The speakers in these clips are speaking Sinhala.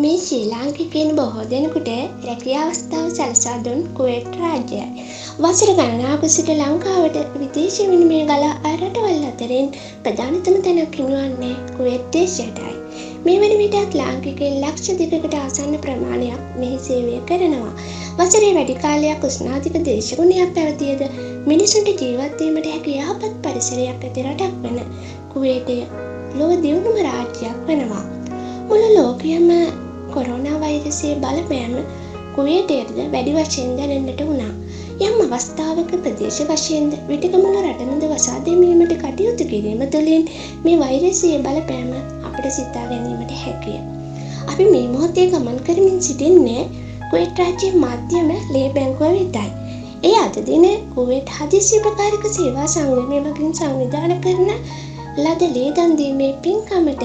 මේ ශ්‍රී ලාංකිකයන් බොහෝ දෙනෙකුට රැකියා අවස්ථාව සලසා දුන් කුවේට් රාජ්‍යයයි. වසර ගණනාවක සිට ලංකාවට විදේශ විනිමය ගලා ආ රටවල් අතරින් ප්‍රධානතම තැනක් හිමිවන්නේ කුවේට් දේශයටයි. මේ වන විටත් ලාංකිකයන් ලක්ෂ 2කට ආසන්න ප්‍රමාණයක් මෙහි සේවය කරනවා. වසරේ වැඩි කාලයක් උෂ්ණාධික දේශගුණයක් පැවතියද මිනිසුන්ට ජීවත් වීමට හැකි යහපත් පරිසරයක් ඇති රටක් වන කුවේටය ලොව දියුණුම රාජ්‍යයක් වෙනවා. මුළු ලෝකයේම කොරෝනා වෛරසයේ බලපෑම කුවේටයටද වැඩි වශයෙන් දැනෙන්නට වුණා. යම් අවස්ථාවක ප්‍රදේශ වශයෙන්ද විටක මුළු රටමද වසා දැමීමට කටයුතු කිරීම තුළින් මේ වෛරසයේ බලපෑම අපට සිතා ගැනීමට හැකිය. අපි මේ මොහොතේ ගමන් කරමින් සිටින්නේ කුවේට් රාජ්‍යයේ මධ්‍යම ලේ බැංකුව වෙතයි. ඒ අද දින කුවේට් හදිසි උපකාරක සේවා සංගමය මගින් සංවිධානය කරන ලද ලේ දන් දීමේ පින්කමට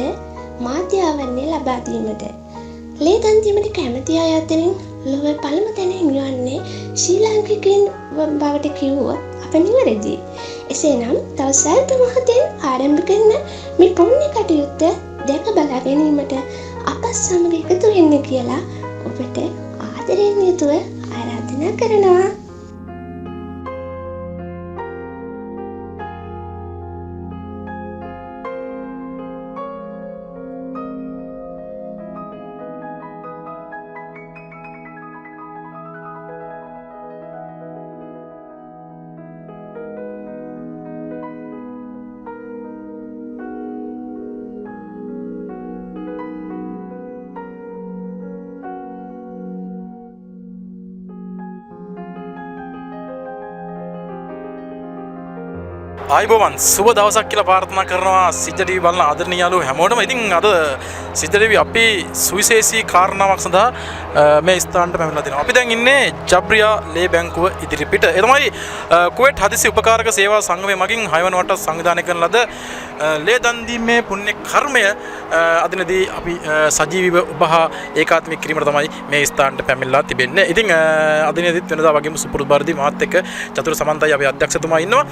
මාධ්‍ය ආවරණය ලබා දීමට ලේ දන් දීමට කැමති අය අතරින් ලොව පළමු තැන හිමිවන්නේ ශ්‍රී ලාංකිකයන් බවට කිව්වොත් අප නිවැරදි. එසේනම් තව සල්ප මොහොතෙන් ආරම්භ කරන මේ පුණ්‍ය කටයුත්ත දැක බලා ගැනීමට අප සමග එකතු වෙන්න කියලා ඔබට ආදරයෙන් යුතුව ආරාධනා කරනවා. ආයිබෝවන් සුබ දවසක් කියලා ප්‍රාර්ථනා කරනවා සිද්ධ ටීවී බලන ආදරණීය යාළුවෝ හැමෝටම. ඉතින් අද සිද්ධ ටීවී අපි සුවිශේෂී කාරණාවක් සඳහා මේ ස්ථානට පැමිණලා තිනවා. අපි දැන් ඉන්නේ ජබ්රියා ලේ බැංකුව ඉදිරිපිට. ඒ තමයි කුවේට් හදිසි උපකාරක සේවා සංගමය මගින් 6 වන වටත් සංවිධානය කරන ලද ලේ දන් දීමේ පුණ්‍ය කර්මය අදිනදී අපි සජීවීව උපහා ඒකාත්මික කිරීමට තමයි මේ ස්ථානට පැමිණලා තිබෙන්නේ. ඉතින් අදිනදීත් වෙනදා වගේම සුපුරුදු බර්දි මාත් එක්ක චතුර සමන්තයි අපි අධ්‍යක්ෂතුමා ඉන්නවා.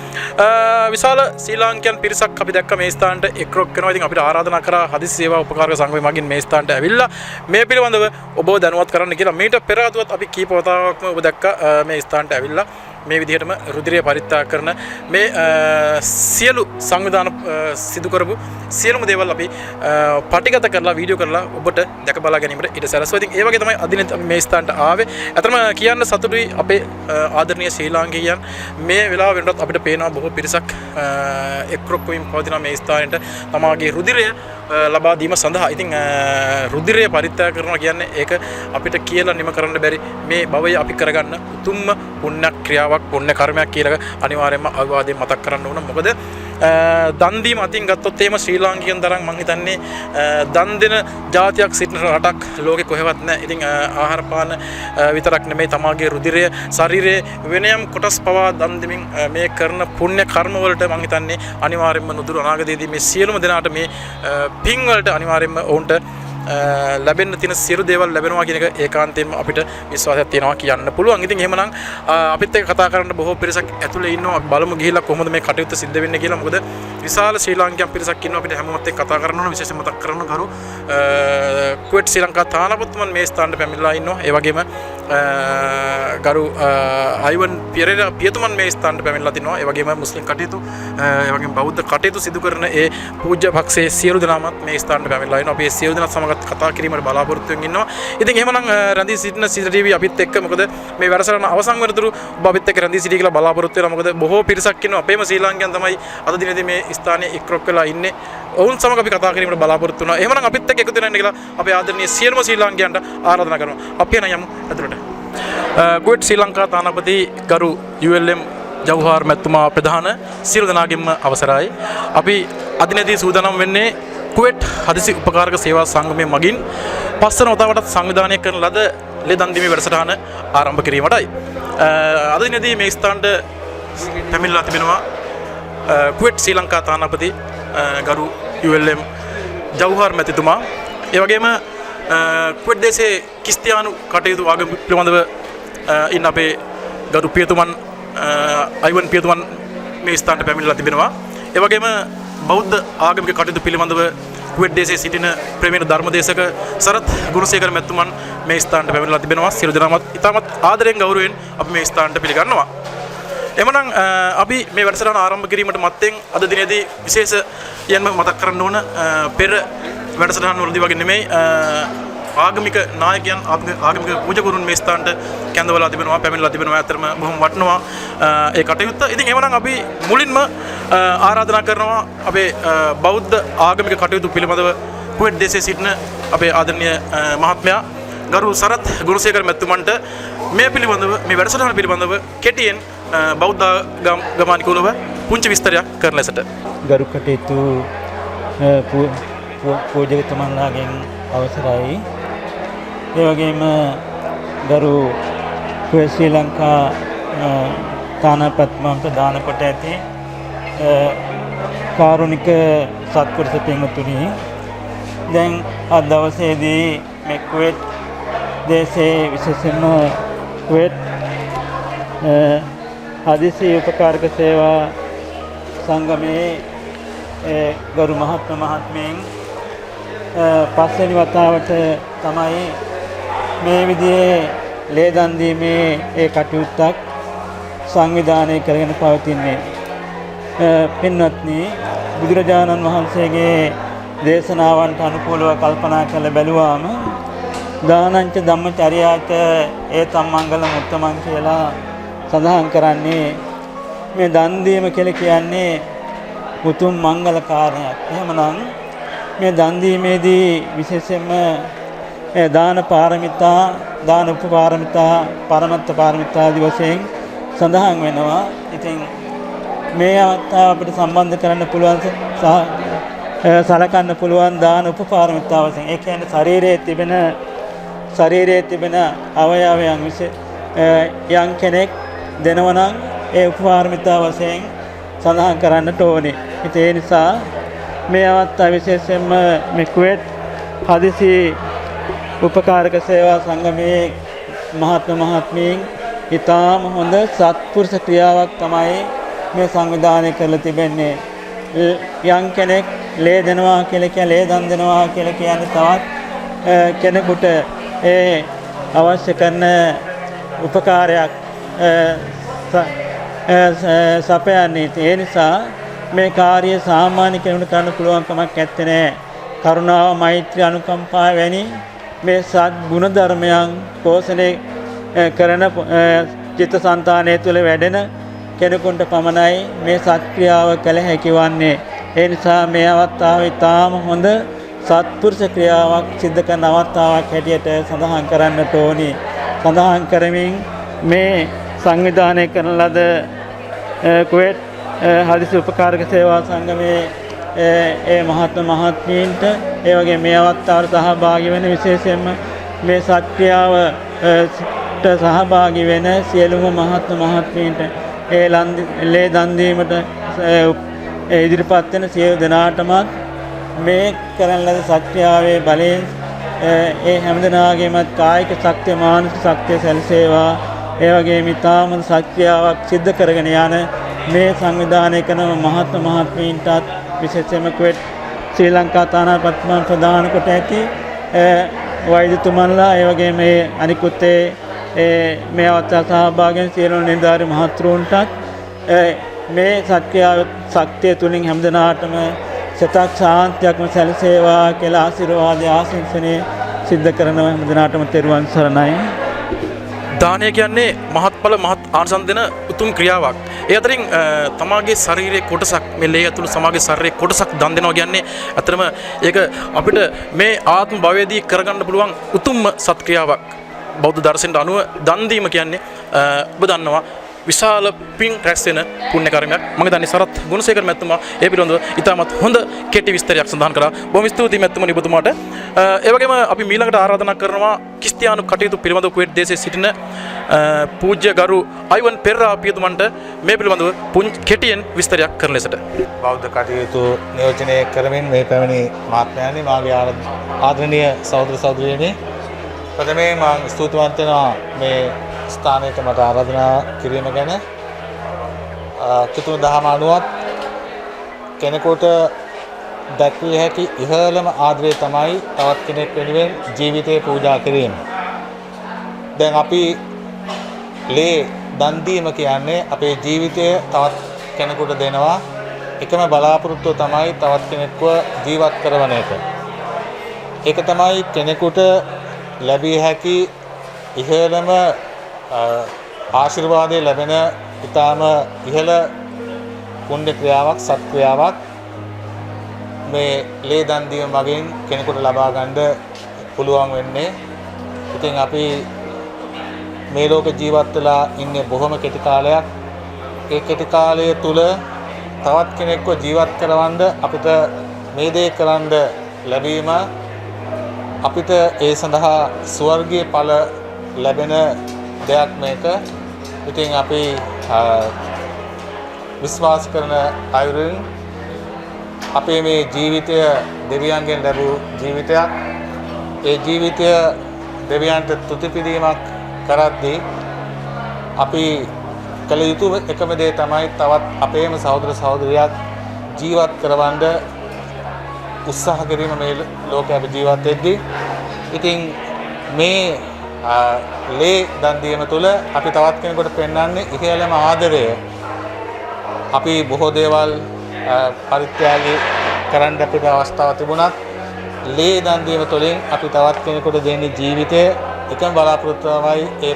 විශාල ශ්‍රී ලාංකිකයන් පිරිසක් අපි දැක්ක මේ ස්ථානට එක්රොක් වෙනවා. ඉතින් අපිට ආරාධනා කරා හදිසි සේවා උපකාරක සංගමය මගින් මේ ස්ථානට ඇවිල්ලා මේ පිළිබඳව ඔබව දැනුවත් කරන්න කියලා. මීට පෙර ආතුවත් අපි කීප වතාවක්ම ඔබ දැක්ක මේ ස්ථානට ඇවිල්ලා මේ විදිහටම රුධිරය පරිත්‍යාග කරන මේ සියලු සංවිධාන සිදු කරපු සියලුම දේවල් අපි පටිගත කරලා වීඩියෝ කරලා ඔබට දැක බලා ගැනීමට ඉඩ සැලසුවා. ඉතින් ඒ වගේ තමයි අදිනෙත් අපි මේ ස්ථානට ආවේ. අතරම කියන්න සතුටුයි අපේ ආදරණීය ශ්‍රී ලාංකිකයන් මේ වෙලාව වෙනකොට අපිට පේනවා බොහෝ පිරිසක් එක්රොක් වෙමින් පවතින මේ ස්ථානයට තමාගේ රුධිරය ලබා දීම සඳහා. ඉතින් රුධිරය පරිත්‍යාග කරනවා කියන්නේ ඒක අපිට කියලා නිම කරන්න බැරි මේ භවයේ අපි කරගන්න උතුම්ම පුණ්‍ය ක්‍රියාවක් පුණ්‍ය කර්මයක් කියලා අනිවාර්යයෙන්ම අවවාදයෙන් මතක් කරන්න ඕන. මොකද දන් දීම අතින් ගත්තොත් එහෙම ශ්‍රී ලාංකිකයන් තරම් මං හිතන්නේ දන් දෙන ජාතියක් සිටින රටක් ලෝකේ කොහෙවත් නැහැ. ඉතින් ආහාර පාන විතරක් නෙමෙයි තමාගේ රුධිරය ශරීරයේ වෙනයම් කොටස් පවා දන් දෙමින් මේ කරන පුණ්‍ය කර්ම වලට මං හිතන්නේ අනිවාර්යයෙන්ම නුදුරු අනාගතයේදී මේ සියලුම දෙනාට මේ පින් වලට අනිවාර්යයෙන්ම ඔවුන්ට ලැබෙන්න තියෙන සියලු දේවල් ලැබෙනවා කියන එක ඒකාන්තයෙන්ම අපිට විශ්වාසයක් තියෙනවා කියන්න පුළුවන්. ඉතින් එහෙමනම් අපිත් එක්ක කතා කරන්න බොහෝ පිරිසක් ඇතුලේ ඉන්නවා. බලමු ගිහිල්ලා කොහොමද මේ කටයුත්ත සිද්ධ වෙන්නේ කියලා. මොකද විශාල ශ්‍රී ලාංකිකයන් පිරිසක් ඉන්නවා. අපිට හැමෝත් එක්ක කතා කරන්න ඕන. විශේෂයෙන් මතක් කරන්න කරු කුවේට් ශ්‍රී ලංකා තානාපතිතුමන් මේ ස්ථානට පැමිණලා ඉන්නවා. ඒ වගේම ගරු අයිවන් පියරේරා පියතුමන් මේ ස්ථානට පැමිණලා තිනවා. ඒ වගේම මුස්ලිම් කටයුතු ඒ වගේම බෞද්ධ කටයුතු සිදු කරන ඒ පූජ්‍ය පක්ෂයේ සියලු දෙනාමත් මේ ස්ථානට පැමිණලා ඉන්නවා. අපි සියලු දෙනාත් සමග කතා කිරීමට බලාපොරොත්තු වෙමින් ඉන්නවා. ඉතින් එහෙමනම් රැඳී සිටින සිට ටීවී අපිත් එක්ක මොකද මේ වැඩසටහන අවසන් වෙනතුරු ඔබ අපිත් එක්ක රැඳී සිටී කියලා බලාපොරොත්තු වෙනවා. මොකද බොහෝ පිරිසක් ඉන්නවා. අපේම ශ්‍රී ලාංකිකයන් තමයි අද දිනේදී මේ ස්ථානයේ එක්රොක් වෙලා ඉන්නේ. ඔවුන් සමග අපි කතා කිරීමට බලාපොරොත්තු වෙනවා. එහෙමනම් අපිත් එක්ක එකතු වෙන්න කියලා අපේ ආදරණීය සියලුම ශ්‍රී ලාංකිකයන්ට ආරාධනා කරනවා. අපි එන යමු ඇතුළට. කුවේට් ශ්‍රී ලංකා තානාපති ගරු ULM ජවහර් මැතිතුමා ප්‍රධාන සියලු දෙනාගෙන්ම අවසරයි. අපි අදිනේදී සූදානම් වෙන්නේ කුවේට් හදිසි උපකාරක සේවා සංගමය මගින් පස්වන වතාවටත් සංවිධානය කරන ලද ලේ දන් දීමේ වැඩසටහන ආරම්භ කිරීමටයි. අද දිනේදී මේ ස්ථානට පැමිණලා තිබෙනවා කුවේට් ශ්‍රී ලංකා තානාපති ගරු ULM ජවහර් මැතිතුමා. ඒ වගේම කුවේට් දේශයේ ක්‍රිස්තියානු කටයුතු ආගම පිළිබඳව ඉන්න අපේ ගරු පියතුමන් අයිවන් පියතුමන් මේ ස්ථානට පැමිණලා තිබෙනවා. ඒ වගේම බෞද්ධ ආගමික කටයුතු පිළිබඳව කුවේට් දේශයේ සිටින ප්‍රවීණ ධර්මදේශක සරත් ගුණසේකර මැතිතුමන් මේ ස්ථානට පැමිණලා තිබෙනවා. සියලු දෙනාමත් ඉතාමත් ආදරයෙන් ගෞරවයෙන් අපි මේ ස්ථානට පිළිගන්නවා. එමනම් අපි මේ වැඩසටහන ආරම්භ කිරීමට මත්තෙන් අද දිනේදී විශේෂයෙන්ම මතක් කරන්න ඕන පෙර වැඩසටහන් වලදී වගේ නෙමෙයි ආගමික නායකයන් ආගමික පූජකවරුන් මේ ස්ථානට කැඳවලා තිබෙනවා පැමිණලා තිබෙනවා. ඇත්තටම බොහොම වටිනවා ඒ කටයුත්ත. ඉතින් එවනම් අපි මුලින්ම ආරාධනා කරනවා අපේ බෞද්ධ ආගමික කටයුතු පිළිබඳව කුවේට් දේශයේ සිටින අපේ ආදරණීය මහත්මයා ගරු සරත් ගුණසේකර මැතිතුමන්ට මේ පිළිබඳව මේ වැඩසටහන පිළිබඳව කෙටියෙන් බෞද්ධ ගමනිකුලව පුංචි විස්තරයක් කරන ලෙසට ගරු කටයුතු පූජකතුමන්ලාගෙන් අවසරයි. ඒ වගේම ගරු ශ්‍රී ලංකා තානාපත්මන්ට දාන කොට ඇති කාරුණික සත්පුරුෂ පින්වතුනි, දැන් අද දවසේදී මේ කුවේට් දේශයේ විශේෂයෙන්ම කුවේට් හදිසි උපකාරක සේවා සංගමයේ ගරු මහත්මයන් පස්වෙනි වතාවට තමයි මේ විදිහේ ලේ දන් දීමේ ඒ කටයුත්තක් සංවිධානය කරගෙන පවතින්නේ. පින්වත්නි, බුදුරජාණන් වහන්සේගේ දේශනාවන්ට අනුකූලව කල්පනා කරලා බැලුවාම දානංච ධම්මචර්යාච ඒතම් මංගලං උත්තමං කියලා සඳහන් කරන්නේ මේ දන් දීම කියලා කියන්නේ උතුම් මංගල කාර්යයක්. එහෙමනම් මේ දන් දීමේදී විශේෂයෙන්ම දාන පාරමිතා, දාන උපපාරමිතා, පරමත්ත පාරමිතා ආදී වශයෙන් සඳහන් වෙනවා. ඉතින් මේ අවස්ථාව අපිට සම්බන්ධ කරන්න පුළුවන් සලකන්න පුළුවන් දාන උපපාරමිතා වශයෙන්. ඒ කියන්නේ ශරීරයේ තිබෙන අවයවයන් යම් කෙනෙක් දෙනවා නම් ඒ උපපාරමිතා වශයෙන් සඳහන් කරන්නට ඕනේ. ඉතින් ඒ නිසා මේ අවස්ථාව විශේෂයෙන්ම මේ කුවේට් හදිසි උපකාරක සේවා සංගමයේ මහත්මීන් ඉතාම හොඳ සත්පුරුෂ ක්‍රියාවක් තමයි මේ සංවිධානය කරලා තිබෙන්නේ. යම් කෙනෙක් ලේ දෙනවා කියලා ලේ දන් දෙනවා කියලා කියන්නේ තවත් කෙනෙකුට ඒ අවශ්‍ය කරන උපකාරයක් සපයන්නේ. ඒ නිසා මේ කාර්ය සාමාන්‍ය කෙනෙකුට කරන්න පුළුවන් කමක් නැත්තේ නෑ. කරුණාව, මෛත්‍රී, අනුකම්පාව වැනි මේ සත් ගුණ ධර්මයන් පෝෂණය කරන චිත්තසංතානය තුළ වැඩෙන කෙනෙකුට පමණයි මේ සත්ක්‍රියාව කළ හැකි වන්නේ. ඒ නිසා මේ අවස්ථාවේ තාම හොඳ සත්පුරුෂ ක්‍රියාවක් සිද්ධ කරන අවස්ථාවක් හැටියට සඳහන් කරන්නට ඕනි. සඳහන් කරමින් මේ සංවිධානය කරන ලද කුවේට් හදිසි උපකාරක සේවා සංගමයේ ඒ මහත්මීන්ට ඒ වගේ මේ අවස්ථාවට සහභාගී වෙන විශේෂයෙන්ම මේ සත්ක්‍රියාවට සහභාගී වෙන සියලුම මහත්මීන්ට ඒ ලේ දන් දීමට ඉදිරිපත් වෙන සියලු දෙනාටම මේ කරන ලද සත්ක්‍රියාවේ බලයෙන් ඒ හැමදෙනාගේම කායික ශක්තිය, මානසික ශක්තිය සැලසේවා. ඒ වගේම ඊටාම සත්ක්‍රියාවක් සිද්ධ කරගෙන යන මේ සංවිධානය කරන මහත්මීන්ටත් විශේෂයෙන්ම කුවේට් ශ්‍රී ලංකා තානාපත්මන් ප්‍රදාන කොට ඇති වෛද්‍යතුමන්ලා, ඒ වගේම මේ අනිකුත් මේ අවස්ථාව සහභාගී වෙන සියලු නිලධාරී මහත්තුරුන්ටත් මේ සත්ක්‍රියාව ශක්තිය තුලින් හැමදෙනාටම සිතක් ශාන්තියක්ම සැලසේවා කියලා ආශිර්වාදය ආශිංසනයේ සිද්ධ කරනවා. හැමදෙනාටම තෙරුවන් සරණයි. දානය කියන්නේ මහත්ඵල මහත් ආනිසංස දෙන උතුම් ක්‍රියාවක්. ඒ අතරින් තමාගේ ශරීරයේ කොටසක්, මේ ලේ ඇතුළු සමාගේ ශරීරයේ කොටසක් දන් දෙනවා කියන්නේ අතරම ඒක අපිට මේ ආත්ම භවයේදී කරගන්න පුළුවන් උතුම්ම සත්ක්‍රියාවක්. බෞද්ධ දර්ශනයට අනුව දන් දීම කියන්නේ ඔබ දන්නවා විශාල පින් රැස් වෙන පුණ්‍ය කර්මයක්. මම දන්නේ සරත් ගුණසේකර මැතිතුමා ඒ පිළිබඳව ඉතාමත් හොඳ කෙටි විස්තරයක් සඳහන් කළා. බොහොම ස්තුතියි මැතිතුමනි ඔබතුමාට. ඒ වගේම අපි ඊළඟට ආරාධනා කරනවා ක්‍රිස්තියානු කටයුතු පිළිබඳව කුවේට් දේශයේ සිටින පූජ්‍ය ගරු අයිවන් පෙරේරා පියතුමන්ට මේ පිළිබඳව කෙටියෙන් විස්තරයක් කරන ලෙසට. බෞද්ධ කටයුතු නියෝජනය කරමින් මේ පැමිණි මහත්මයානි, මාගේ ආදරණීය සහෝදර සහෝදරියනි, ප්‍රථමයෙන් මම ස්තුතිවන්ත වෙනවා මේ ස්ථානයට මට ආරාධනා කිරීම ගැන. කිතුණු දහම අනුවත් කෙනෙකුට දැක්විය හැකි ඉහළම ආදරය තමයි තවත් කෙනෙක් වෙනුවෙන් ජීවිතය පූජා කිරීම. දැන් අපි ලේ දන් දීම කියන්නේ අපේ ජීවිතය තවත් කෙනෙකුට දෙනවා. එකම බලාපොරොත්තුව තමයි තවත් කෙනෙක්ව ජීවත් කරවන එක. ඒක තමයි කෙනෙකුට ලැබිය හැකි ඉහළම ආශිර්වාදය ලැබෙන ඉතාම ඉහළ පුණ්‍ය ක්‍රියාවක්, සත් ක්‍රියාවක් මේ ලේ දන් දීම මගින් කෙනෙකුට ලබා ගන්න පුළුවන් වෙන්නේ. ඉතින් අපි මේ ලෝක ජීවත් වෙලා ඉන්නේ බොහොම කෙටි කාලයක්. ඒ කෙටි කාලය තුල තවත් කෙනෙක්ව ජීවත් කරවන්න අපිට මේ දේ කරන්න ලැබීම අපිට ඒ සඳහා ස්වර්ගීය ඵල ලැබෙන දෙයක් මේක. ඉතින් අපි විශ්වාස කරන අයුරින් අපේ මේ ජීවිතය දෙවියන්ගෙන් ලැබූ ජීවිතයක්. ඒ ජීවිතය දෙවියන්ට තුති පිරීමක් කරද්දී අපි කළ යුතු එකම දේ තමයි තවත් අපේම සහෝදර සහෝදරියක් ජීවත් කරවන්න උත්සාහ කිරීම මේ ලෝකයේ අපි ජීවත් වෙද්දී. ඉතින් මේ ලේ දන් දීම තුළ අපි තවත් කෙනෙකුට පෙන්වන්නේ ඉහළම ආදරය. අපි බොහෝ දේවල් පරිත්‍යාගී කරන්න අපිට අවස්ථාවක් තිබුණත් ලේ දන් දීම තුළින් අපි තවත් කෙනෙකුට දෙන්නේ ජීවිතය. එකම බලාපොරොත්තුවයි ඒ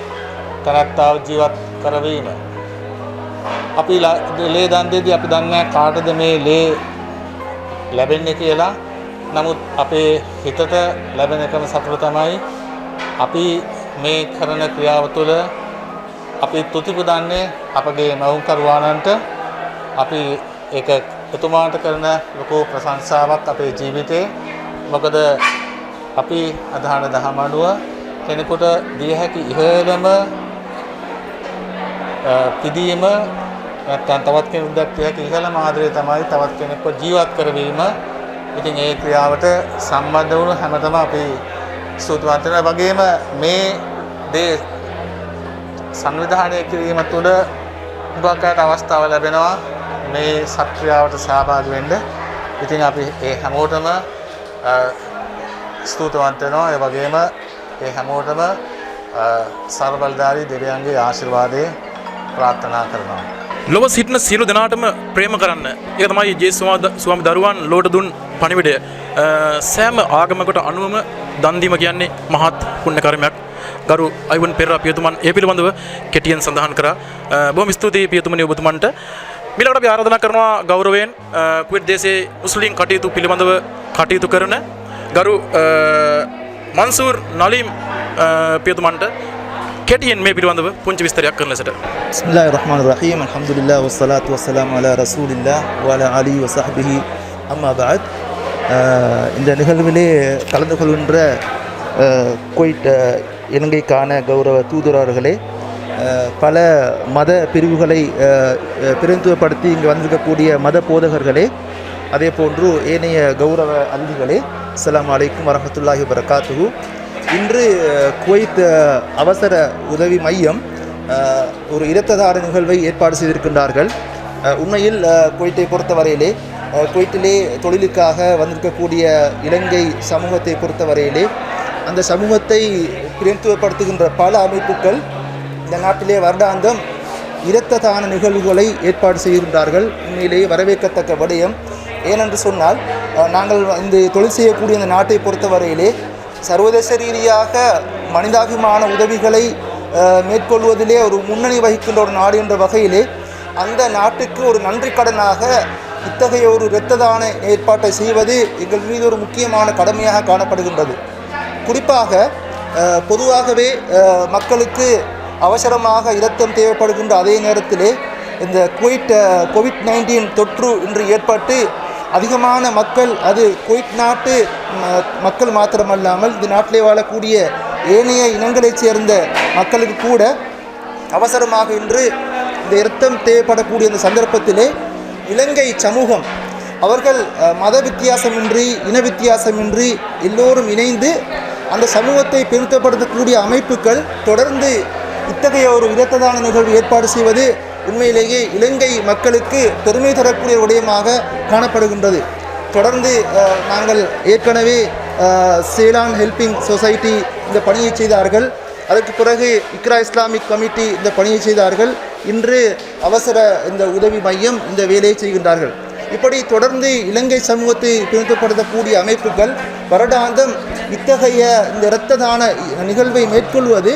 තනත්තාව ජීවත් කරවීම. අපි ලේ දන් දෙද්දී අපි දන්නේ කාටද මේ ලේ ලැබෙන්නේ කියලා. නමුත් අපේ හිතට ලැබෙන එකම සතුට තමයි අපි මේ කරන ක්‍රියාව තුළ අපි තුති පුදන්නේ අපගේ මවුන්කරුවානන්ට. අපි ඒක එතුමාට කරන ලොකු ප්‍රශංසාවක් අපේ ජීවිතේ. මොකද අපි අදහන දහම අනුව කෙනෙකුට දිය හැකි ඉහළම පිදීම නැත්නම් තවත් කෙනෙකුට දිය හැකි ඉහළම ආදරය තමයි තවත් කෙනෙක්ව ජීවත් කරවීම. ඉතින් ඒ ක්‍රියාවට සම්බන්ධ වුණු හැමතෙම අපි ස්තුතිවන්ත වෙනවා. වගේම මේ දේ සංවිධානය කිරීම තුළ උගකට අවස්ථාව ලැබෙනවා මේ සත්‍ක්‍රියාවට සහභාගී වෙන්න. ඉතින් අපි ඒ හැමෝටම ස්තුතිවන්ත වෙනවා. ඒ වගේම ඒ හැමෝටම සර්වබලධාරී දෙවියන්ගේ ආශිර්වාදය ප්‍රාර්ථනා කරනවා. ලොව සිටින සියලු දෙනාටම ප්‍රේම කරන්න. ඒක තමයි ජේසුස් ස්වාමි දරුවන් ලෝට දුන් පණිවිඩය. සෑම ආගමකට අනුවම දන් දීම කියන්නේ මහත් පුණ්‍ය කර්මයක්. ගරු අයිවන් පෙරේරා පියතුමන් ඒ පිළිබඳව කෙටියෙන් සඳහන් කරා. බොහොම ස්තුතියි පියතුමනි ඔබතුමන්ට. ඊළඟට අපි ආරාධනා කරනවා ගෞරවයෙන් කුවේට් දේශයේ මුස්ලිම් කටයුතු පිළිබඳව කටයුතු කරන ගරු මන්සූර් නලීම් පියතුමන්ට කෙටියෙන් මේ පිළිබඳව පුංචි විස්තරයක් කරන ලෙසට. බිස්මිල්ලාහිර් රහ්මානිර් රහීම් අල්හම්දුලිල්ලාහ් වස්සලාතු වස්සලාමු අලා ரசூலில்லாஹ் வஅலா ஆலிஹி வஸஹ்பிஹி அம்மா பஅத். இந்த நிகழ்விலே கலந்து கொள்கின்ற குவைத் இலங்கைக்கான கௌரவ தூதர் அவர்களே, பல மத பிரிவுகளை பிரதிநிதித்துவப்படுத்தி இங்கு வந்திருக்கக்கூடிய மத போதகர்களே, அதே போன்று ஏனைய கௌரவ அதிதிகளே, அஸ்ஸலாமு அலைக்கும் வரஹ்மத்துல்லாஹி வபரகாத்துஹு. இன்று குவைத் அவசர உதவி மையம் ஒரு இரத்த தான நிகழ்வை ஏற்பாடு செய்திருக்கின்றார்கள். உண்மையில் குவைத்தை பொறுத்தவரையிலே, குவைத்திலே தொழிலுக்காக வந்திருக்கக்கூடிய இலங்கை சமூகத்தை பொறுத்தவரையிலே அந்த சமூகத்தை பிரதிநிதித்துவப்படுத்துகின்ற பல அமைப்புகள் இந்த நாட்டிலே வருடாந்தம் இரத்த தான நிகழ்வுகளை ஏற்பாடு செய்கின்றார்கள். உண்மையிலேயே வரவேற்கத்தக்க விடயம். ஏனென்று சொன்னால், நாங்கள் இந்த தொழில் செய்யக்கூடிய இந்த நாட்டை பொறுத்தவரையிலே சர்வதேச ரீதியாக மனிதாபிமான உதவிகளை மேற்கொள்வதிலே ஒரு முன்னணி வகிக்கின்ற ஒரு நாடு என்ற வகையிலே அந்த நாட்டுக்கு ஒரு நன்றி கடனாக இத்தகைய ஒரு இரத்த தான ஏற்பாட்டை செய்வது எங்கள் மீது ஒரு முக்கியமான கடமையாக காணப்படுகின்றது. குறிப்பாக பொதுவாகவே மக்களுக்கு அவசரமாக இரத்தம் தேவைப்படுகின்ற அதே நேரத்திலே இந்த கோவிட்-19 தொற்று இன்று ஏற்பட்டு அதிகமான மக்கள், அது குவைத் நாட்டு மக்கள் மாத்திரமல்லாமல் இந்த நாட்டிலே வாழக்கூடிய ஏனைய இனங்களைச் சேர்ந்த மக்களுக்கு கூட அவசரமாக இன்று இந்த இரத்தம் தேவைப்படக்கூடிய இந்த சந்தர்ப்பத்திலே இலங்கை சமூகம் அவர்கள் மத வித்தியாசமின்றி, இன வித்தியாசமின்றி எல்லோரும் இணைந்து அந்த சமூகத்தை பெருத்தப்படுத்தக்கூடிய அமைப்புகள் தொடர்ந்து இத்தகைய ஒரு இரத்த தான நிகழ்வு ஏற்பாடு செய்வது உண்மையிலேயே இலங்கை மக்களுக்கு பெருமை தரக்கூடிய விடயமாக காணப்படுகின்றது. தொடர்ந்து நாங்கள் ஏற்கனவே சேலான் ஹெல்பிங் சொசைட்டி இந்த பணியை செய்தார்கள். அதற்கு பிறகு இக்ரா இஸ்லாமிக் கமிட்டி இந்த பணியை செய்தார்கள். இன்று அவசர இந்த உதவி மையம் இந்த வேலையை செய்கின்றார்கள். இப்படி தொடர்ந்து இலங்கை சமூகத்தை பிரிவுபடுத்தக்கூடிய அமைப்புகள் வருடாந்தம் இத்தகைய இந்த இரத்த தான நிகழ்வை மேற்கொள்வது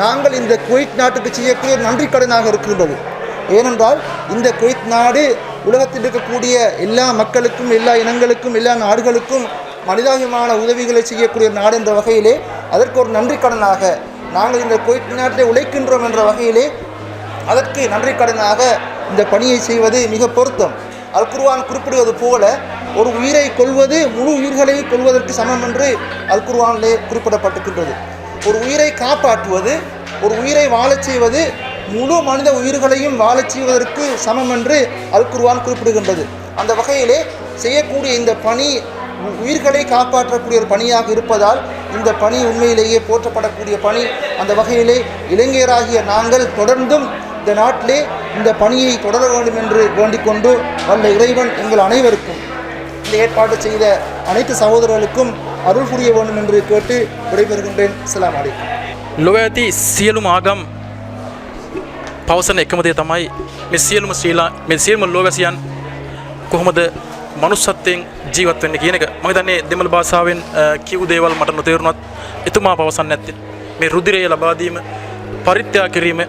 நாங்கள் இந்த குவைத் நாட்டுக்கு செய்யக்கூடிய நன்றி கடனாக இருக்கின்றது. ஏனென்றால் இந்த குவைத் நாடு உலகத்தில் இருக்கக்கூடிய எல்லா மக்களுக்கும், எல்லா இனங்களுக்கும், எல்லா நாடுகளுக்கும் மனிதாபிமான உதவிகளை செய்யக்கூடிய நாடு என்ற வகையிலே அதற்கு ஒரு நன்றி கடனாக நாங்கள் இந்த குவைத் நாட்டிலே உழைக்கின்றோம் என்ற வகையிலே அதற்கு நன்றி கடனாக இந்த பணியை செய்வது மிக பொருத்தம். அல் குர்ஆன் குறிப்பிடுவது போல ஒரு உயிரை கொல்வது முழு உயிர்களை கொல்வதற்கு சமம் என்று அல் குர்ஆனிலே குறிப்பிடப்பட்டிருக்கின்றது. ஒரு உயிரை காப்பாற்றுவது, ஒரு உயிரை வாழச் செய்வது முழு மனித உயிர்களையும் வாழச் செய்வதற்கு சமம் என்று அல் குர்ஆன் குறிப்பிடுகின்றது. அந்த வகையிலே செய்யக்கூடிய இந்த பணி உயிர்களை காப்பாற்றக்கூடிய ஒரு பணியாக இருப்பதால் இந்த பணி உண்மையிலேயே போற்றப்படக்கூடிய பணி. அந்த வகையிலே இளைஞராகிய நாங்கள் தொடர்ந்தும் இந்த நாட்டிலே இந்த பணியை தொடர வேண்டும் என்று வேண்டிக் கொண்டு வல்ல இறைவன் எங்கள் அனைவருக்கும் இந்த ஏற்பாடு செய்த அனைத்து சகோதரர்களுக்கும் අරුල් පුරිය වන්න என்று கேட்டு விடைபெறுகின்றேன். அஸ்ஸலாமு அலைக்கும். ලොව ඇති සියලුම ආගම් පවසන එකම දේ තමයි මේ සියලුම ලෝවැසියන් කොහොමද මනුස්සත්වයෙන් ජීවත් වෙන්නේ කියන එක. මම හිතන්නේ දෙමළ භාෂාවෙන් කියු දේවල් මට නොතේරුණත් එතුමා පවසන්නේ නැත්තේ මේ රුධිරය ලබා දීම පරිත්‍යාග කිරීම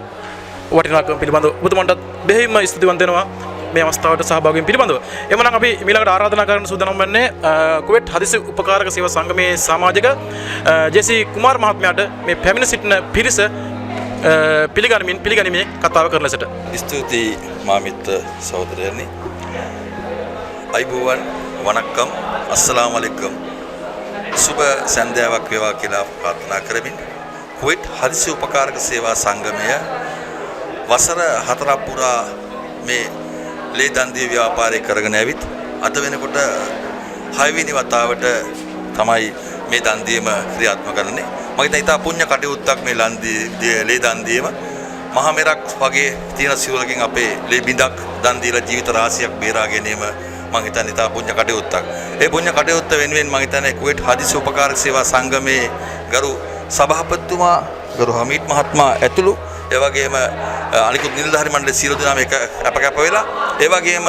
වටිනාකම පිළිබඳව ඔබතුමන්ටත් බෙහෙවින්ම ස්තුතිවන්ත වෙනවා මේ අවස්ථාවට සහභාගී වීම පිළිබඳව. එමනම් අපි ඊළඟට ආරාධනා කරන්න සූදානම් වෙන්නේ කුවේට් හදිසි උපකාරක සේවා සංගමේ සමාජික ජෙසි කුමාර් මහත්මයාට මේ පැමිණ සිටින පිරිස පිළිගනිමින් කතාව කරන ලෙසට. ස්තුතියි මාමිත් සහෝදරයනි. අයිබෝවන් වණක්කම් අස්සලාමු අලයිකුම්. සුබ සන්ධ්‍යාවක් වේවා කියලා ප්‍රාර්ථනා කරමින් කුවේට් හදිසි උපකාරක සේවා සංගමය වසර 4ක් පුරා මේ ලේ දන් දී ව්‍යාපාරය කරගෙන ඇවිත් අද වෙනකොට 6 වෙනි වතාවට තමයි මේ දන් දීම ක්‍රියාත්මක කරන්නේ. මම හිතන ඉතා පුණ්‍ය කටයුත්තක් මේ ලේ දන් දීම. මහා මෙරක් වගේ තියෙන සිවුරකින් අපේ ලේ බිඳක් දන් දීලා ජීවිත රාශියක් බේරා ගැනීම මම හිතන්නේ ඉතා පුණ්‍ය කටයුත්තක්. ඒ පුණ්‍ය කටයුත්ත වෙනුවෙන් මම හිතන්නේ කුවේට් හදිසි උපකාරක සේවා සංගමේ ගරු සභාපතිතුමා ගරු හමීඩ් මහත්මයා ඇතුළු ඒ වගේම අනිකුත් නිලධාරි මණ්ඩලයේ සියලු දෙනා මේක අපකැප වෙලා ඒ වගේම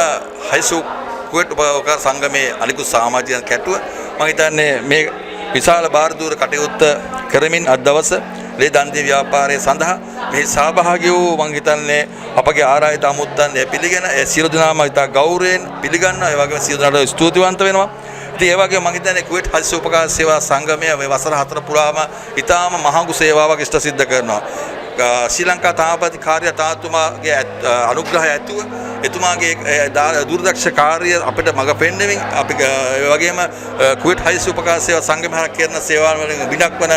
හයිසු කුවේට් උපකාර සංගමේ අනිකුත් සමාජිකයන් කැටුව මම හිතන්නේ මේ විශාල බාරදූර කටයුත්ත කරමින් අද දවස ලේ දන් දී ව්‍යාපාරය සඳහා මේ සහභාගී වූ මම හිතන්නේ අපගේ ආරාධිත අමුත්තන් පිළිගෙන ඒ සියලු දෙනාම ඉතා ගෞරවයෙන් පිළිගන්නවා. ඒ වගේම සියලු දෙනාට ස්තුතිවන්ත වෙනවා. ඉතින් ඒ වගේම මම හිතන්නේ කුවේට් හදිසි උපකාර සේවා සංගමය මේ වසර 4 පුරාම ඉතාම මහඟු සේවාවක් ඉෂ්ට සිද්ධ කරනවා. ශ්‍රී ලංකා තාපති කාර්ය තාතුමාගේ අනුග්‍රහය ඇතුව එතුමාගේ දුරදක්ෂ කාර්ය අපිට මඟ පෙන්වමින් අපි ඒ වගේම කුවේට් හදිසි උපකාර සේවා සංගමය කරන සේවාවන් වලින් බිනක් වන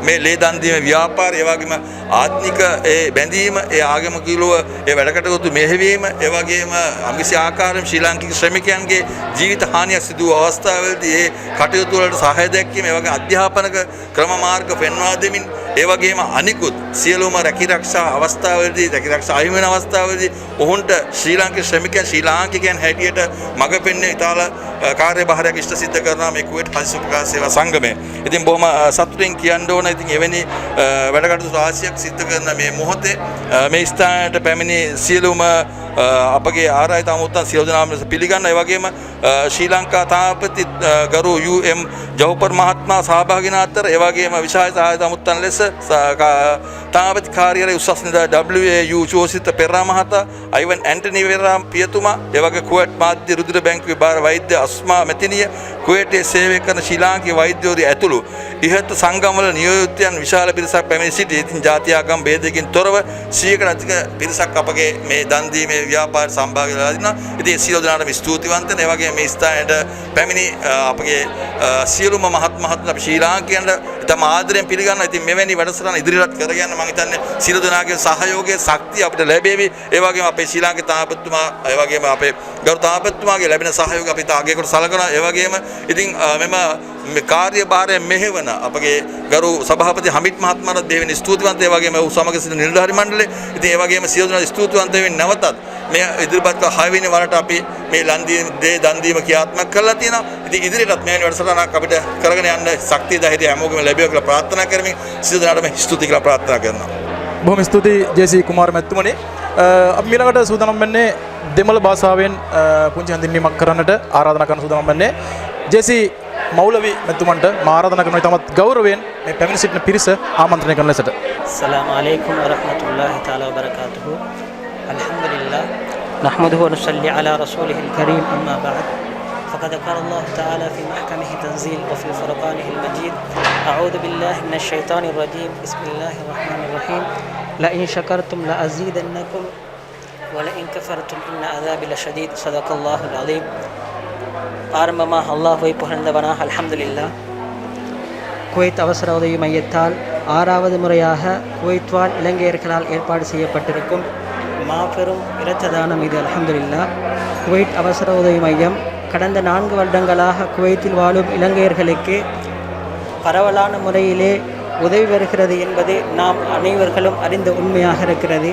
මේ ලේ දන් දීම ව්‍යාපාරය ඒ වගේම ආත්මික ඒ බැඳීම ඒ ආගමිකව ඒ වැඩ කටයුතු මෙහෙවීම ඒ වගේම අම්කිසි ආකාරයෙන් ශ්‍රී ලාංකික ශ්‍රමිකයන්ගේ ජීවිත හානියක් සිදු වූ අවස්ථාවලදී ඒ කටයුතු වලට සහාය දැක්වීම ඒ වගේ අධ්‍යාපනක ක්‍රම මාර්ග පෙන්වා දෙමින් ඒ වගේම අනිකුත් සියලුම රැකිරක්ෂා අවස්ථාවලදී රැකිරක්ෂා අහිමි වෙන අවස්ථාවලදී ඔවුන්ට ශ්‍රී ලාංකික ශ්‍රමිකයන් ශ්‍රී ලාංකිකයන් හැටියට මඟ පෙන්වන ඉතාල කාර්යභාරයක් ඉෂ්ට සිද්ධ කරනවා මේ කුවේට් හදිසි උපකාර සේවා සංගමය. ඉතින් බොහොම සතුටින් කියන්න ඕන. ඉතින් එවැනි වැඩ කටයුතු රාශියක් සිද්ධ කරන මේ මොහොතේ මේ ස්ථානයට පැමිණි සියලුම අපගේ ආරාධිත අමුත්තන් සියලු දෙනාම පිළිගන්න. ඒ වගේම ශ්‍රී ලංකා තාපති ගරු UM ජවපර් මහත්මයා සහභාගී වන අතර ඒ වගේම විශාල සහායක අමුත්තන් ලෙස තාපති කාර්යාලයේ උසස් නිලධාරී WAU චෝසිත පෙරා මහතා, අයිවන් ඇන්ටනි පෙරා පියතුමා, ඒ වගේ කුවේට් මාධ්‍ය රුධිර බැංකුවේ භාර වෛද්‍ය අස්මා මෙතිනිය, කුවේටේ සේවය කරන ශ්‍රී ලාංකික වෛද්‍යවරු ඇතුළු ඉහත සංගම්වල නියෝජිතයන් විශාල පිරිසක් පැමිණ සිටි. ඉතින් ජාති ආගම් ભેදයකින් තොරව 100කට අධික පිරිසක් අපගේ මේ දන් දීමේ ව්‍යාපාර සම්භාගී වෙලා ඉන්නවා. ඉතින් සියලු දෙනාටම ස්තුතිවන්ත වෙනවා. ඒ වගේම මේ ස්ථානයට පැමිණි අපගේ සියලුම මහත්මයාත් අපි ශ්‍රී ලාංකිකයන්ට ඉතාම ආදරයෙන් පිළිගන්නවා. ඉතින් මෙවැනි වැඩසටහන ඉදිරියට කරගෙන මම හිතන්නේ සියලු දෙනාගේ සහයෝගය ශක්තිය අපිට ලැබෙවි. ඒ වගේම අපේ ශ්‍රී ලාංකික තාපතිතුමා ඒ වගේම අපේ ගරු තාපතිතුමාගේ ලැබෙන සහයෝගය අපි තාගයකට සලකනවා. ඒ වගේම ඉතින් මෙම කාර්යභාරය මෙහෙවන අපගේ ගරු සභාපති හමිත් මහත්මයාට දෙවෙනි ස්තුතිවන්ත ඒ වගේම ඔහු සමග සිටින නිලධාරි මණ්ඩලය ඉතින් ඒ වගේම සියලු දෙනා ස්තුතිවන්ත වෙමින් නැවතත් මේ ඉදිරිපත් කළ 6 වෙනි වරට අපි මේ දන් දීම ක්‍රියාත්මක කරලා තියෙනවා. ඉතින් ඉදිරියටත් මේ වැඩසටහනක් අපිට කරගෙන යන්න ශක්තිය ධෛර්යය හැමෝගෙම ලැබේවා කියලා ප්‍රාර්ථනා කරමින් සියලු දෙනාටම ස්තුති කියලා ප්‍රාර්ථනා කරනවා. බොහොම ස්තුතියි ජේ.සී. කුමාර මැතිතුමනි. අපි ඊළඟට සූදානම් වෙන්නේ දෙමළ භාෂාවෙන් පුංචි හඳුන්වීමක් කරන්නට ආරාධනා කරන සූදානම් වෙන්නේ ජේ.සී. මෞලවි මැතිතුමන්ට මා ආරාධනා කරනවා ඉතාමත් ගෞරවයෙන් මේ පැමිණ සිටින පිරිස ආමන්ත්‍රණය කරන ලෙසට. السلام عليكم ورحمة الله تعالى وبركاته. الحمد لله نحمده ونصلي على رسوله الكريم أما بعد فقد قال الله تعالى في محكمه تنزيل وفي فرقانه المجيد أعوذ بالله من الشيطان الرجيم بسم الله الرحمن الرحيم لئن شكرتم لأزيدنكم ولئن كفرتم إن عذابي لشديد صدق الله العظيم. ஆரம்பமாக அல்லாஹ்வை புகழ்ந்தவனாக அல்ஹம்துலில்லாஹ். குவைத் அவசர உதவி மையத்தால் 6வது முறையாக குவைத் வாழ் இலங்கையர்களால் ஏற்பாடு செய்யப்பட்டிருக்கும் மாபெரும் இரத்த தானம் இது அல்ஹம்துலில்லாஹ். குவைத் அவசர உதவி மையம் கடந்த 4 வருடங்களாக குவைத்தில் வாழும் இலங்கையர்களுக்கு பரவலான முறையிலே உதவி வருகிறது என்பது நாம் அனைவர்களும் அறிந்த உண்மையாக இருக்கிறது.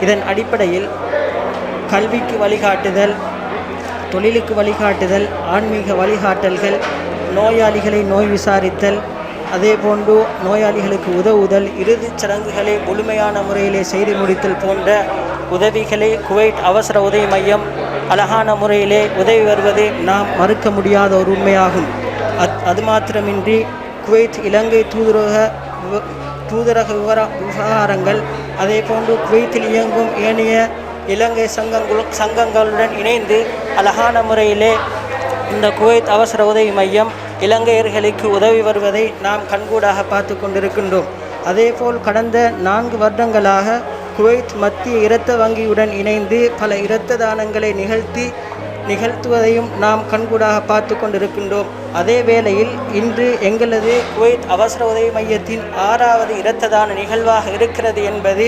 இதன் அடிப்படையில் கல்விக்கு வழிகாட்டுதல், தொழிலுக்கு வழிகாட்டுதல், ஆன்மீக வழிகாட்டல்கள், நோயாளிகளை நோய் விசாரித்தல், அதே போன்று நோயாளிகளுக்கு உதவுதல், இறுதிச் சடங்குகளை முழுமையான முறையிலே செய்து முடித்தல் போன்ற உதவிகளை குவைத் அவசர உதவி மையம் அழகான முறையிலே உதவி வருவது நாம் மறுக்க முடியாத ஒரு உண்மையாகும். அது மாத்திரமின்றி குவைத் இலங்கை தூதரக விவகாரங்கள், அதே போன்று குவைத்தில் இயங்கும் ஏனைய இலங்கை சங்கங்களுடன் இணைந்து அழகான முறையிலே இந்த குவைத் அவசர உதவி மையம் இலங்கையர்களுக்கு உதவி வருவதை நாம் கண்கூடாக பார்த்து கொண்டிருக்கின்றோம். அதேபோல் கடந்த 4 வருடங்களாக குவைத் மத்திய இரத்த வங்கியுடன் இணைந்து பல இரத்த தானங்களை நிகழ்த்துவதையும் நாம் கண்கூடாக பார்த்து கொண்டிருக்கின்றோம். அதே வேளையில் இன்று எங்களது குவைத் அவசர உதவி மையத்தின் 6வது இரத்த தான நிகழ்வாக இருக்கிறது என்பது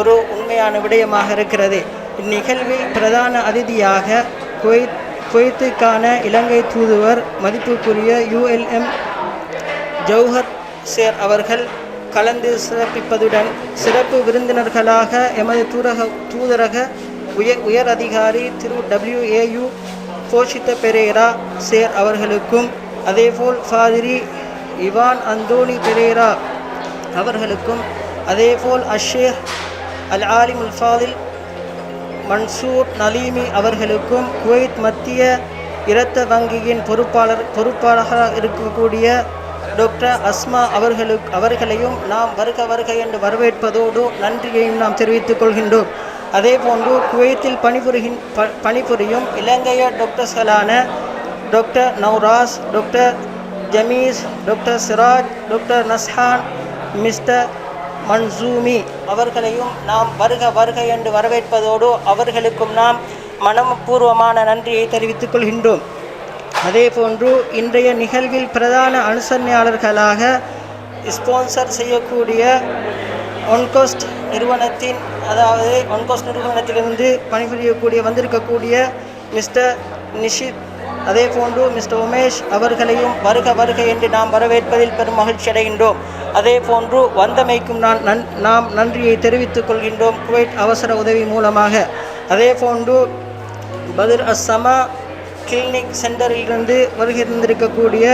ஒரு உண்மையான விடயமாக இருக்கிறது. இந்நிகழ்வில் பிரதான அதிதியாக குவைத்துக்கான இலங்கை தூதுவர் மதிப்புக்குரிய ULM ஜௌஹர் சேர் அவர்கள் கலந்து சிறப்பிப்பதுடன் சிறப்பு விருந்தினர்களாக எமது தூதரக உயர் அதிகாரி திரு WAU போஷித்த பெரேரா சேர் அவர்களுக்கும், அதேபோல் ஃபாதிரி இவான் அந்தோனி பெரேரா அவர்களுக்கும், அதேபோல் அஷேக் அல் ஆலிம் உல் ஃபாதில் மன்சூர் நலீமி அவர்களுக்கும், குவைத் மத்திய இரத்த வங்கியின் பொறுப்பாளராக இருக்கக்கூடிய டாக்டர் அஸ்மா அவர்களையும் நாம் வருக என்று வரவேற்பதோடு நன்றியையும் நாம் தெரிவித்துக் கொள்கின்றோம். அதே போன்று குவைத்தில் பணிபுரியும் இலங்கைய டாக்டர்ஸ்களான doctor Nauras, doctor Jamees, doctor Siraj, doctor Nashan, mister Mansoomi அவர்களையும் நாம் வருக என்று வரவேற்பதோடு அவர்களுக்கும் நாம் மனப்பூர்வமான நன்றியை தெரிவித்துக் கொள்கின்றோம். அதே போன்று இன்றைய நிகழ்வில் பிரதான அனுசரணையாளர்களாக ஸ்பான்சர் செய்யக்கூடிய ஒன்கோஸ்ட் நிறுவனத்திலிருந்து பணிபுரியக்கூடிய வந்திருக்கக்கூடிய மிஸ்டர் நிஷித், அதே போன்று மிஸ்டர் உமேஷ் அவர்களையும் வருக என்று நாம் வரவேற்பதில் பெரும் மகிழ்ச்சி அடைகின்றோம். அதே போன்று வந்தமைக்கும் நாம் நன்றியை தெரிவித்துக் கொள்கின்றோம் குவைத் அவசர உதவி மூலமாக. அதே போன்று பத்ர் அஸ்ஸமா கிளினிக் சென்டரிலிருந்து வருகின்றிருக்கக்கூடிய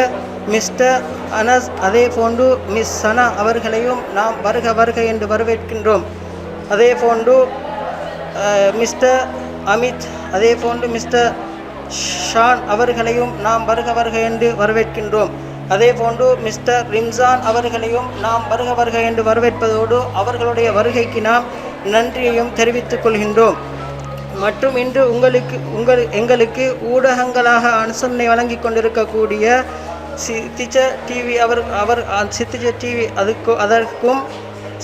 மிஸ்டர் அனஸ், அதே போன்று மிஸ் சனா அவர்களையும் நாம் வருக என்று வரவேற்கின்றோம். அதே போன்று மிஸ்டர் அமித், அதே போன்று மிஸ்டர் ஷான் அவர்களையும் நாம் வருக என்று வரவேற்கின்றோம். அதே போன்று மிஸ்டர் ரிம்சான் அவர்களையும் நாம் வருக என்று வரவேற்பதோடு அவர்களுடைய வருகைக்கு நாம் நன்றியையும் தெரிவித்துக் கொள்கின்றோம். மற்றும் இன்று எங்களுக்கு ஊடகங்களாக அனுசரணை வழங்கி கொண்டிருக்கக்கூடிய சித்திஜ டிவி சித்திஜ டிவி அதற்கும்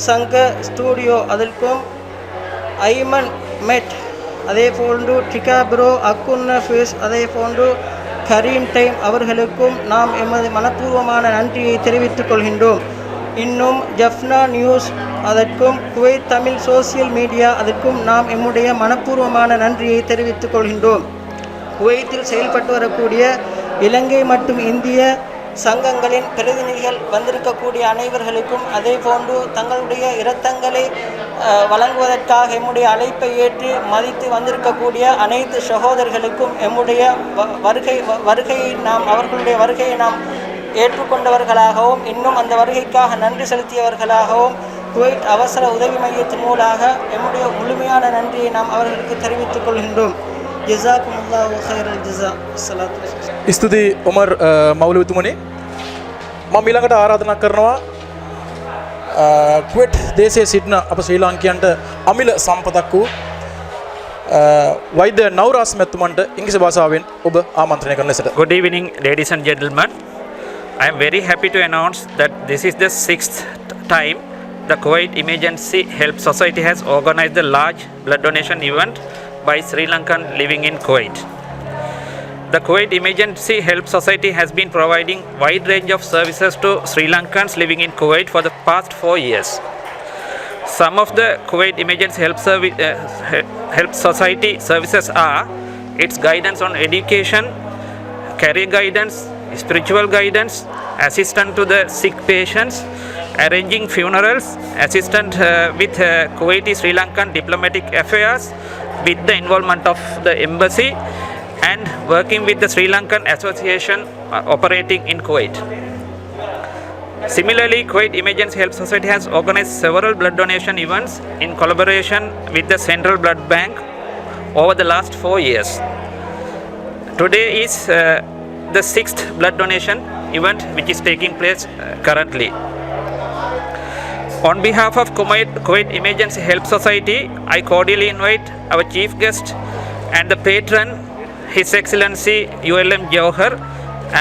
சங்க ஸ்டூடியோ அதற்கும் ஐமன் மெட், அதே போன்று டிகா ப்ரோ அக்குன்ன ஃபேஸ், அதே போன்று கரீம் டைம் அவர்களுக்கும் நாம் எமது மனப்பூர்வமான நன்றியை தெரிவித்துக் கொள்கின்றோம். இன்னும் ஜஃப்னா நியூஸ் அதற்கும் குவைத் தமிழ் சோசியல் மீடியா அதற்கும் நாம் எம்முடைய மனப்பூர்வமான நன்றியை தெரிவித்துக் கொள்கின்றோம். குவைத்தில் செயல்பட்டு வரக்கூடிய இலங்கை மற்றும் இந்திய சங்கங்களின் பிரதிநிதிகள் வந்திருக்கக்கூடிய அனைவர்களுக்கும் அதே போன்று தங்களுடைய இரத்தங்களை வழங்குவதற்காக எம்முடைய அழைப்பை ஏற்று மதித்து வந்திருக்கக்கூடிய அனைத்து சகோதரர்களுக்கும் எம்முடைய வருகையை நாம் அவர்களுடைய வருகையை நாம் ஏற்றுக்கொண்டவர்களாகவும் இன்னும் அந்த வருகைக்காக நன்றி செலுத்தியவர்களாகவும் குவைட் அவசர உதவி மையத்தின் மூலமாக எம்முடைய முழுமையான நன்றியை நாம் அவர்களுக்கு தெரிவித்துக் கொள்கின்றோம். ஜஸாக்குமுல்லாஹு ඛைරල් ஜஸா. ஸலாத்து ස්තුතියි ඔමර් මවුලතුමනි. මම ඊළඟට ආරාධනා කරනවා කුවේට් දේශයේ සිටින අප ශ්‍රී ලාංකිකයන්ට අමිල සම්පතක් වූ වෛද්‍ය නවුරාස් මැතිතුමන්ට ඉංග්‍රීසි භාෂාවෙන් ඔබ ආමන්ත්‍රණය කරන ලෙසට. Good evening, ladies and gentlemen. I am very happy to announce that this is the 6th time the Kuwait Emergency Help Society has organized the large blood donation event by Sri Lankan living in Kuwait. The Kuwait Emergency Help Society has been providing wide range of services to Sri Lankans living in Kuwait for the past 4 years. Some of the Kuwait Emergency Help Society services are its guidance on education, career guidance, spiritual guidance, assistance to the sick patients, arranging funerals, assistance with Kuwaiti Sri Lankan diplomatic affairs with the involvement of the embassy, and working with the Sri Lankan Association operating in Kuwait. Similarly, Kuwait Emergency Help Society has organized several blood donation events in collaboration with the Central Blood Bank over the last 4 years. Today is the 6th blood donation event which is taking place currently. On behalf of Kuwait Emergency Help Society, I cordially invite our chief guest and the patron, His Excellency ULM Jawhar,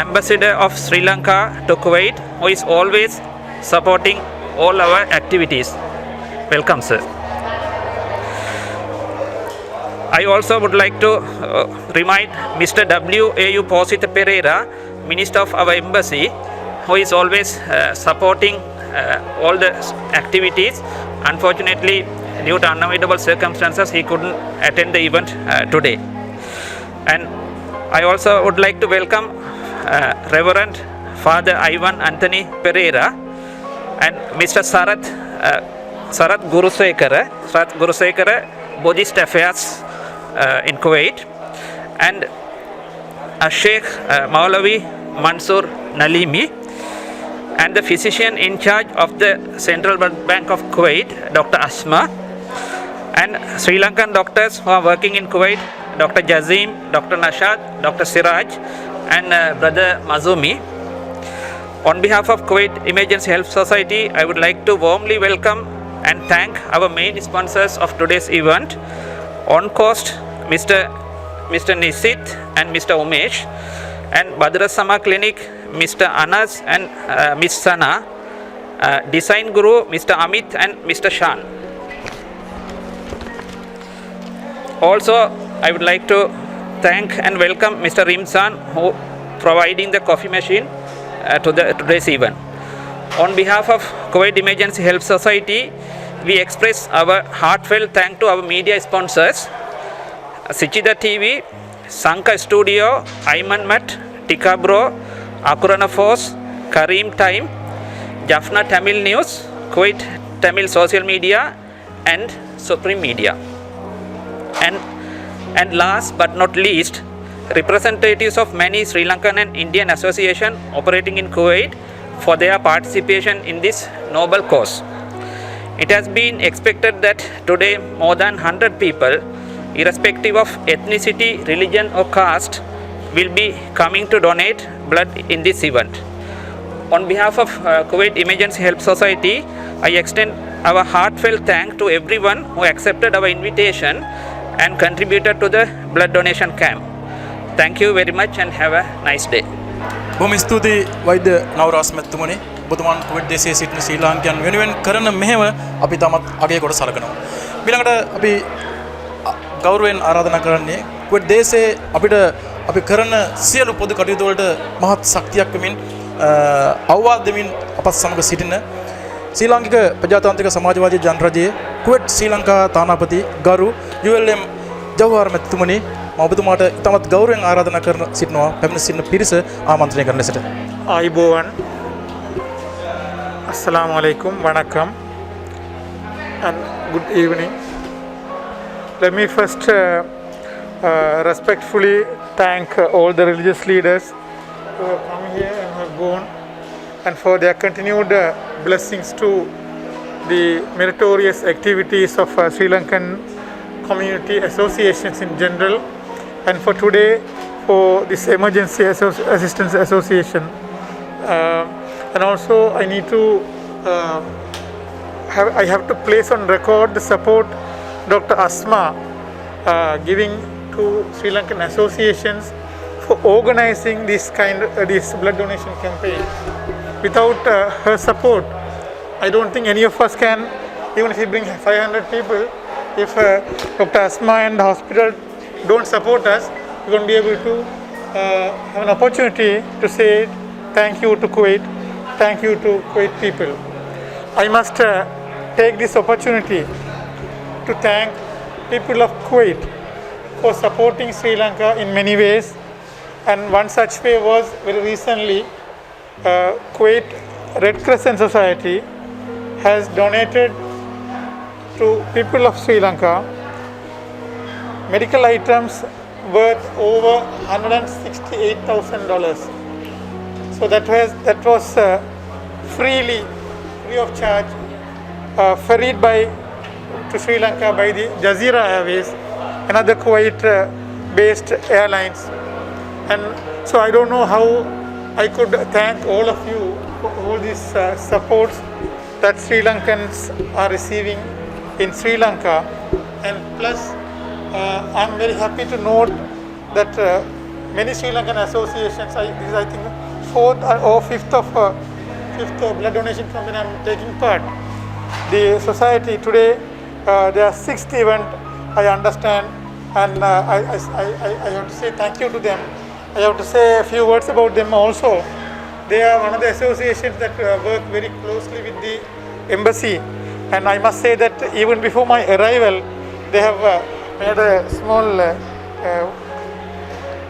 Ambassador of Sri Lanka to Kuwait, who is always supporting all our activities. Welcome, sir. I also would like to remind Mr. W.A.U. Posita Pereira, Minister of our embassy, who is always supporting all the activities. Unfortunately, due to unavoidable circumstances, he couldn't attend the event today. And I also would like to welcome Reverend Father Ivan Anthony Pereira and Mr. Sarath Gurusekara, Buddhist Affairs in Kuwait, and Sheikh Maulavi Mansoor Nalimi, and the physician in charge of the Central Bank of Kuwait, Dr. Asma, and Sri Lankan doctors who are working in Kuwait, Dr. Jazim, Dr. Nashad, Dr. Siraj, and Brother Mazumi. On behalf of Kuwait Emergency Help Society, I would like to warmly welcome and thank our main sponsors of today's event, On Coast, Mr. Nisit and Mr. Umesh, and Badrasama Clinic, Mr. Anas and Ms. Sana, Design Guru, Mr. Amit and Mr. Shan. Also, I would like to thank and welcome Mr. Rimsan, who providing the coffee machine to today's event. On behalf of Kuwait Emergency Help Society, we express our heartfelt thanks to our media sponsors, Sichida TV, Sanka Studio, Ayman Mat, Tika Bro, Akurana Force, Kareem Time, Jaffna Tamil News, Kuwait Tamil Social Media, and Supreme Media. And last but not least, representatives of many Sri Lankan and Indian associations operating in Kuwait for their participation in this noble cause. It has been expected that today more than 100 people, irrespective of ethnicity, religion or caste, will be coming to donate blood in this event. On behalf of Kuwait Emergency Help Society, I extend our heartfelt thanks to everyone who accepted our invitation and contributed to the blood donation camp. Thank you very much and have a nice day. බොහොම ස්තුතියි වෛද්‍ය නවරාස් මැතිතුමනි. ඔබතුමන් කුවේට් දේශයේ සිටින ශ්‍රී ලාංකිකයන් වෙනුවෙන් කරන මෙහෙම අපි තමත් අගය කොට සලකනවා. ඊළඟට අපි ගෞරවයෙන් ආරාධනා කරන්නේ කුවේට් දේශයේ අපිට අපි කරන සියලු පොදු කටයුතු වලට මහත් ශක්තියක් වෙමින් අවවාද දෙමින් අපත් සමග සිටින ශ්‍රී ලාංකික ප්‍රජාතාන්ත්‍රික සමාජවාදී ජනරජයේ කුවේට් ශ්‍රී ලංකා තානාපති ගරු ULM ජවහර් මැතිතුමනි මම ඔබතුමාට ඉතාමත් ගෞරවයෙන් ආරාධනා කරන සිටිනවා පැමිණ සිටින පිරිස ආමන්ත්‍රණය කරන ලෙසට. Aibowan, Assalamu alaikum, Vanakkam, and good evening. Let me first respectfully thank all the religious leaders who have come here and have gone, and for their continued blessings to the meritorious activities of Sri Lankan community associations in general, and for today for this emergency assistance association. And also I need to I have to place on record the support Dr. Asma giving to Sri Lankan associations for organizing this blood donation campaign. Without her support, I don't think any of us can, even if we bring 500 people, if Dr. Asma and the hospital don't support us, we won't be able to have an opportunity to say thank you to Kuwait, thank you to Kuwait people. I must take this opportunity to thank people of Kuwait for supporting Sri Lanka in many ways, and one such way was very recently Kuwait Red Crescent Society has donated to people of Sri Lanka medical items worth over $168,000. So that was free of charge, ferried to Sri Lanka by the Jazeera Airways, another Kuwait-based airlines. And so I don't know how I could thank all of you for all these supports that Sri Lankans are receiving in Sri Lanka. And plus, I'm very happy to note that many Sri Lankan associations, this is I think fourth or fifth blood donation campaign I'm taking part. The society today, their sixth event, I understand, and I have to say thank you to them. I have to say a few words about them also. They are one of the associations that work very closely with the embassy, and I must say that even before my arrival, they have made a small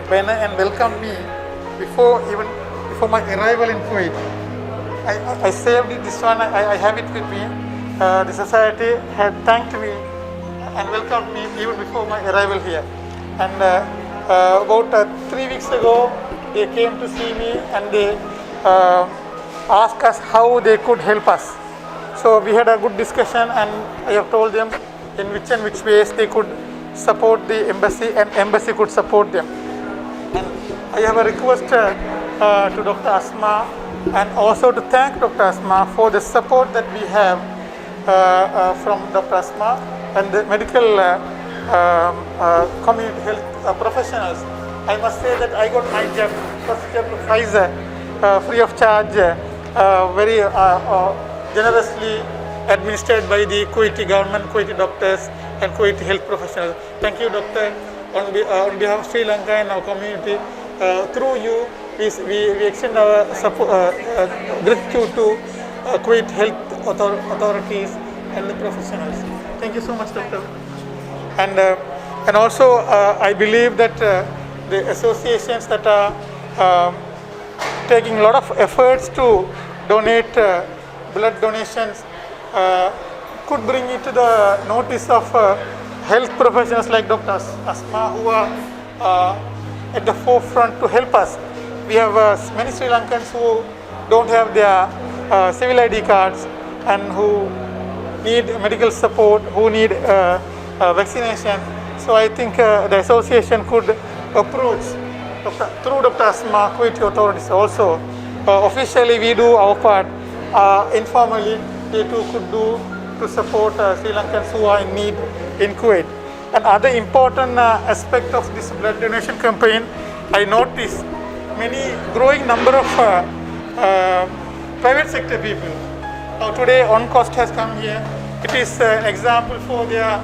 banner and welcomed me before my arrival in Kuwait. I saved this one, I have it with me. The society had thanked me and welcomed me even before my arrival here. And about 3 weeks ago, they came to see me and they asked us how they could help us. So we had a good discussion, and I have told them in which ways they could support the embassy and embassy could support them. And I have a request to Dr. Asma, and also to thank Dr. Asma for the support that we have from Dr. Asma and the medical community health professionals. I must say that I got my first jab Pfizer free of charge, very generously administered by the Kuwaiti government, Kuwaiti doctors and Kuwaiti health professionals. Thank you, doctor, on behalf of Sri Lanka and our community. Through you, we extend our gratitude to Kuwait health authorities and the professionals. Thank you so much, doctor. And also, I believe that the associations that are taking a lot of efforts to donate blood donations could bring it to the notice of health professionals like Dr. Asma, who are at the forefront to help us. We have many Sri Lankans who don't have their civil ID cards and who need medical support, who need vaccination. So I think the association could approach through Dr. Asma, Kuwaiti authorities also. Officially we do our part. Informally they too could do to support Sri Lankans who are in need in Kuwait. Another important aspect of this blood donation campaign, I noticed many growing number of private sector people. Now today OnCost has come here. It is an example for their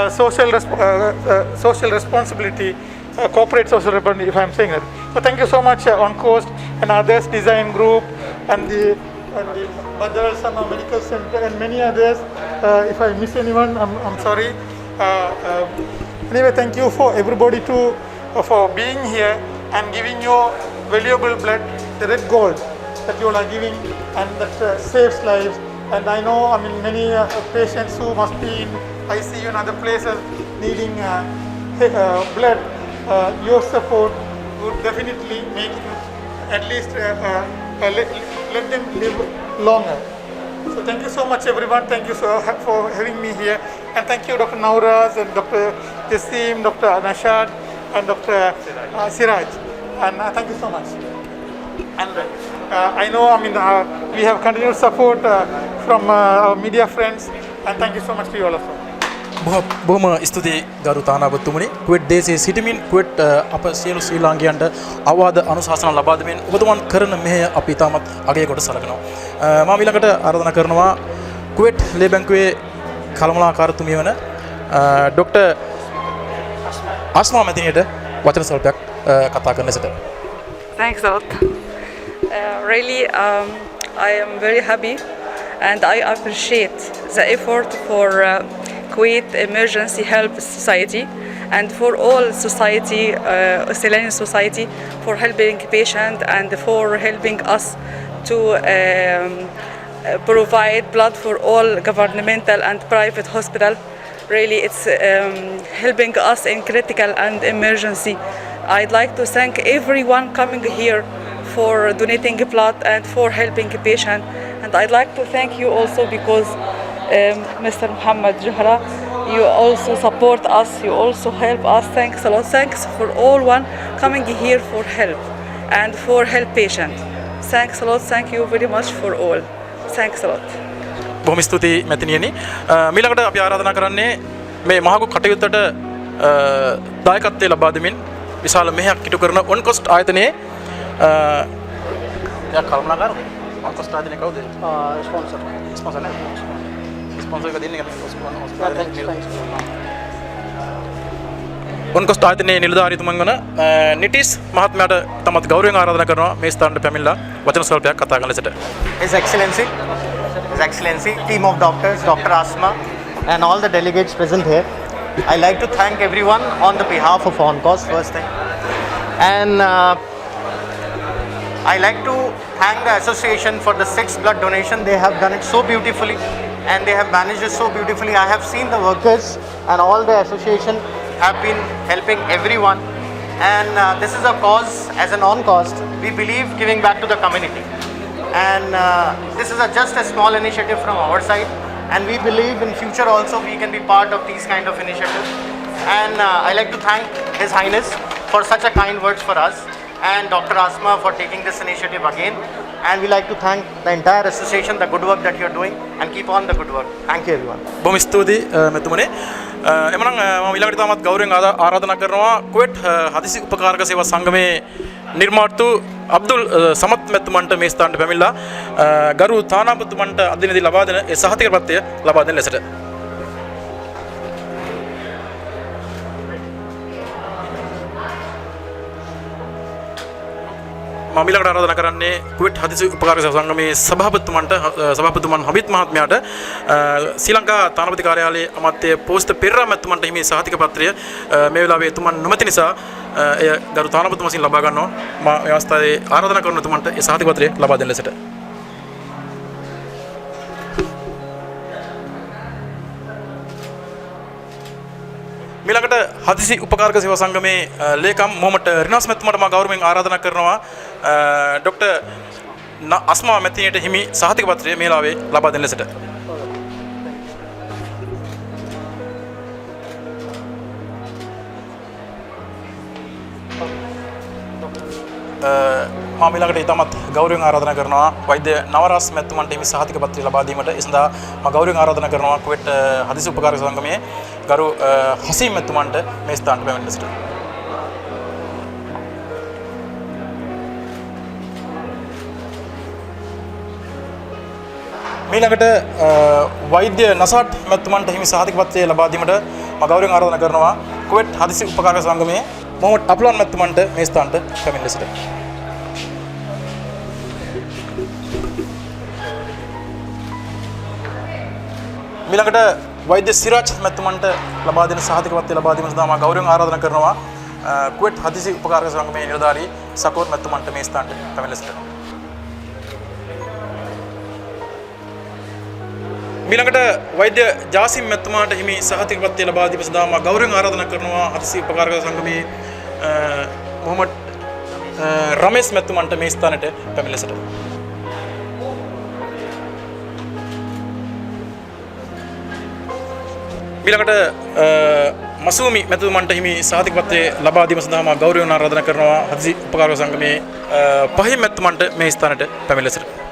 social responsibility, corporate social responsibility, if I am saying that. So thank you so much OnCost and others, Design Group and the Badal Sama Medical Center and many others. If I miss anyone, I'm sorry. Anyway, thank you for everybody for being here and giving your valuable blood, the red gold that you all are giving, and that saves lives. And I know, many patients who must be in ICU and other places needing blood. Your support would definitely make it at least let them live longer. So thank you so much, everyone. Thank you for having me here, and thank you, Dr. Nauraz and Dr. Jassim, Dr. Nashad, and Dr. Siraj, and thank you so much. And I know, we have continued support from our media friends, and thank you so much to you all of them. බොහොම ස්තුතියි ගරු තානාපතිතුමනි. කුවේට් දේශයේ සිටමින් කුවේට් අප සියලු ශ්‍රී ලාංකිකයන්ට අවවාද අනුශාසනා ලබා දෙමින් ඔබතුමන් කරන මෙහෙය අපි තාමත් අගය කොට සලකනවා. මම ඊළඟට ආරාධනා කරනවා කුවේට් ලේ බැංකුවේ කළමනාකාරතුමිය වන ඩොක්ටර් අස්මා මැතිණියට වචන ස්වල්පයක් කතා කරන ලෙසට. Thanks a lot. Really, I am very happy and I appreciate the effort for Kuwait Emergency Help Society and for all society, Australian society, for helping patients and for helping us to provide blood for all governmental and private hospital. Really, it's helping us in critical and emergency. I'd like to thank everyone coming here for donating blood and for helping patient. And I'd like to thank you also because Mr. Muhammad Johra, you also support us, you also help us. Thanks a lot. Thanks for all one coming here for help and for help patient. Thanks a lot. Thank you very much for all. Thanks a lot. බොහොම ස්තුතියි මැතිණියනි. මීළඟට අපි ආරාධනා කරන්නේ මේ මහගු කටයුත්තට දායකත්වය ලබා දෙමින් විශාල මෙහෙයක් ඉටු කරන ඔන්කොස්ට් ආයතනයේ කළමනාකාර ඔන්කොස්ට් ආයතනයේ කවුද? ස්පොන්සර් නේද? ස්පොන්සර් එක දෙන්නේ ඔන්කොස්ට් ආයතනයේ නිලධාරීතුමන් වන නිටිස් මහත්මයාට තමත් ගෞරවයෙන් ආරාධනා කරනවා මේ ස්ථානට පැමිණලා වචන ස්වල්පයක් කතා කරන ලෙසට. His Excellency, team of doctors, Dr. Asma, and all the delegates present here. I like to thank everyone on the behalf of ONCOS first thing, and I like to thank the association for the 6th blood donation. They have done it so beautifully, and they have managed it so beautifully. I have seen the workers and all the association have been helping everyone, and this is a cause as a non-cost. We believe giving back to the community. And this is just a small initiative from our side, and we believe in future also we can be part of these kind of initiatives. And I like to thank His Highness for such a kind words for us, and Dr. Asma for taking this initiative again. And we like to thank the entire association, the good work that you are doing, and keep on the good work. Thank you everyone. බොහොම ස්තුතියි මෙතුමනේ. එමනම් මම ඊළඟට තමත් ගෞරවයෙන් ආරාධනා කරනවා කුවේට් හදිසි උපකාරක සේවා සංගමේ නිර්මාතෘ අබ්දුල් සමත් මැතිතුමන්ට මේ ස්ථානට පැමිණලා ගරු තානාපතිතුමන්ට අදිනදී ලබා දෙන ඒ සහතික පත්‍රය ලබා දෙන ලෙසට. මම ඊළඟට ආරාධනා කරන්නේ කුවේට් හදිසි උපකාරක සේවා සංගමේ සභාපතිතුමන් හබිත් මහත්මයාට ශ්‍රී ලංකා තානාපති කාර්යාලයේ අමාත්‍ය පෝස්ත පෙරේරා මැතිතුමන්ට හිමි සහතික පත්‍රය මේ වෙලාවේ එතුමන් නොමැති නිසා එය ගරු තානාපතිතුමන් විසින් ලබා ගන්නවා. මම මේ අවස්ථාවේ ආරාධනා කරන එතුමන්ට ඒ සහතික පත්‍රය ලබා දෙන ලෙසට. ඊළඟට හදිසි උපකාරක සේවා සංගමේ ලේකම් මොහමඩ් රිනාස් මැතිතුමාට මම ගෞරවයෙන් ආරාධනා කරනවා ඩොක්ටර් අස්මා මැතිණියට හිමි සහතික පත්‍රය මේ වෙලාවේ ලබා දෙන ලෙසට. මම ඊළඟට ඉතාමත් ගෞරවයෙන් ආරාධනා කරනවා වෛද්‍ය නවරස් මැතිතුමන්ට හිමි සහතික පත්‍රය ලබා දීමට. ඒ සඳහා මම ගෞරවයෙන් ආරාධනා කරනවා කුවේට් හදිසි උපකාරක සංගමයේ ගරු හසීම් මැතිතුමන්ට මේ ස්ථානට පැමිණ ලෙසට. ඊළඟට වෛද්‍ය නසාට් මැතිතුමන්ට හිමි සහතික පත්‍රය ලබා දීමට මම ගෞරවයෙන් ආරාධනා කරනවා කුවේට් හදිසි උපකාරක සංගමයේ මොහමඩ් අප්ලාන් මැතිතුමන්ට මේ ස්ථානට පැමිණ ලෙසට. ඊළඟට වෛද්‍ය සිරාජ් මැතිතුමන්ට ලබා දෙන සහතිකපත්‍රය ලබා දීම සඳහා මා ගෞරවයෙන් ආරාධනා කරනවා කුවේට් හදිසි උපකාරක සංගමයේ නිලධාරී සකෝර් මැතිතුමන්ට මේ ස්ථානට පැමිණ සිටිනවා. ඊළඟට වෛද්‍ය ජාසිම් මැතිතුමාට හිමි සහතිකපත්‍රය ලබා දීම සඳහා මා ගෞරවයෙන් ආරාධනා කරනවා හදිසි උපකාරක සංගමයේ මොහමඩ් රමේෂ් මැතිතුමන්ට මේ ස්ථානට පැමිණ සිටිනවා. ඊළඟට මසූමි මැතිතුමන්ට හිමි සහතිකපත්‍රය ලබා දීම සඳහා මා ගෞරවයෙන් ආරාධනා කරනවා හදිසි උපකාරක සංගමයේ පහින් මැතිතුමන්ට මේ ස්ථානට පැමිණ සිටිනවා.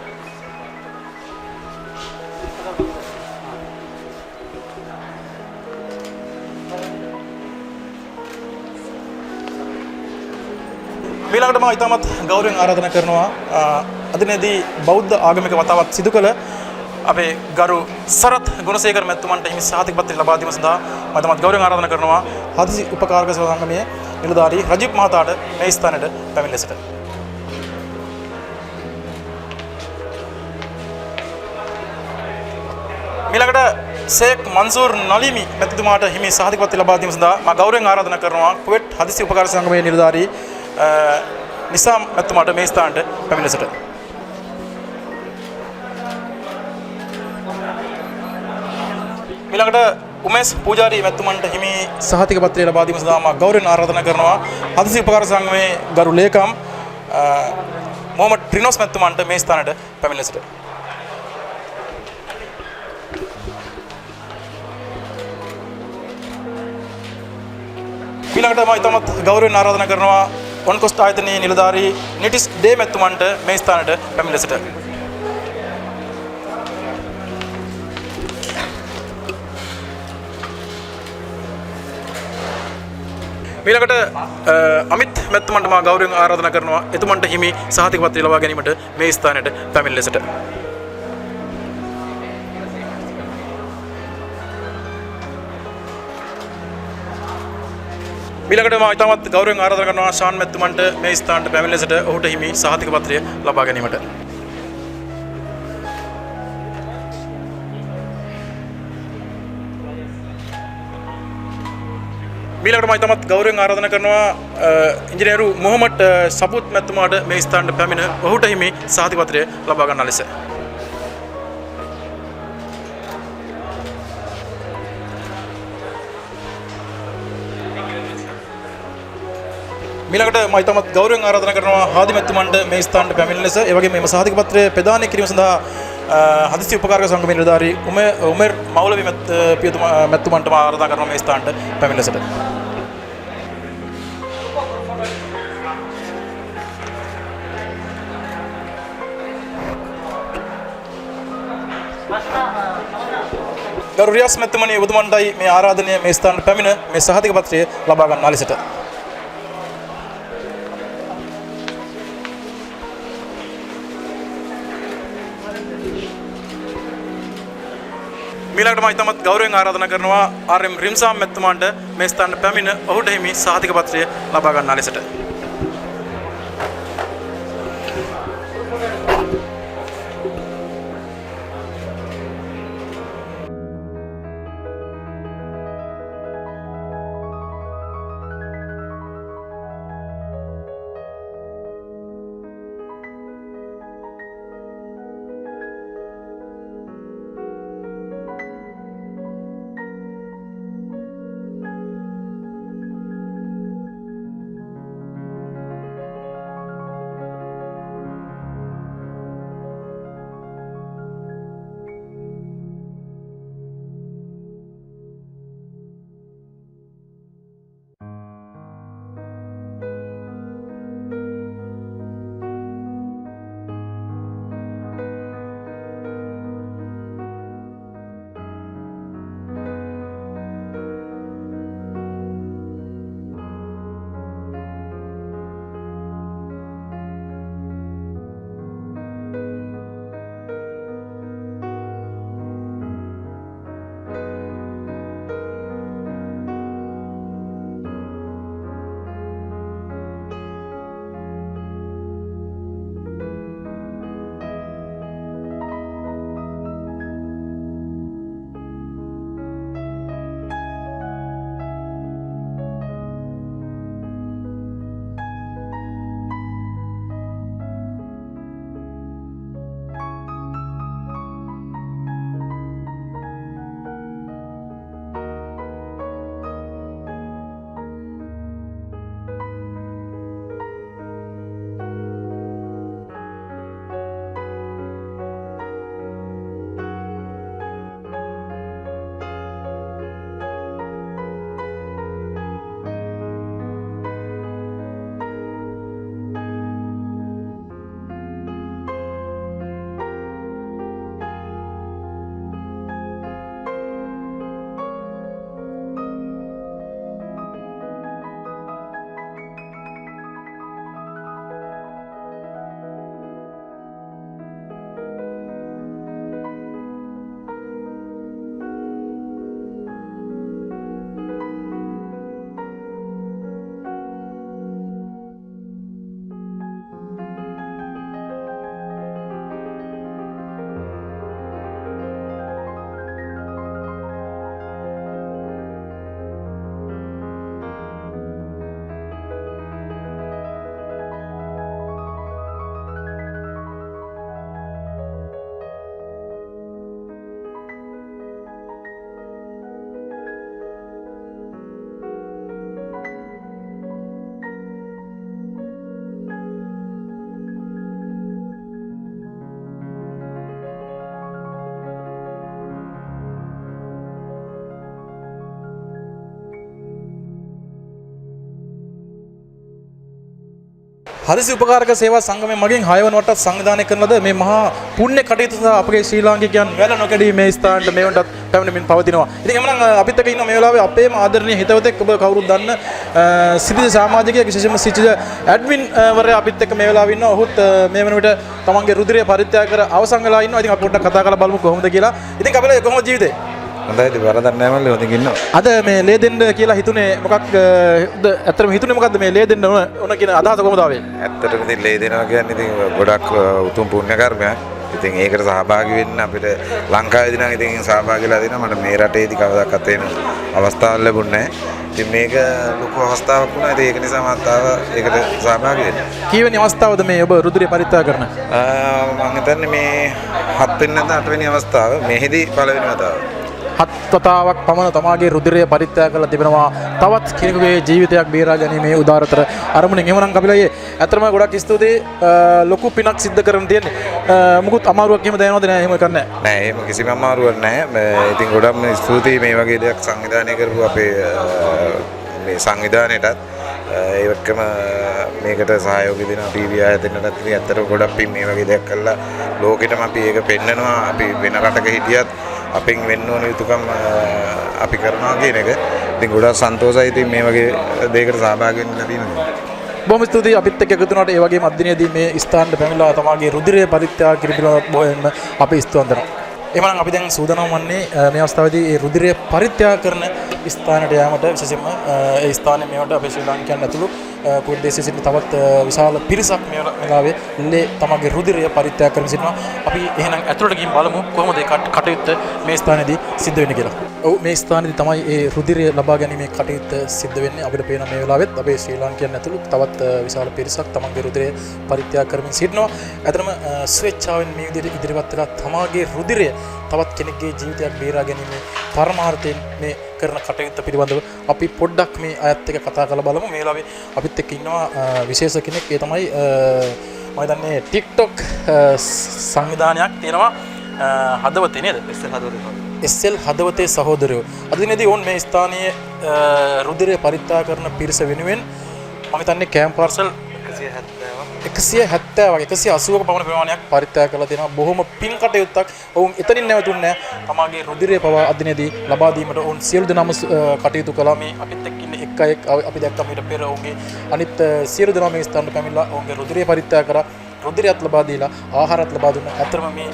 ඊළඟට මා ඉතාමත් ගෞරවයෙන් ආරාධනා කරනවා අදිනේදී බෞද්ධ ආගමික වතාවත් සිදු කළ අපේ ගරු සරත් ගුණසේකර මැතිතුමන්ට හිමි සහතිකපත්‍රය ලබා දීම සඳහා මා ඉතාමත් ගෞරවයෙන් ආරාධනා කරනවා හදිසි උපකාරක සංගමයේ නිලධාරී රජීප් මහතාට මේ ස්ථානයට පැමිණ සිටිනවා. ඊළඟට ෂේක් මන්සූර් නලිමි මැතිතුමාට හිමි සහතිකපත්‍රය ලබා දීම සඳහා මා ගෞරවයෙන් ආරාධනා කරනවා කුවේට් හදිසි උපකාරක සංගමයේ නිලධාරී නිසාම් මැතිතුමාට මේ ස්ථානට පැමිණ සිටිනවා. ඊළඟට උමේෂ් පූජාරි මැතිතුමන්ට හිමි සහතිකපත්‍රය ලබා දීම සඳහා මා ගෞරවයෙන් ආරාධනා කරනවා හදිසි උපකාරක සංගමයේ ගරු ලේකම් මොහමඩ් ට්‍රිනෝස් මැතිතුමන්ට මේ ස්ථානට පැමිණ සිටිනවා. ඊළඟට මා ඉතාමත් ගෞරවයෙන් ආරාධනා කරනවා ඔන්කොස්ට් ආයතනයේ නිලධාරී නිටිස් ඩේ මැතිතුමන්ට මේ ස්ථානට පැමිණ සිටිනවා. ඊළඟට අමිත් මැතිතුමන්ට මා ගෞරවයෙන් ආරාධනා කරනවා එතුමන්ට හිමි සහතිකපත්‍රය ලබා ගැනීමට මේ ස්ථානයට පැමිණ ලෙසට. ඊළඟට මා ඉතාමත් ගෞරවයෙන් ආරාධනා කරනවා ශාන් මැතිතුමන්ට මේ ස්ථානට පැමිණ ලෙසට ඔහුට හිමි සහතිකපත්‍රය ලබා ගැනීමට. ඊළඟට මා ඉතාමත් ගෞරවයෙන් ආරාධනා කරනවා ඉංජිනේරු මොහමඩ් සබුත් මැතිතුමාට මේ ස්ථානට පැමිණ ඔහුට හිමි සහතිකපත්‍රය ලබා ගන්නා ලෙස. ඊළඟට මා ඉතාමත් ගෞරවයෙන් ආරාධනා කරනවා හාදි මැතිතුමන්ට මේ ස්ථානට පැමිණ ලෙස ඒ වගේම මේ සහතිකපත්‍රය ප්‍රදානය කිරීම සඳහා හදිසි උපකාරක සංගමයේ නිලධාරී උමර් මෞලවි මැතිතුමන්ට මා ආරාධනා කරනවා මේ ස්ථානට පැමිණ ලෙසට. ගරු රියාස් මැතිතුමනි ඔබතුමන්ටයි මේ ආරාධනය මේ ස්ථානට පැමිණ මේ සහතිකපත්‍රය ලබා ගන්නා ලෙසට. ඊළඟට මා ඉතාමත් ගෞරවයෙන් ආරාධනා කරනවා ආර්.එම්. රිම්සාම් මැතිතුමාට මේ ස්ථානට පැමිණ ඔහුට හිමි සහතිකපත්‍රය ලබා ගන්නා ලෙසට. හදිසි උපකාරක සේවා සංගමයේ මගින් 6 වන වටත් සංවිධානය කරන ලද මේ මහා පුණ්‍ය කටයුතු සඳහා අපගේ ශ්‍රී ලාංකිකයන් වැළ නොකඩී මේ ස්ථානට මේ වන්ටත් පැමිණෙමින් පවතිනවා. ඉතින් එමනම් අපිත් එක්ක ඉන්න මේ වෙලාවේ අපේම ආදරණීය හිතවතෙක් ඔබ කවුරුත් දන්න සිටිජ සමාජිකයෙක් විශේෂයෙන්ම සිටිජ ඇඩ්මින් වරයා අපිත් එක්ක මේ වෙලාවේ ඉන්නවා. ඔහුත් මේ වෙන විට තමන්ගේ රුධිරය පරිත්‍යාග කර අවසන් වෙලා ඉන්නවා. ඉතින් අපි පොඩ්ඩක් කතා කරලා බලමු කොහොමද කියලා. ඉතින් කපිල කොහොමද ජීවිතේ? හොඳයි ඉතින් වරදක් නැහැ මල්ලි හොඳින් ඉන්නවා. අද මේ ලේ දෙන්න කියලා හිතුනේ මොකක්ද? ඇත්තටම හිතුනේ මොකද්ද මේ ලේ දෙන්න ඕන කියන අදහස කොහොමද ආවේ? ඇත්තටම ඉතින් ලේ දෙනවා කියන්නේ ඉතින් ගොඩක් උතුම් පුණ්‍ය කර්මයක්. ඉතින් ඒකට සහභාගී වෙන්න අපිට ලංකාවේදී නම් ඉතින් සහභාගීලා දෙනවා. මට මේ රටේදී කවදාවත් එන අවස්ථාවක් ලැබුණේ නැහැ. ඉතින් මේක ලොකු අවස්ථාවක් වුණා. ඉතින් ඒක නිසා මම තාම ඒකට සහභාගී වෙන්න. කීවෙනි අවස්ථාවද මේ ඔබ රුධිරය පරිත්‍යාග කරන? මම හිතන්නේ මේ 7 වෙනි නැත්නම් 8 වෙනි අවස්ථාව. මෙහිදී පළවෙනි වතාව. 7 වතාවක් පමණ තමාගේ රුධිරය පරිත්‍යාග කරලා තිබෙනවා. තවත් කෙනෙකුගේ ජීවිතයක් බේරා ගැනීමේ උදාරතර අරමුණෙන්. එහෙමනම් කපිලයේ ඇත්තටම ගොඩක් ස්තුතියි. ලොකු පිනක් සිද්ධ කරන්න තියෙන්නේ. මුකුත් අමාරුවක් එහෙම දැනෙනවද? නෑ එහෙම කරන්නේ නෑ. නෑ එහෙම කිසිම අමාරුවක් නෑ. ඉතින් ගොඩක්ම ස්තුතියි මේ වගේ දෙයක් සංවිධානය කරපු අපේ මේ සංවිධානයටත් ඒ වගේම මේකට සහයෝගය දෙන ටීවී ආයතනයටත් ඉතින් ඇත්තට ගොඩක් පින් මේ වගේ දෙයක් කළා ලෝකෙටම අපි ඒක පෙන්නනවා. අපි වෙන රටක හිටියත් අපෙන් වෙන්න ඕන යුතුකම් අපි කරනවා කියන එක. ඉතින් ගොඩක් සන්තෝෂයි ඉතින් මේ වගේ දෙයකට සහභාගී වෙන්න ලැබීමෙන්. බොහොම ස්තුතියි අපිත් එක්ක එකතු වුණාට. ඒ වගේම අදිනේදී මේ ස්ථානට පැමිණලා තමාගේ රුධිරය පරිත්‍යාග කිරීමත් බොහෙන්ම අපි ස්තුති කරනවා. එමනම් අපි දැන් සූදානම් වන්නේ මේ අවස්ථාවේදී ඒ රුධිරය පරිත්‍යාග කරන ස්ථානට යාමට. විශේෂයෙන්ම ඒ ස්ථානයේ මේවට අපේ ශ්‍රී ලාංකිකයන් ඇතුළු කුවේත් දේශයේ සිටින තවත් විශාල පිරිසක් මේ වෙලාවේ තමගේ රුධිරය පරිත්‍යාග කරමින් සිටිනවා. අපි එහෙනම් ඇතුළට ගිහින් බලමු කොහොමද ඒ කටයුත්ත මේ ස්ථානයේදී සිද්ධ වෙන්නේ කියලා. ඔව් මේ ස්ථානයේදී තමයි ඒ රුධිරය ලබා ගැනීමේ කටයුත්ත සිද්ධ වෙන්නේ. අපිට පේන මේ වෙලාවෙත් අපේ ශ්‍රී ලාංකිකයන් ඇතුළු තවත් විශාල පිරිසක් තමගේ රුධිරය පරිත්‍යාග කරමින් සිටිනවා. ඇත්තටම ස්වේච්ඡාවෙන් මේ විදිහට ඉදිරිපත් වෙලා තමගේ රුධිරය තවත් කෙනෙක්ගේ ජීවිතයක් බේරා ගැනීමේ පරමාර්ථයෙන් මේ කරන කටයුත්ත පිළිබඳව අපි පොඩ්ඩක් මේ අයත් එක්ක කතා කරලා බලමු. මේ වෙලාවේ අපිත් එක්ක ඉන්නවා විශේෂ කෙනෙක්. ඒ තමයි මම හිතන්නේ TikTok සංවිධානයක් තියෙනවා හදවතේ නේද? SL හදවතේ සහෝදරයෝ. අද දිනේදී ඕන් මේ ස්ථානයේ රුධිරය පරිත්‍යාග කරන පිරිස වෙනුවෙන් මම හිතන්නේ කැම්ප් පාර්සල් 170ක් 180ක පමණ ප්‍රමාණයක් පරිත්‍යාග කරලා තියෙනවා. බොහොම පින් කටයුත්තක්. ඔවුන් එතනින් නැවතුන්නේ නැහැ. තමාගේ රුධිරය පවා අදිනේදී ලබා දීමට ඔවුන් සියලු දෙනාම කටයුතු කළා. මේ අපිත් එක්ක ඉන්නේ එක් අයෙක් අපි දැක්කම ඊට පෙර ඔවුන්ගේ අනිත් සියලු දෙනා මේ ස්ථානට පැමිණලා ඔවුන්ගේ රුධිරය පරිත්‍යාග කරා. රුධිරයත් ලබා දීලා ආහාරත් ලබා දුන්නා. අතරම මේ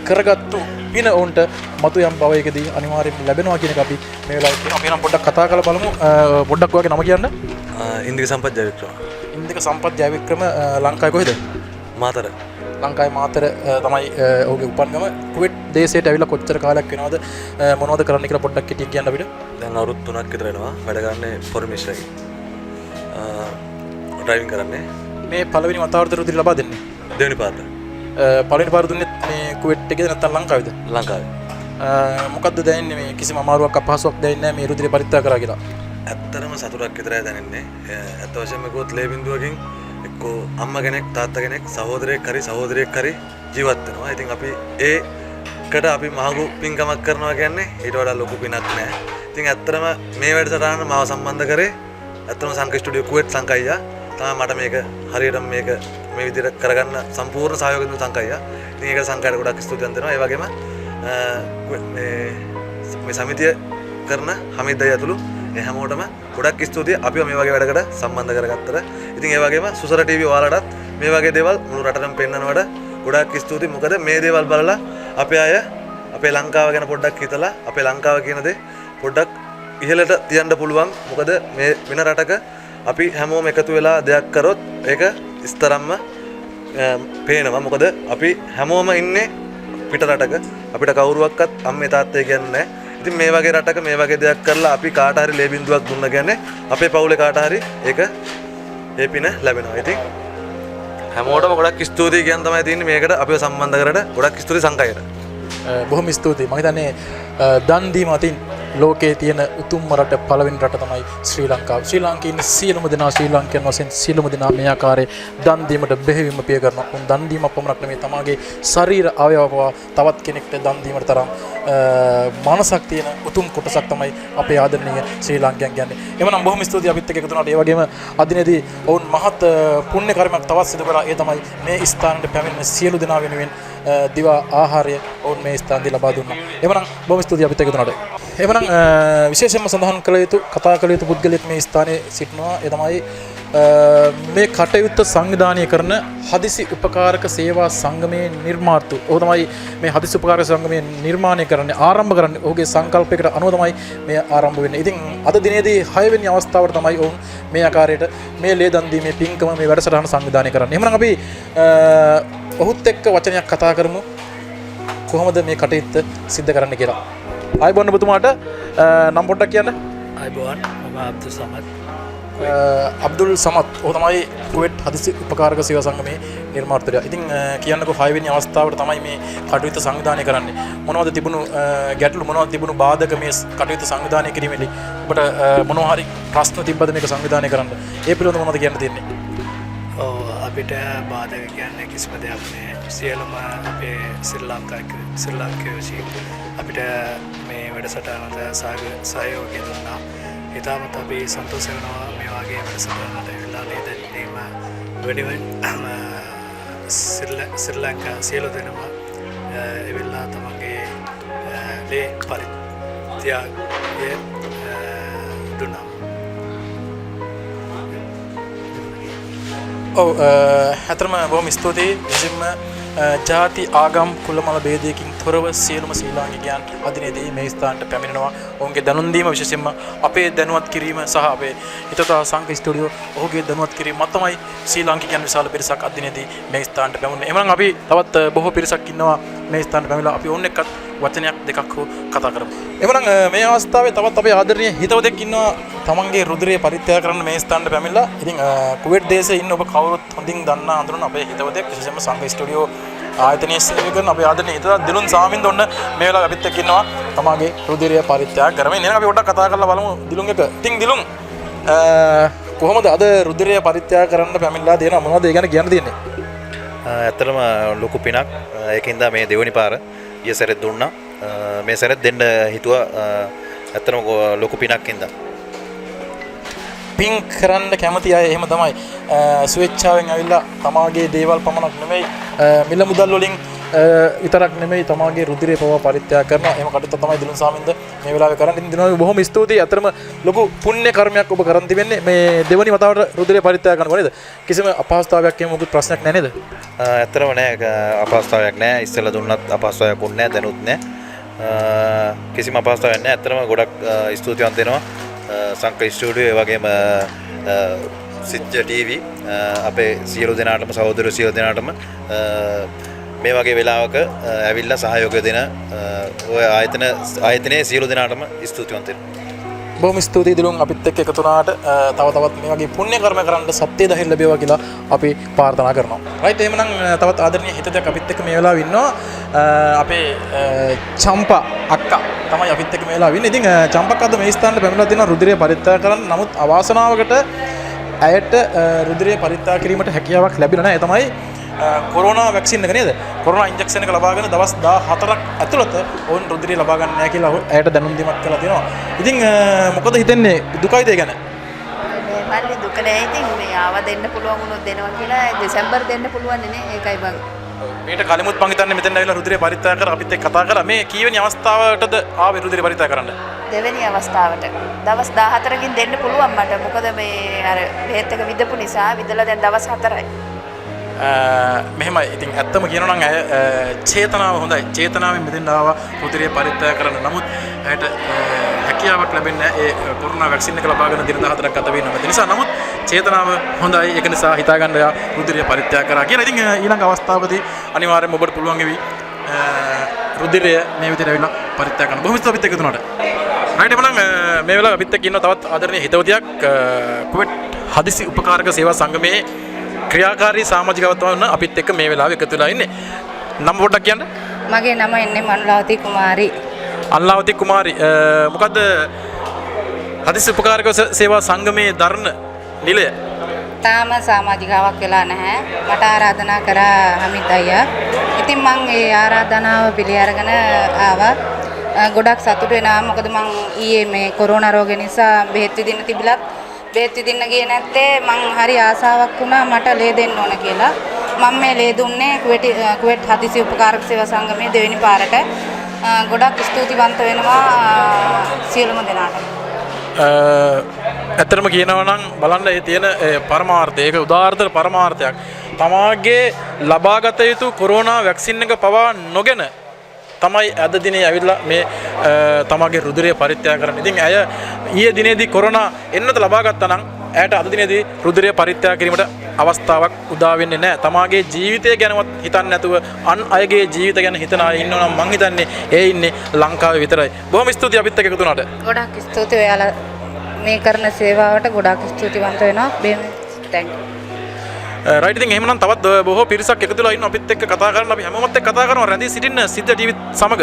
කරගත්තු පින ඔවුන්ට මතු යම් භවයකදී අනිවාර්යයෙන්ම ලැබෙනවා කියන එක අපි මේ වෙලාවේ කියනවා. අපි නම් පොඩ්ඩක් කතා කරලා බලමු. පොඩ්ඩක් ඔයාගේ නම කියන්න. ඉන්දික සම්පත් ජයවික්‍රම. ඉන්දික සම්පත් ජයවික්‍රම ලංකාවේ කොහෙද? මාතර. ලංකාවේ මාතර තමයි ඔහුගේ උපන්ගම. කුවේට් දේශයට ඇවිල්ලා කොච්චර කාලයක් වෙනවද? මොනවද කරන්න කියලා පොඩ්ඩක් කෙටියෙන් කියන්න අපිට. දැන් අවුරුදු 3ක් විතර වෙනවා. වැඩ කරන්නේ ෆොර්මිෂ් එකේ. ඩ්‍රයිවිං කරන්නේ. මේ පළවෙනි වතාවට රුධිර ලබා දෙන්නේ. දෙවෙනි පාරට. පළවෙනි පාර දුන්නේ මේ කුවේට් එකේද නැත්නම් ලංකාවේද? ලංකාවේ. මොකද්ද දැනෙන්නේ මේ කිසිම අමාරුවක් අපහසුයක් දැනෙන්නේ නැහැ මේ රුධිර පරිත්‍යාග කරා කියලා? ඇත්තටම සතුටක් විතරයි දැනෙන්නේ. ඇත්ත වශයෙන්ම කිව්වොත් ලේ බිඳුවකින් එක්කෝ අම්මා කෙනෙක් තාත්තා කෙනෙක් සහෝදරයෙක් හරි ජීවත් වෙනවා. ඉතින් අපි ඒකට අපි මහඟු පින්කමක් කරනවා කියන්නේ ඊට වඩා ලොකු පිනක් නෑ. ඉතින් ඇත්තටම මේ වැඩසටහන මාව සම්බන්ධ කරේ ඇත්තටම සංක ස්ටුඩියෝ කුවේට් සංකයියා තමයි මට මේක හරියට මේක මේ විදිහට කරගන්න සම්පූර්ණ සහයෝගය දුන්න සංකයියා. ඉතින් ඒකට සංකයට ගොඩක් ස්තුතිවන්ත වෙනවා. ඒ වගේම මේ සමිතිය කරන හමිද්දයි ඇතුළු හැමෝටම ගොඩක් ස්තුතියි අපිව මේ වගේ වැඩකට සම්බන්ධ කරගත්තට. ඉතින් ඒ වගේම සුසර ටීවී ඔයාලටත් මේ වගේ දේවල් මුළු රටටම පෙන්වනවට ගොඩක් ස්තුතියි. මොකද මේ දේවල් බලලා අපේ අය අපේ ලංකාව ගැන පොඩ්ඩක් හිතලා අපේ ලංකාව කියන දේ පොඩ්ඩක් ඉහළට තියන්න පුළුවන්. මොකද මේ වෙන රටක අපි හැමෝම එකතු වෙලා දෙයක් කරොත් ඒක ඉස්තරම්ම පේනවා. මොකද අපි හැමෝම ඉන්නේ පිට රටක. අපිට කවුරුවක්වත් අම්මේ තාත්තේ කියන්නේ නැහැ. ඉතින් මේ වගේ රටක මේ වගේ දෙයක් කරලා අපි කාට හරි ලේ බින්දුවක් දුන්න කියන්නේ අපේ පවුලේ කාට හරි ඒක ඒ පින ලැබෙනවා. ඉතින් හැමෝටම ගොඩක් ස්තුතියි කියන තමයි තියෙන්නේ මේකට අපිව සම්බන්ධ කරලා. ගොඩක් ස්තුතියි සංකයයට. බොහොම ස්තුතියි. මම හිතන්නේ දන් දීම අතින් ලෝකයේ තියෙන උතුම්ම රට පළවෙනි රට තමයි ශ්‍රී ලංකාව. ශ්‍රී ලාංකේයින් ඉන්න සියලුම දෙනා ශ්‍රී ලාංකයන් වශයෙන් සියලුම දෙනා මේ ආකාරයේ දන් දීමට බෙහෙවින්ම පිය කරනවා. උන් දන් දීමක් පමණක් නෙමෙයි තමාගේ ශරීර අවයව තවත් කෙනෙක්ට දන් දීමට තරම් මානසක් තියෙන උතුම් කොටසක් තමයි අපේ ආදරණීය ශ්‍රී ලාංකයන් කියන්නේ. එවනම් බොහොම ස්තුතියි අපිත් එක්ක එකතු වුණාට. ඒ වගේම අදිනේදී ඔවුන් මහත් පුණ්‍ය කර්මයක් තවත් සිදු කළා. ඒ තමයි මේ ස්ථානෙට පැමිණෙන සියලු දෙනා වෙනුවෙන් දිවා ආහාරය ඔවුන් මේ ස්ථානදී ලබා දුන්නා. එවනම් බොහොම ස්තුතියි අපිත් එක්ක එකතු වුණාට. එවනම් විශේෂයෙන්ම සඳහන් කළ යුතු කතා කළ යුතු පුද්ගලයෙක් මේ ස්ථානයේ සිටිනවා. ඒ තමයි මේ කටයුත්ත සංවිධානය කරන හදිසි උපකාරක සේවා සංගමයේ නිර්මාතෘ. ඔහු තමයි මේ හදිසි උපකාරක සංගමය නිර්මාණය කරන්නේ, ආරම්භ කරන්නේ. ඔහුගේ සංකල්පයකට අනුව තමයි මේ ආරම්භ වෙන්නේ. ඉතින් අද දිනේදී 6 වෙනි අවස්ථාවට තමයි ඔවුන් මේ ආකාරයට මේ ලේ දන් දීමේ පින්කම මේ වැඩසටහන සංවිධානය කරන්නේ. එහෙනම් අපි ඔහුත් එක්ක වචනයක් කතා කරමු. කොහොමද මේ කටයුත්ත සිද්ධ කරන්න කියලා. ආයිබෝන් ඔබතුමාට නම් පොඩ්ඩක් කියන්න. ආයිබෝන් මම අබ්දුල් සමත්. අබ්දුල් සමත් ඔහු තමයි කුවේට් හදිසි උපකාරක සේවා සංගමේ නිර්මාතෘයා. ඉතින් කියන්නකෝ 6 වෙනි අවස්ථාවට තමයි මේ කටයුත්ත සංවිධානය කරන්නේ. මොනවද තිබුණු ගැටලු, මොනවද තිබුණු බාධක මේ කටයුත්ත සංවිධානය කිරීමේදී? ඔබට මොනවා හරි ප්‍රශ්න තිබ්බද මේක සංවිධානය කරන්න? ඒ පිළිබඳව මොනවද කියන්න තියෙන්නේ? ඔව් අපිට බාධක කියන්නේ කිසිම දෙයක් නෑ. සියලුම අපේ ශ්‍රී ලාංකිකයෝ අපිට මේ වැඩසටහනට සහයෝගය දුන්නා. ඉතාමත් අපි සන්තෝෂ වෙනවා මේ වගේ වැඩසටහනකට ඇවිල්ලා ලේ දීම වෙනුවෙන් ශ්‍රී ලංකා සියලු දෙනාම ඇවිල්ලා තමන්ගේ ලේ පරිත්‍යාගය දුන්නා. ඔව් අතරම බොහොම ස්තුතියි. විශේෂයෙන්ම ජාති ආගම් කුලමල ભેදයකින් තොරව සියලුම ශ්‍රී ලාංකිකයන් අදිනේදී මේ ස්ථානට පැමිණෙනවා. ඔවුන්ගේ දැනුම් දීම විශේෂයෙන්ම අපේ දැනුවත් කිරීම සහ අපේ හිතවතා සංඝ ස්ටුඩියෝ ඔහුගේ දැනුවත් කිරීම මත තමයි ශ්‍රී ලාංකිකයන් විශාල පිරිසක් අදිනේදී මේ ස්ථානට පැමිණෙන්නේ. එමනම් අපි තවත් බොහෝ පිරිසක් ඉන්නවා මේ ස්ථානට පැමිණලා අපි ඔවුන් එක්කත් වචනයක් දෙකක් හෝ කතා කරමු. එමනම් මේ අවස්ථාවේ තවත් අපේ ආදරණීය හිතවතෙක් ඉන්නවා තමන්ගේ රුධිරය පරිත්‍යාග කරන්න මේ ස්ථානට පැමිණලා. ඉතින් කුවේට් දේශයේ ඉන්න ඔබ කවුරුත් හොඳින් දන්නා හඳුනන අපේ හිතවතෙක් විශේෂයෙන්ම සංඝ ස්ටුඩියෝ ආයතනයේ සේවය කරන අපේ ආදරණීය හිතවත් දිලුන් සාමින්ද ඔන්න මේ වෙලාව අපිත් එක්ක ඉන්නවා තමන්ගේ රුධිරය පරිත්‍යාග කරමින්. එහෙනම් අපි පොඩ්ඩක් කතා කරලා බලමු දිලුන් එක. ඉතින් දිලුන් කොහොමද අද රුධිරය පරිත්‍යාග කරන්න පැමිණලා දෙනවා, මොනවද ඒ ගැන කියන්න තියෙන්නේ? ඇත්තටම ලොකු පිනක්. ඒකින්ද මේ දෙවෙනි පාර ඊය සැරෙත් දුන්නා. මේ සැරෙත් දෙන්න හිතුවා. ඇත්තටම ලොකු පිනක් ඉඳලා පින් කරන්න කැමති අය එහෙම තමයි ස්වේච්ඡාවෙන් ඇවිල්ලා තමාගේ දේවල් පමණක් නෙමෙයි මිල මුදල් වලින් විතරක් නෙමෙයි තමාගේ රුධිරය පවා පරිත්‍යාග කරනවා. එහෙම කටයුත්ත තමයි දිලුන් සාමින්ද මේ වෙලාවේ කරන්නේ. ඉතින් දිනුවා බොහොම ස්තුතියි. අතරම ලොකු පුණ්‍ය කර්මයක් ඔබ කරන් තිබෙන්නේ මේ දෙවනි වතාවට රුධිරය පරිත්‍යාග කරනවා නේද? කිසිම අපහසුතාවයක් එහෙම මොකුත් ප්‍රශ්නයක් නැහැ නේද? ඇත්තටම නෑ, අපහසුතාවයක් නෑ. ඉස්සෙල්ලා දුන්නත් අපහසුතාවයක් උන්නේ නෑ, දැනුත් නෑ. කිසිම අපහසුතාවයක් නෑ. ඇත්තටම ගොඩක් ස්තුතිවන්ත වෙනවා සංක ස්ටුඩියෝ, ඒ වගේම සිජ්ජ ටීවී අපේ සියලු දෙනාටම, සහෝදරයෝ සියලු දෙනාටම මේ වගේ වෙලාවක ඇවිල්ලා සහයෝගය දෙන ඔය ආයතනයේ සියලු දෙනාටම ස්තුතිවන්ත වෙනවා. බොහොම ස්තුතියි දිලුන් අපිත් එක්ක එකතු වුණාට. තව තවත් මේ වගේ පුණ්‍ය කර්ම කරන්න සත්‍ය දහිර ලැබේවා කියලා අපි ප්‍රාර්ථනා කරනවා. රයිට්, එහෙමනම් තවත් ආදරණීය හිතයක් අපිත් එක්ක මේ වෙලාවේ ඉන්නවා. අපේ චම්පා අක්කා තමයි අපිත් එක්ක මේ වෙලාවේ ඉන්නේ. ඉතින් චම්පා අක්කා මේ ස්ථානට පැමිණලා තියෙනවා රුධිරය පරිත්‍යාග කරන්න. නමුත් අවාසනාවකට ඇයට රුධිරය පරිත්‍යාග කිරීමට හැකියාවක් ලැබිලා නැහැ. ඒ තමයි කොරෝනා වැක්සින් එක නේද? කොරෝනා ඉන්ජෙක්ෂන් එක ලබාගෙන දවස් 14ක් ඇතුළත ඕන් රුධිරය ලබා ගන්න නැහැ කියලා ඇයට දැනුම් දීමක් කළා තියෙනවා. ඉතින් මොකද හිතන්නේ, දුකයිද ඒ ගැන? මල්ලි දුක නෑ. ඉතින් මේ ආව දෙන්න පුළුවන් වුණොත් දෙනවා කියලා දෙසැම්බර් දෙන්න පුළුවන් නේ. ඒකයි බං. මේට කලිමුත් මං හිතන්නේ මෙතෙන් ඇවිල්ලා රුධිරය පරිත්‍යාග කර අපිත් එක්ක කතා කරා. මේ කීවෙනි අවස්ථාවටද ආවේ රුධිරය පරිත්‍යාග කරන්න? දෙවෙනි අවස්ථාවට. දවස් 14කින් දෙන්න පුළුවන් මට. මොකද මේ අර බෙහෙත් එක විදපු නිසා විදලා දැන් දවස් 4යි. මෙහෙමයි. ඉතින් ඇත්තම කියනවා නම් ඇය චේතනාව හොඳයි. චේතනාවෙන් මෙතෙන් ආවා රුධිරය පරිත්‍යාග කරන්න. නමුත් ඇයට හැකියාවක් ලැබෙන්නේ නැහැ. ඒ කොරෝනා වැක්සින් එක ලබාගෙන දින 14ක් ගත වෙන නිසා. නමුත් චේතනාව හොඳයි. ඒක නිසා හිතා ගන්න එයා රුධිරය පරිත්‍යාග කරා කියලා. ඉතින් ඊළඟ අවස්ථාවේදී අනිවාර්යයෙන්ම ඔබට පුළුවන් වෙවි රුධිරය මේ විදිහට ඇවිල්ලා පරිත්‍යාග කරන්න. බොහොම ස්තුතියි අපිත් එක්ක තුනට. රයිට්, එමනම් මේ වෙලාව අපිත් එක්ක ඉන්න තවත් ආදරණීය හිතවතියක් කුවේට් හදිසි උපකාරක සේවා සංගමයේ ක්‍රියාකාරී සමාජිකවත්ව වුණ අපිත් එක්ක මේ වෙලාවේ එකතු වෙලා ඉන්නේ. නම පොඩ්ඩක් කියන්න. මගේ නම එන්නේ මනුලාවති කුමාරි. අල්ලාවති කුමාරි මොකද්ද හදිසි උපකාරක සේවා සංගමේ දරන නිලය? තාම සමාජිකාවක් වෙලා නැහැ. මට ආරාධනා කරා හමිත් අයියා. ඉතින් මම ඒ ආරාධනාව පිළි අරගෙන ආවා. ගොඩක් සතුටු වෙනවා. මොකද මම ඊයේ මේ කොරෝනා රෝගය නිසා බෙහෙත් විදින්න තිබිලත් බෙහෙත් විදින්න ගියේ නැත්තේ මං හරි ආසාවක් වුණා මට ලේ දෙන්න ඕන කියලා. මම මේ ලේ දුන්නේ කුවේට් හදිසි උපකාරක සේවා සංගමයේ දෙවෙනි පාරට. ගොඩක් ස්තුතිවන්ත වෙනවා සියලුම දෙනාට. ඇත්තටම කියනවා නම් බලන්න ඒ තියෙන පරමාර්ථය ඒක උදාාරතර පරමාර්ථයක්. තමාගේ ලබාගත යුතු කොරෝනා වැක්සින් එක පවා නොගෙන තමයි අද දිනේ ඇවිල්ලා මේ තමාගේ රුධිරය පරිත්‍යාග කරන්න. ඉතින් ඇය ඊයේ දිනේදී කොරෝනා එන්නත ලබා ගත්තා නම් ඇයට අද දිනේදී රුධිරය පරිත්‍යාග කිරීමට අවස්ථාවක් උදා වෙන්නේ නැහැ. තමාගේ ජීවිතය ගැනවත් හිතන්නේ නැතුව අන් අයගේ ජීවිත ගැන හිතන අය ඉන්නවා නම් මං හිතන්නේ ඒ ඉන්නේ ලංකාවේ විතරයි. බොහොම ස්තුතියි අපිත් එක්ක එකතු වුණාට. ගොඩක් ස්තුතියි ඔයාලා මේ කරන සේවාවට ගොඩක් ස්තුතිවන්ත වෙනවා. thank you. රයිට් ඉතින් එහෙමනම් තවත් බොහෝ පිරිසක් එකතු වෙලා ඉන්න අපිත් එක්ක කතා කරන්න අපි හැමෝමත් එක්ක කතා කරනවා රැඳී සිටින්න සිද්ධ ටීවී සමග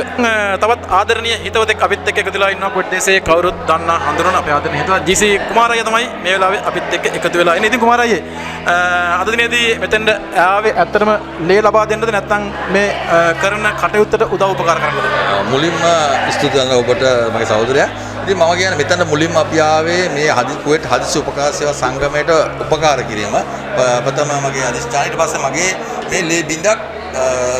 තවත් ආදරණීය හිතවතෙක් අපිත් එක්ක එකතු වෙලා ඉන්නවා කුවේට් දේශයේ කවුරුත් දන්නා හඳුනන අපේ ආදරණීය හිතවත් ජී.සී. කුමාරయ్య තමයි මේ වෙලාවේ අපිත් එක්ක එකතු වෙලා ඉන්නේ. ඉතින් කුමාරయ్య අද දිනේදී මෙතෙන්ට ආවේ ඇත්තටම ලේ ලබා දෙන්නද නැත්නම් මේ කරන කටයුත්තට උදව් උපකාර කරන්නද? මුලින්ම ස්තුති කරනවා ඔබට මගේ සහෝදරයා. ඉතින් මම කියන්නේ මෙතන මුලින්ම අපි ආවේ මේ කුවේට් හදිසි උපකාර සේවා සංගමයට උපකාර කිරීම. ප්‍රථම මගේ අධිෂ්ඨානය ඊට පස්සේ මගේ මේ ලේ බින්දක්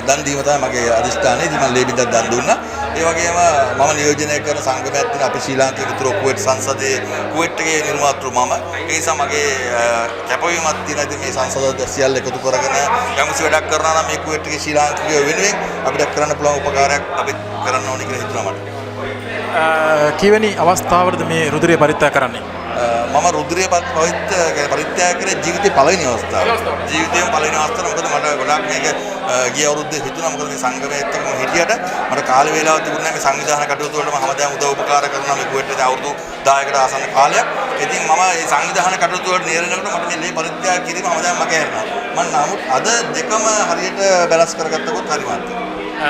දන් දීම තමයි මගේ අධිෂ්ඨානය. ඉතින් මම ලේ බින්දක් දන් දුන්නා. ඒ වගේම මම නියෝජනය කරන සංගමයක් තියෙනවා අපේ ශ්‍රී ලාංකික මිතුරෝ කුවේට් සංසදයේ කුවේට් එකේ නිර්මාතෘ මම. ඒ නිසා මගේ කැපවීමක් තියෙනවා. ඉතින් මේ සංසද සියල්ල එකතු කරගෙන යම්කිසි වැඩක් කරනවා නම් මේ කුවේට් එකේ ශ්‍රී ලාංකිකයෝ වෙනුවෙන් අපිට කරන්න පුළුවන් උපකාරයක් අපි කරන්න ඕනේ කියලා හිතුණා මට. කීවැනි අවස්ථාවකද මේ රුධිරය පරිත්‍යාග කරන්නේ? මම රුධිරය පරිත්‍යාග කරේ ජීවිතේ පළවෙනි අවස්ථාව. ජීවිතේම පළවෙනි අවස්ථාව මොකද මට ගොඩක් මේක ගිය අවුරුද්දේ හිතුණා මොකද මේ සංගමයේත් එක්ක මම හිටියට මට කාල වේලාවක් තිබුණේ නැහැ මේ සංවිධානය කටයුතු වලට මම හැමදාම උදව් උපකාර කරනවා මේ කුවේට් එකේ අවුරුදු 10කට ආසන්න කාලයක්. ඉතින් මම මේ සංවිධානය කටයුතු වලට නියැලෙනකොට මට මේ ලේ පරිත්‍යාග කිරීම හැමදාම මගේ හැරෙනවා. මම නමුත් අද දෙකම හරියට බැලන්ස් කරගත්තකොත් හරි මාත්.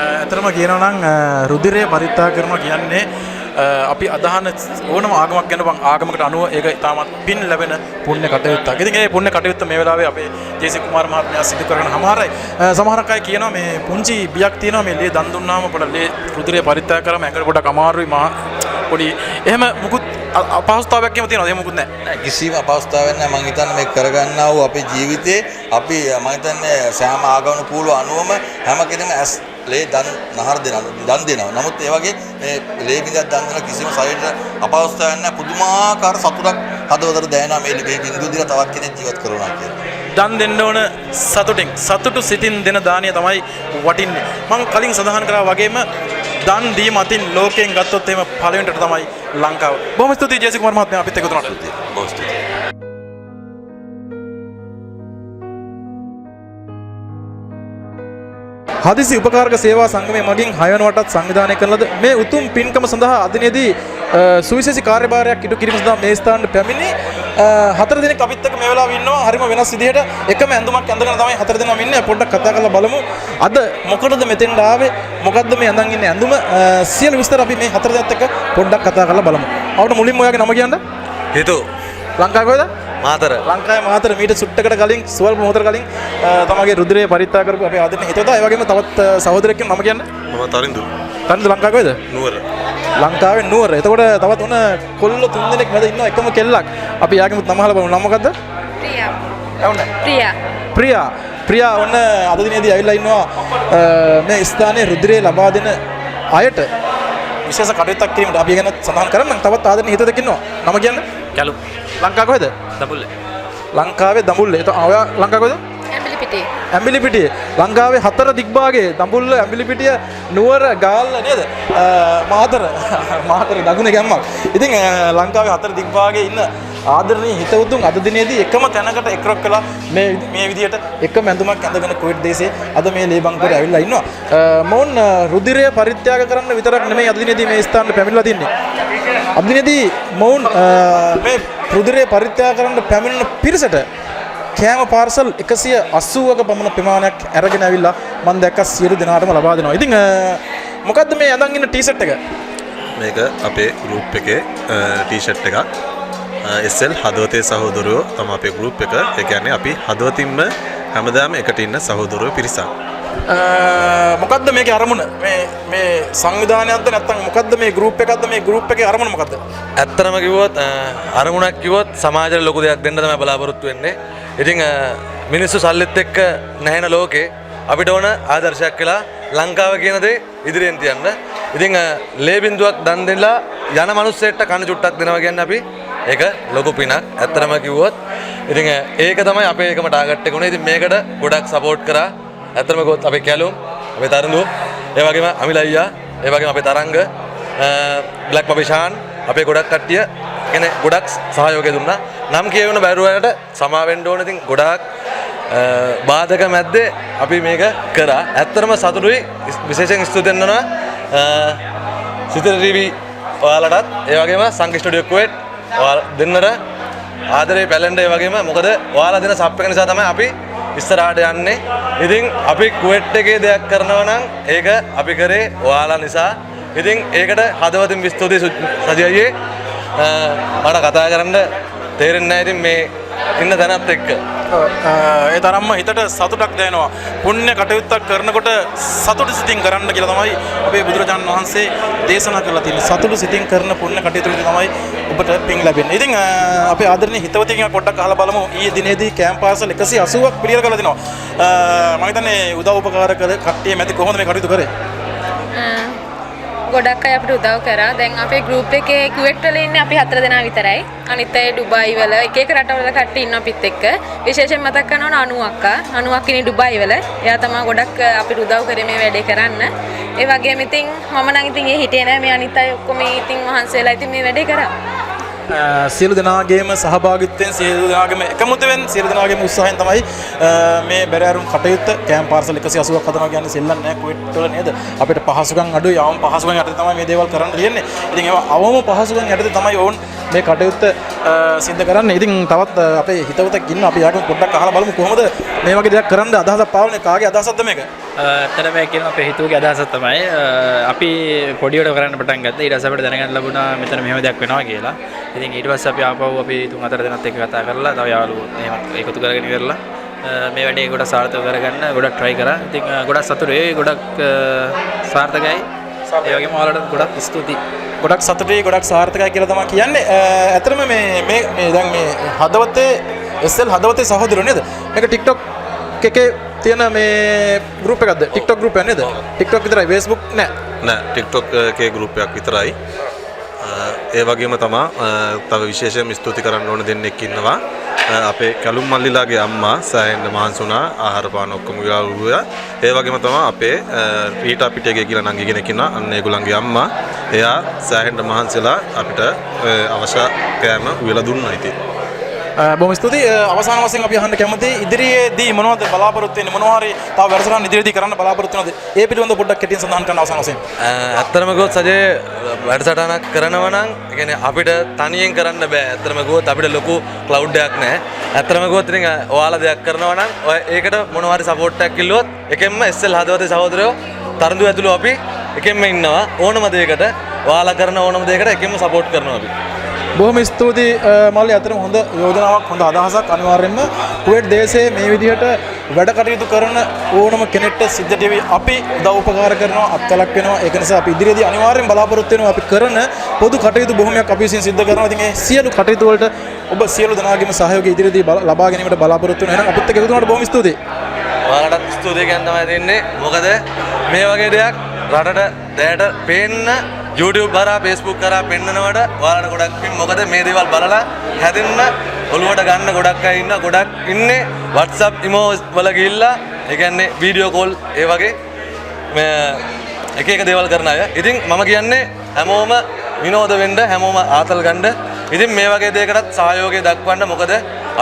ඇත්තටම කියනවා නම් රුධිරය පරිත්‍යාග කරනවා කියන්නේ අපි අදහන ඕනම ආගමක් ගැන ආගමකට අනුව ඒක ඉතාමත් පින් ලැබෙන පුණ්‍ය කටයුත්තක්. ඉතින් මේ පුණ්‍ය කටයුත්ත මේ වෙලාවේ අපේ ජේ.සී. කුමාර මහත්මයා සිදු කරගෙන හමාරයි. සමහරක් අය කියනවා මේ පුංචි බියක් තියෙනවා මේ ලේ දන් දුන්නාම පොඩ ලේ රුධිරය පරිත්‍යාග කරාම ඇඟට පොඩක් අමාරුයි පොඩි එහෙම මුකුත් අපහසුතාවයක් එහෙම තියෙනවද? එහෙම මුකුත් නැහැ. කිසිම අපහසුතාවයක් නැහැ. මම හිතන්නේ මේ කරගන්නා වූ අපේ ජීවිතේ අපි මම හිතන්නේ සෑම ආගමනුකූලව අනුවම හැම කෙනෙම ලේ දන් දෙනවා. නමුත් ඒ වගේ මේ ලේ බින්දක් දන් දෙන කිසිම ශරීරයට අපහසුතාවයක් නැහැ. පුදුමාකාර සතුටක් හදවතට දැනෙනවා මේ ලේ බින්දුව දිලා තවත් කෙනෙක් ජීවත් කරනවා කියලා. දන් දෙන්න ඕන සතුටින් සතුටු සිතින් දෙන දානය තමයි වටින්නේ. මම කලින් සඳහන් කරා වගේම දන් දීම අතින් ලෝකයෙන් ගත්තොත් එහෙම පළවෙනිට තමයි ලංකාව. බොහොම ස්තුතියි ජේ.සී. කුමාර මහත්මයා අපිත් එකතු වුණාට. බොහොම ස්තුතියි. හදිසි උපකාරක සේවා සංගමය මගින් 6 වන වටත් සංවිධානය කරන ලද මේ උතුම් පින්කම සඳහා අදිනේදී සුවිශේෂී කාර්යභාරයක් ඉටු කිරීම සඳහා මේ ස්ථානට පැමිණි 4 දිනක් අපිත් එක්ක මේ වෙලාවේ ඉන්නවා. හරිම වෙනස් විදිහට එකම ඇඳුමක් ඇඳගෙන තමයි 4 දෙනාම ඉන්නේ. පොඩ්ඩක් කතා කරලා බලමු. අද මොකටද මෙතෙන්ට ආවේ? මොකද්ද මේ අඳන් ඉන්නේ ඇඳුම? සියලු විස්තර අපි මේ 4 දෙනාත් එක්ක පොඩ්ඩක් කතා කරලා බලමු. අවුට මුලින්ම ඔයාගේ නම කියන්න. හේතු. ලංකාවේ කොහෙද? මාතර. ලංකාවේ මාතර මීට සුට්ටකට කලින් ස්වල්ප මොහොතකට කලින් තමගේ රුධිරය පරිත්‍යාග කරපු අපේ ආදරණීය හිතවතා. ඒ වගේම තවත් සහෝදරයෙක් නම කියන්න. මම තරින්දු. තරින්දු ලංකාවේ කොහෙද? නුවර. ලංකාවේ නුවර. එතකොට තවත් ඔන්න කොල්ල 3 දෙනෙක් මැද ඉන්නවා එකම කෙල්ලක්. අපි යාගෙම නම අහලා බලමු. නම මොකද්ද? ප්‍රියා. එවුනේ. ප්‍රියා. ප්‍රියා ඔන්න අද දිනේදී ඇවිල්ලා ඉන්නවා මේ ස්ථානයේ රුධිරය ලබා දෙන අයට විශේෂ කටයුත්තක් කිරීමට. අපි ගැන සඳහන් කරන්නම්. තවත් ආදරණීය හිතවතෙක් ඉන්නවා. නම කියන්න. කැලු. ලංකාව කොහෙද? දඹුල්ල. ලංකාවේ දඹුල්ල. එතකොට ඔයා ලංකාව කොහෙද? ඇඹිලිපිටිය. ඇඹිලිපිටිය. ලංකාවේ 4 දිග්භාගයේ දඹුල්ල, ඇඹිලිපිටිය, නුවර, ගාල්ල නේද? මාතර දකුණේ ගැම්මක්. ඉතින් ලංකාවේ 4 දිග්භාගයේ ඉන්න ආදරණීය හිතවතුන් අද දිනේදී එකම තැනකට එක්රොක් කළා මේ විදිහට එකම ඇඳුමක් ඇඳගෙන කුවේට් දේශයේ අද මේ ලේ බංකුවරේ ඇවිල්ලා ඉන්නවා. මොවුන් රුධිරය පරිත්‍යාග කරන්න විතරක් නෙමෙයි අද දිනේදී මේ ස්ථානට පැමිණලා තින්නේ. අද දිනේදී මොවුන් මේ රුධිරය පරිත්‍යාග කරන්න පැමිණෙන පිරිසට කෑම පාර්සල් 180ක පමණ ප්‍රමාණයක් අරගෙන ඇවිල්ලා මම දැක්ක සියලු දෙනාටම ලබා දෙනවා. ඉතින් මොකද්ද මේ අඳන් ඉන්න ටී-ෂර්ට් එක? මේක අපේ ගෲප් එකේ ටී-ෂර්ට් එකක්. SL හදවතේ සහෝදරයෝ තමයි අපේ ගෲප් එක. ඒ කියන්නේ අපි හදවතින්ම හැමදාම එකට ඉන්න සහෝදරයෝ පිරිසක්. මොකද්ද මේකේ අරමුණ? මේ සංවිධානයක්ද නැත්නම් මොකද්ද මේ ගෲප් එකක්ද මේ ගෲප් එකේ අරමුණ මොකද්ද? ඇත්තටම කිව්වොත් අරමුණක් කිව්වොත් සමාජයට ලොකු දෙයක් දෙන්න තමයි බලාපොරොත්තු වෙන්නේ. ඉතින් මිනිස්සු සල්ලිත් එක්ක නැහෙන ලෝකේ අපිට ඕන ආදර්ශයක් කියලා ලංකාව කියන දේ ඉදිරියෙන් තියන්න. ඉතින් ලේ බින්දුවක් දන් දෙලා යන මිනිස්සෙට කන චුට්ටක් දෙනවා කියන්නේ අපි ඒක ලොකු පිනක්. ඇත්තටම කිව්වොත් ඉතින් ඒක තමයි අපේ එකම ටාගට් එක උනේ. ඉතින් මේකට ගොඩක් සපෝට් කරා. ඇත්තටම කිව්වොත් අපේ කැලුම්, අපේ තරුණු, ඒ වගේම අමිල අයියා, ඒ වගේම අපේ තරංග, බ්ලැක් පපිෂාන් අපේ ගොඩක් කට්ටිය කියන්නේ ගොඩක් සහයෝගය දුන්නා. නම් කියවන බැරුවලට සමා වෙන්න ඕන. ඉතින් ගොඩක් බාධක මැද්දේ අපි මේක කරා. ඇත්තටම සතුටුයි. විශේෂයෙන් ස්තුති දෙන්නවා සිතර ටීවී ඔයාලටත්, ඒ වගේම සංගී ස්ටුඩියෝ කුවේට් ඔයාලා දෙන්නට ආදරේ පැලෙන්න. ඒ වගේම මොකද ඔයාලා දෙන සප් එක නිසා තමයි අපි ඉස්සරහට යන්නේ. ඉතින් අපි කුවේට් එකේ දෙයක් කරනවා නම් ඒක අපි කරේ ඔයාලා නිසා. ඉතින් ඒකට හදවතින් ස්තුතියි සජියයේ. මට කතා කරන්න තේරෙන්නේ නැහැ ඉතින් මේ ඉන්න තැනත් එක්ක. ඒ තරම්ම හිතට සතුටක් දැනෙනවා. පුණ්‍ය කටයුත්තක් කරනකොට සතුටු සිතින් කරන්න කියලා තමයි අපේ බුදුරජාණන් වහන්සේ දේශනා කරලා තියෙන්නේ. සතුටු සිතින් කරන පුණ්‍ය කටයුතු තමයි ඔබට පින් ලැබෙන්නේ. ඉතින් අපේ ආදරණීය හිතවතියන් පොඩ්ඩක් අහලා බලමු. ඊයේ දිනේදී කැම්ප් පාසල් 180ක් පිළියෙල කරලා තිනවා. මම හිතන්නේ උදව් උපකාර කළ කට්ටිය මැද කොහොමද මේ කටයුතු කරේ? ගොඩක් අය අපිට උදව් කරා. දැන් අපේ ගෲප් එකේ කුවේට් වල ඉන්නේ අපි 4 දෙනා විතරයි. අනිත් අය ඩුබායි වල එක එක රටවල කට්ටිය ඉන්නවා අපිත් එක්ක. විශේෂයෙන් මතක් කරනවා අනු අක්කා. අනු අක්ක ඉන්නේ ඩුබායි වල. එයා තමයි ගොඩක් අපිට උදව් කරේ මේ වැඩේ කරන්න. ඒ වගේම ඉතින් මම නම් ඉතින් ඒ හිටියේ නෑ. මේ අනිත් අය ඔක්කොම ඉතින් මහන්සියලා ඉතින් මේ වැඩේ කරා. සියලු දෙනාගේම සහභාගීත්වයෙන්, සියලු දෙනාගේම එකමුතුවෙන්, සියලු දෙනාගේම උත්සාහයෙන් තමයි මේ බැරෑරුම් කටයුත්ත කැම්ප් පාර්සල් 180ක් හදනවා කියන්නේ සෙල්ලම් නෑ කුවේට් වල නේද? අපිට පහසුකම් අඩුයි. අවම පහසුකම් යටතේ තමයි මේ දේවල් කරන්න තියෙන්නේ. ඉතින් ඒවා අවම පහසුකම් යටතේ තමයි ඕන් මේ කටයුත්ත සිද්ධ කරන්නේ. ඉතින් තවත් අපේ හිතවතෙක් ඉන්නවා. අපි යාගෙන් පොඩ්ඩක් අහලා බලමු කොහොමද මේ වගේ දෙයක් කරන්න අදහසක් පාවන්නේ. කාගේ අදහසක්ද මේක? ඇත්තටම මේ කියන අපේ හිතුවගේ අදහසක් තමයි අපි පොඩියට කරන්න පටන් ගත්තා. ඊට පස්සේ අපිට දැනගන්න ලැබුණා මෙතන මෙහෙම දෙයක් වෙනවා කියලා. ඉතින් ඊට පස්සේ අපි ආපහු අපි 3-4 දෙනාත් එක්ක කතා කරලා තව යාළුවෝ එහෙම එකතු කරගෙන ඉවරලා මේ වැඩේ ගොඩක් සාර්ථක කරගන්න ගොඩක් try කරා. ඉතින් ගොඩක් සතුටුයි, ගොඩක් සාර්ථකයි. ඒ වගේම ඔයාලට ගොඩක් ස්තුතියි. ගොඩක් සතුටුයි, ගොඩක් සාර්ථකයි කියලා තමයි කියන්නේ. ඇත්තටම මේ දැන් මේ හදවතේ SL හදවතේ සහෝදරයෝ නේද? මේක TikTok එකේ තියෙන මේ ගෲප් එකක්ද? TikTok ගෲප් එක නේද? TikTok විතරයි, Facebook නෑ. නෑ, TikTok එකේ ගෲප් එකක් විතරයි. ඒ වගේම තමයි තව විශේෂයෙන්ම ස්තුති කරන්න ඕන දෙන්නෙක් ඉන්නවා. අපේ කැලුම් මල්ලිලාගේ අම්මා සෑහෙන්න මහන්සි වුණා. ආහාර පාන ඔක්කොම ගාවුවා. ඒ වගේම තමයි අපේ රීටා පිටියගේ කියලා නංගි කෙනෙක් ඉන්නවා. අන්න ඒගොල්ලන්ගේ අම්මා. එයා සෑහෙන්න මහන්සිලා අපිට අවශ්‍ය කෑම උයලා දුන්නා ඉතින්. බොහොම ස්තුතියි. අවසාන වශයෙන් අපි අහන්න කැමතියි ඉදිරියේදී මොනවද බලාපොරොත්තු වෙන්නේ? මොනවා හරි තව වැඩසටහන් ඉදිරියේදී කරන්න බලාපොරොත්තු වෙනවද? ඒ පිළිබඳව පොඩ්ඩක් කෙටියෙන් සඳහන් කරන්න අවසාන වශයෙන්. ඇත්තටම ගොත් සජේ වැඩසටහනක් කරනවා නම් ඒ කියන්නේ අපිට තනියෙන් කරන්න බෑ. ඇත්තටම ගොත් අපිට ලොකු ක්ලවුඩ් එකක් නැහැ. ඇත්තටම ගොත් ඉතින් ඔයාලා දෙයක් කරනවා නම් ඔය ඒකට මොනවා හරි සපෝට් එකක් ඉල්ලුවොත් එකෙන්ම SL හදවතේ සහෝදරයෝ තරඳු ඇතුළු අපි එකෙන්ම ඉන්නවා. ඕනම දෙයකට ඔයාලා කරන ඕනම දෙයකට එකෙන්ම සපෝට් කරනවා අපි. බොහොම ස්තුතියි මල්ලි. අතරම හොඳ යෝජනාවක්, හොඳ අදහසක්. අනිවාර්යයෙන්ම කුවේට් දේශයේ මේ විදිහට වැඩ කටයුතු කරන ඕනම කෙනෙක්ට සිද්ධ ටීවී අපි උදව් උපකාර කරනවා, අත්කලක් වෙනවා. ඒක නිසා අපි ඉදිරියේදී අනිවාර්යෙන් බලාපොරොත්තු වෙනවා අපි කරන පොදු කටයුතු බොහොමයක් අපි විසින් සිද්ධ කරනවා. ඉතින් මේ සියලු කටයුතු වලට ඔබ සියලු දෙනාගේම සහයෝගය ඉදිරියේදී ලබා ගැනීමට බලාපොරොත්තු වෙනවා. එහෙනම් අපිත් එක්ක එකතු වුණාට බොහොම ස්තුතියි. ඔයාලටත් ස්තුතිය කියන්න තමයි දෙන්නේ. මොකද මේ වගේ දෙයක් රටට දැයට පේන්න YouTube කරා Facebook කරා පෙන්නනවට ඔයාලට ගොඩක් පින්. මොකද මේ දේවල් බලලා හැදෙන්න ඔළුවට ගන්න ගොඩක් අය ඉන්න. ගොඩක් ඉන්නේ WhatsApp ඉමෝ වල ගිහිල්ලා ඒ කියන්නේ වීඩියෝ කෝල් ඒ වගේ මේ එක එක දේවල් කරන අය. ඉතින් මම කියන්නේ හැමෝම විනෝද වෙන්න, හැමෝම ආතල් ගන්න. ඉතින් මේ වගේ දෙයකටත් සහයෝගය දක්වන්න. මොකද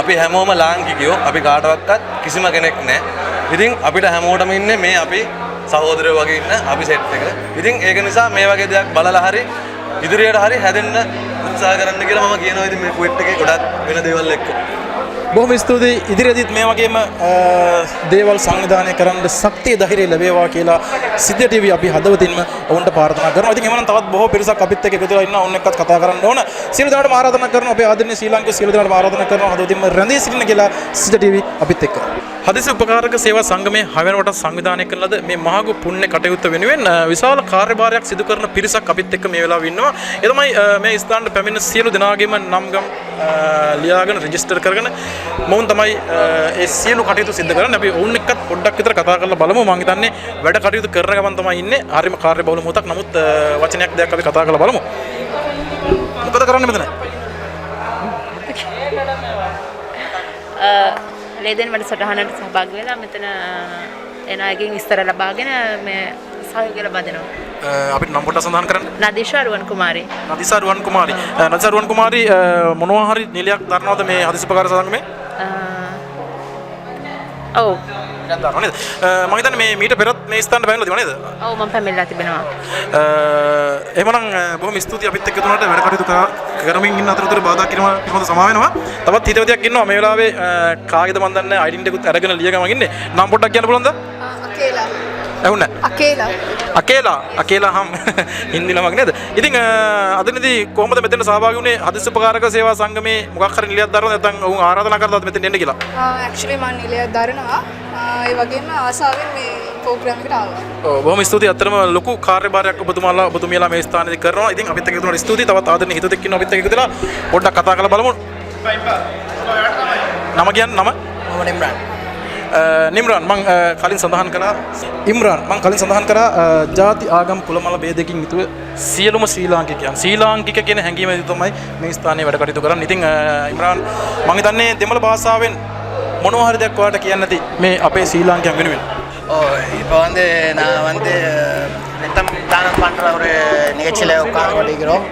අපි හැමෝම ලාංකිකයෝ. අපි කාටවත් කිසිම කෙනෙක් නැහැ. ඉතින් අපිට හැමෝටම ඉන්නේ මේ අපි සහෝදරයෝ වගේ ඉන්න අපි සෙට් එක. ඉතින් ඒක නිසා මේ වගේ දෙයක් බලලා හරි ඉදිරියට හරි හැදෙන්න උත්සාහ කරන්න කියලා මම කියනවා. ඉතින් මේ කුවේට් එකේ ගොඩක් වෙන දේවල් එක්ක බොහොම ස්තුතියි. ඉදිරියේදීත් මේ වගේම දේවල් සංවිධානය කරන්න ශක්තිය ධෛර්යය ලැබේවා කියලා සිද්ධ ටීවී අපි හදවතින්ම ඔවුන්ට ප්‍රාර්ථනා කරනවා. ඉතින් එමනම් තවත් බොහෝ පිරිසක් අපිත් එක්ක එකතු වෙලා ඉන්නවා. ඔවුන් එක්කත් කතා කරන්න ඕන. සියලු දෙනාටම ආරාධනා කරනවා. අපේ ආදරණීය ශ්‍රී ලාංකික සියලු දෙනාටම ආරාධනා කරනවා. හදවතින්ම රැඳී සිටින්න කියලා සිද්ධ ටීවී අපිත් එක්ක. හදිසි උපකාරක සේවා සංගමයේ 6 වෙනිවට සංවිධානය කරන ලද මේ මහඟු පුණ්‍ය කටයුත්ත වෙනුවෙන් විශාල කාර්යභාරයක් සිදු කරන පිරිසක් අපිත් එක්ක මේ වෙලාවේ ඉන්නවා. ඒ තමයි මේ ස්ථානට පැමිණ සියලු දෙනාගේම නම්ගම් ලියාගෙන රෙජිස්ටර් කරගෙන මොවුන් තමයි ඒ සියලු කටයුතු සිදු කරන්නේ. අපි ඔවුන් එක්කත් පොඩ්ඩක් විතර කතා කරලා බලමු. මම හිතන්නේ වැඩ කටයුතු කරන ගමන් තමයි ඉන්නේ. හරිම කාර්යබහුල මොහොතක්. නමුත් වචනයක් දෙයක් අපි කතා කරලා බලමු. මොකද කරන්නේ මෙතන? ලේදෙන වැඩසටහනට සහභාගී වෙලා මෙතන එන අයගෙන් විස්තර ලබාගෙන මේ සහයෝගය ලබා දෙනවා. අපිට නම් පොඩ්ඩක් සඳහන් කරන්න. නදීෂා රුවන් කුමාරී. නදීෂා රුවන් කුමාරී. නදීෂා රුවන් කුමාරී මොනවා හරි නිලයක් දරනවද මේ හදිසි උපකාර සංගමේ? ඔව්. නේද? මම හිතන්නේ මේ මීට පෙරත් මේ ස්ථානට පැමිණලා තිබුණා නේද? ඔව් මම පැමිණලා තිබෙනවා. එහෙමනම් බොහොම ස්තුතියි අපිත් එක්ක තුනට වැඩ කටයුතු කරමින් ඉන්න අතරතුර බාධා කිරීම පිළිබඳව සමා වෙනවා. තවත් හිතවතියක් ඉන්නවා මේ වෙලාවේ කාගේද මන් දන්නේ අයිඩෙන්ටිටි එකකුත් අරගෙන ලියගමන් ඉන්නේ. නම් පොඩ්ඩක් කියන්න පුළුවන්ද? අකේලා. ඇහුණා? අකේලා. අකේලා හම් හින්දි නමක් නේද? ඉතින් අදනේදී කොහොමද මෙතෙන්ට සහභාගී වුණේ? හදිසි උපකාරක සේවා සංගමේ මොකක් හරි නිලයක් දරනවද නැත්නම් ඔවුන් ආරාධනා කරලාද මෙතෙන් එන්න කියලා? ඇක්චුලි මම නිලයක් දරනවා. ඒ වගේම ආසාවෙන් මේ ප්‍රෝග්‍රෑම් එකට ආවා. ඔව් බොහොම ස්තුතියි. අත්‍තරම ලොකු කාර්යභාරයක් ඔබතුමියලා මේ ස්ථානයේදී කරනවා. ඉතින් අපිත් එක්ක තුනට ස්තුතියි. තවත් ආදරණීය හිතෙක් ඉන්නවා අපිත් එක්ක ඉඳලා පොඩ්ඩක් කතා කරලා බලමු. නම කියන්න නම? මම ඉම්රාන්. නිම්රාන් මං කලින් සඳහන් කරා ඉම්රාන් මං කලින් සඳහන් කරා ජාති ආගම් කුලමල ભેදකින් යුතුව සියලුම ශ්‍රී ලාංකික කියන හැඟීමෙන් තමයි මේ ස්ථානයේ වැඩ කටයුතු කරන්නේ. ඉතින් ඉම්රාන් මං හිතන්නේ දෙමළ භාෂාවෙන් මොනවා හරි දෙයක් ඔයාලට කියන්න නැති මේ අපේ ශ්‍රී ලාංකිකයන් වෙනුවෙන්. இப்போ வந்து நான் வந்து ரத்தம் தானம் பண்ணுற ஒரு நிகழ்ச்சியில் உட்காந்து கொண்டிருக்கிறோம்.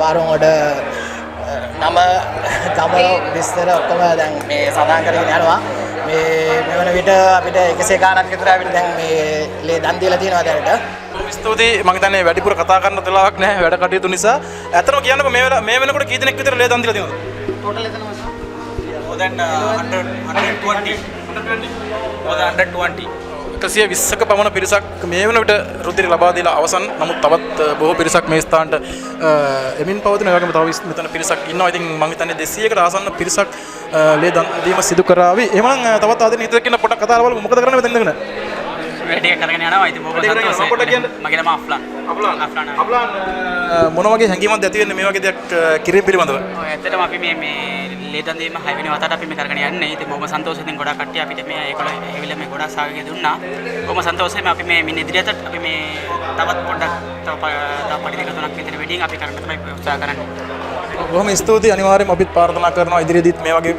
வாரவங்களோட நம்ம தமிழ் විස්තර ඔක්කොම දැන් මේ සඳහන් කරගෙන යනවා. මේ මෙවන විට අපිට 100 ගාණක් විතර අපිට දැන් මේ ලේ දන් දීලා තියෙනවා දැනට. ස්තුතියි. මම හිතන්නේ වැඩිපුර කතා කරන්න වෙලාවක් නැහැ වැඩ කටයුතු නිසා. ඇත්තටම කියන්නකෝ මේ වෙනකොට කී දෙනෙක් විතර ලේ දන් දීලා තියෙනවද? ටෝටල් එතන more than 120 120ක පමණ පිරිසක් මේ වන විට රුධිර ලබා දීලා අවසන්. නමුත් තවත් බොහෝ පිරිසක් මේ ස්ථානට එමින් පවතින. ඒ වගේම තව මෙතන පිරිසක් ඉන්නවා. ඉතින් මම හිතන්නේ 200කට ආසන්න පිරිසක් ලේ දන් දීම සිදු කරાવી. එහෙනම් තවත් ආදරණීය හිතෙක් ඉන්න පොඩක් කතා කරලා බලමු. මොකද කරන්නේ මෙතන ඉඳගෙන? වැඩි කරගෙන යනවා. ඉතින් බොහොම සතුටුයි. මගේ නම අෆ්ලාන්. මොන වගේ හැඟීමක්ද ඇති වෙන්නේ මේ වගේ දෙයක් කිරීම පිළිබඳව? ඔය ඇත්තටම අපි මේ ලේදන් දීම 6 වෙනි වතාවට අපි මේ කරගෙන යන්නේ. ඉතින් බොහොම සන්තෝෂයෙන් ගොඩක් කට්ටිය අපිට මේ ඒගොල්ලෝ ඇවිල්ලා මේ ගොඩක් සහයෝගය දුන්නා. බොහොම සන්තෝෂයෙන් අපි මේ ඉදිරියට අපි මේ තවත් පොඩ්ඩක් තව පඩි දෙක තුනක් විතර වැඩියෙන් අපි කරන්න තමයි උත්සාහ කරන්නේ. බොහොම ස්තුතියි. අනිවාර්යයෙන්ම අපිත් ප්‍රාර්ථනා කරනවා ඉදිරියේදීත් මේ වගේ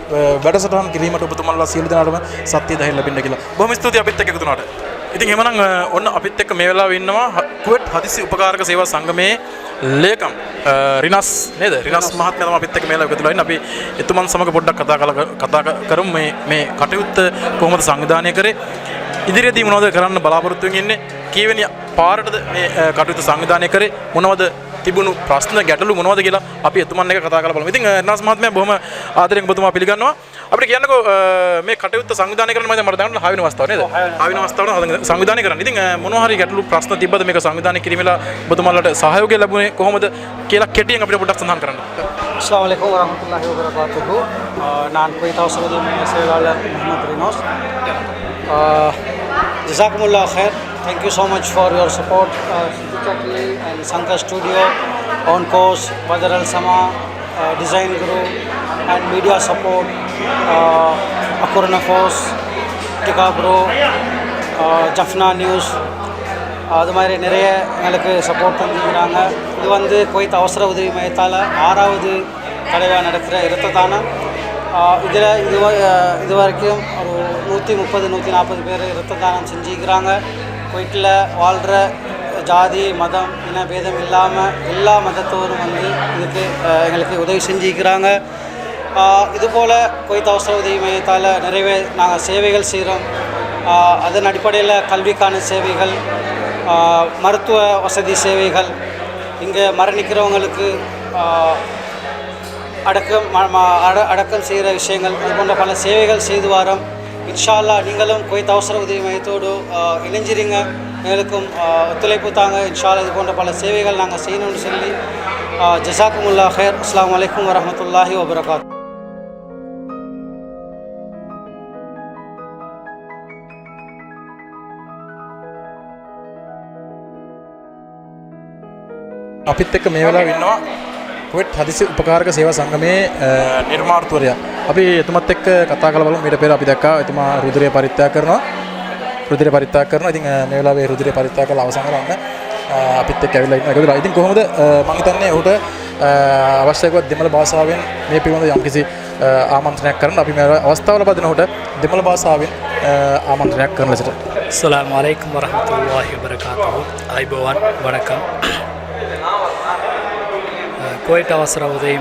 වැඩසටහන් කිරීමට ඔබතුමන්ලා සියලු දෙනාටම සත්‍ය ධෛර්ය ලැබෙන්න කියලා. බොහොම ස්තුතියි අපිත් එක්ක එකතු වුණාට. ඉතින් එහෙමනම් ඔන්න අපිත් එක්ක මේ වෙලාවේ ඉන්නවා කුවේට් හදිසි උපකාරක සේවා සංගමයේ ලේකම් රිනස් නේද? රිනස් මහත්මයා තමයි අපිත් එක්ක මේ වෙලාවේ එකතු වෙලා ඉන්නේ. අපි එතුමන් සමග පොඩ්ඩක් කතා කරමු මේ කටයුත්ත කොහොමද සංවිධානය කරේ? ඉදිරියේදී මොනවද කරන්න බලාපොරොත්තු වෙමින් ඉන්නේ? කීවෙනි පාරටද මේ කටයුතු සංවිධානය කරේ? මොනවද තිබුණු ප්‍රශ්න ගැටලු මොනවද කියලා අපි එතුමන් එක කතා කරලා බලමු. ඉතින් රිනස් මහත්මයා බොහොම ආදරෙන් ඔබතුමා පිළිගන්නවා. අපිට කියන්නකෝ මේ කටයුත්ත සංවිධානය කරන්න මම දැන් මට දැනගන්න 6 වෙනි අවස්ථාව නේද? 6 වෙනි අවස්ථාව සංවිධානය කරන්න. ඉතින් මොනවා හරි ගැටලු ප්‍රශ්න තිබ්බද මේක සංවිධානය කිරීමේලා ඔබතුමාලට සහයෝගය ලැබුණේ කොහොමද කියලා කෙටියෙන් අපිට පොඩ්ඩක් සඳහන් කරන්න. अस्सलाम वालेकुम वरहमतुल्लाहि वबरकातुहू. नान कोई तवसरुद्दीन Sewala Mohammad rhinos. Jazakumullah khair. Thank you so much for your support. Siddiqui and Sankar Studio, On Course, Badr Al Sama, Design Guru, and media support. Akurna Force, Tika Bro, Jafna News. அது மாதிரி நிறைய எங்களுக்கு சப்போர்ட் பண்ணிக்கிறாங்க. இது வந்து குவைத் அவசர உதவி மையத்தால் 6வது தடவை நடக்கிற இரத்த தானம். இதில் இது வரைக்கும் ஒரு 130-140 பேர் இரத்த தானம் செஞ்சுக்கிறாங்க. குவைட்டில் வாழ்கிற ஜாதி மதம் இன பேதம் இல்லாமல் எல்லா மதத்தோரும் வந்து இதுக்கு எங்களுக்கு உதவி செஞ்சுக்கிறாங்க. இதுபோல் குவைத் அவசர உதவி மையத்தால் நிறைய நாங்கள் சேவைகள் செய்கிறோம். அதன் அடிப்படையில் கல்விக்கான சேவைகள், மருத்துவ வசதி சேவைகள், இங்கே மரணிக்கிறவங்களுக்கு அடக்கம் செய்கிற விஷயங்கள் இது போன்ற பல சேவைகள் செய்து வாரோம். இன்ஷா அல்லாஹ் நீங்களும் குவைத் அவசர உதவி மையத்தோடு இணைஞ்சிருங்க, எங்களுக்கும் ஒத்துழைப்பு தாங்க. இன்ஷா அல்லாஹ் இது போன்ற பல சேவைகள் நாங்கள் செய்யணும்னு சொல்லி ஜஸாக்குமுல்லா ஹைர். அஸ்ஸலாமு அலைக்கும் வரஹ்மத்துல்லாஹி வபரகாத்துஹு. අපිත් එක්ක මේ වෙලාවේ ඉන්නවා කුවේට් හදිසි උපකාරක සේවා සංගමේ නිර්මාතෘවරයා. අපි එතුමත් එක්ක කතා කරලා බලමු. මීට පෙර අපි දැක්කා එතුමා රුධිරය පරිත්‍යාග කරනවා. ඉතින් මේ වෙලාවේ රුධිරය පරිත්‍යාග කරලා අවසන් කරන්න අපිත් එක්ක ඇවිල්ලා ඉන්නවා. ඒකද ඉතින් කොහොමද මම හිතන්නේ ඔහුට අවශ්‍ය කරන දෙමළ භාෂාවෙන් මේ පිළිබඳව යම්කිසි ආමන්ත්‍රණයක් කරන්න අපි මේ අවස්ථාව ලබා දෙන ඔහුට දෙමළ භාෂාවෙන් ආමන්ත්‍රණයක් කරන ලෙසට. அஸ்ஸலாமு அலைக்கும் வரஹ்மத்துல்லாஹி வபரகாத்துஹு. ஐபவான் வணக்கம். குவைத் அவசர உதவி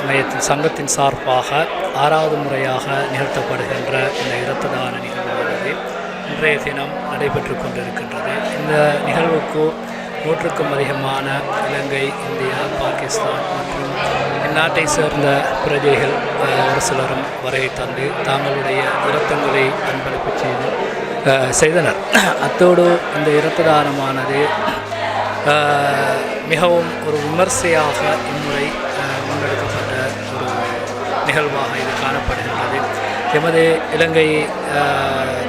மையத்தின் சங்கத்தின் சார்பாக 6வது முறையாக நிகழ்த்தப்படுகின்ற இந்த இரத்த தான நிகழ்வானது இன்றைய தினம் நடைபெற்று கொண்டிருக்கின்றது. இந்த நிகழ்வுக்கு 100க்கும் அதிகமான இலங்கை, இந்தியா, பாகிஸ்தான் மற்றும் இந்நாட்டை சேர்ந்த பிரஜைகள் ஒரு சிலரும் வருகை தந்து தாங்களுடைய இரத்தங்களை அன்பளிப்பு செய்தனர். அத்தோடு இந்த இரத்த தானமானது மிகவும் ஒரு விமர்சையாக இம்முறை முன்னெடுக்கப்பட்ட ஒரு நிகழ்வாக இது காணப்படுகின்றது. எமது இலங்கை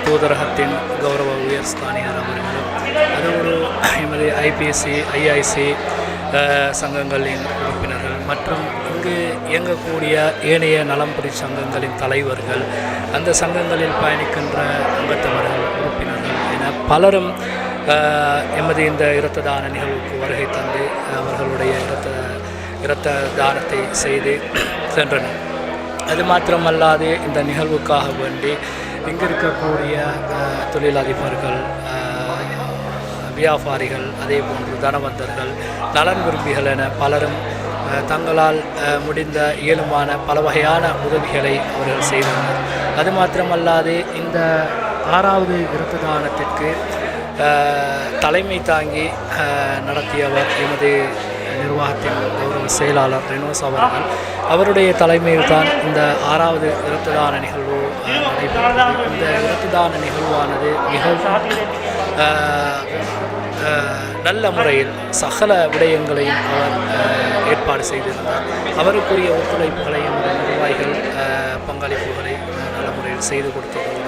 தூதரகத்தின் கௌரவ உயர் ஸ்தானிகர் அவர்களும் அதோடு எமது ஐபிஎஸ்சி, ஐஐசி சங்கங்களின் உறுப்பினர்கள் மற்றும் இங்கு இயங்கக்கூடிய ஏனைய நலம்புரி சங்கங்களின் தலைவர்கள், அந்த சங்கங்களில் பயணிக்கின்ற அங்கத்தவர்கள், உறுப்பினர்கள் என பலரும் எமது இந்த இரத்த தான நிகழ்வுக்கு வருகை தந்து அவர்களுடைய இரத்த தானத்தை செய்து சென்றனர். அது மாத்திரமல்லாது இந்த நிகழ்வுக்காக வேண்டி இங்கு இருக்கக்கூடிய தொழிலதிபர்கள், வியாபாரிகள், அதே போன்று தனவந்தர்கள், நலன் விரும்பிகள் என பலரும் தங்களால் முடிந்த இயலுமான பல வகையான உதவிகளை அவர்கள் செய்தனர். அது மாத்திரமல்லாது இந்த 6வது இரத்த தானத்திற்கு தலைமை தாங்கி நடத்தியவர் எமது நிர்வாகத்தின் கௌரவ செயலாளர் ரெனோஸ் அவர்கள். அவருடைய தலைமையில் தான் இந்த 6வது இரத்த தான நிகழ்வு நடைபெற்றது. இந்த இரத்த தான நிகழ்வானது மிகவும் நல்ல முறையில் சகல விடயங்களையும் அவர் ஏற்பாடு செய்திருந்தார். அவருக்குரிய ஒத்துழைப்புகளையும் நிர்வாகிகள் பங்களிப்புகளை நல்ல முறையில் செய்து கொடுத்ததோடு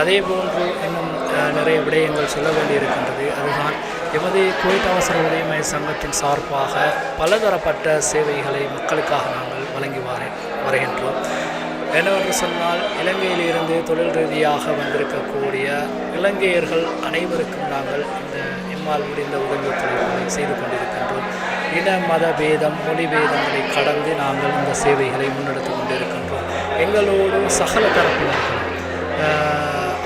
அதே போன்று இன்னும் நிறைய விடயங்கள் சொல்ல வேண்டியிருக்கின்றது. அதுதான் எமது குவைத் அவசர உதவி மைய சங்கத்தின் சார்பாக பலதரப்பட்ட சேவைகளை மக்களுக்காக நாங்கள் வழங்கி வருகின்றோம். என்னவென்று சொன்னால், இலங்கையிலிருந்து தொழில் ரீதியாக வந்திருக்கக்கூடிய இலங்கையர்கள் அனைவருக்கும் நாங்கள் இந்த எம்மால் முடிந்த உதவி ஒத்துழைப்புகளை செய்து கொண்டிருக்கின்றோம். இன மத பேதம், மொழி பேதங்களை கடந்து நாங்கள் இந்த சேவைகளை முன்னெடுத்து கொண்டிருக்கின்றோம். எங்களோடு சகல தரப்பினர்கள்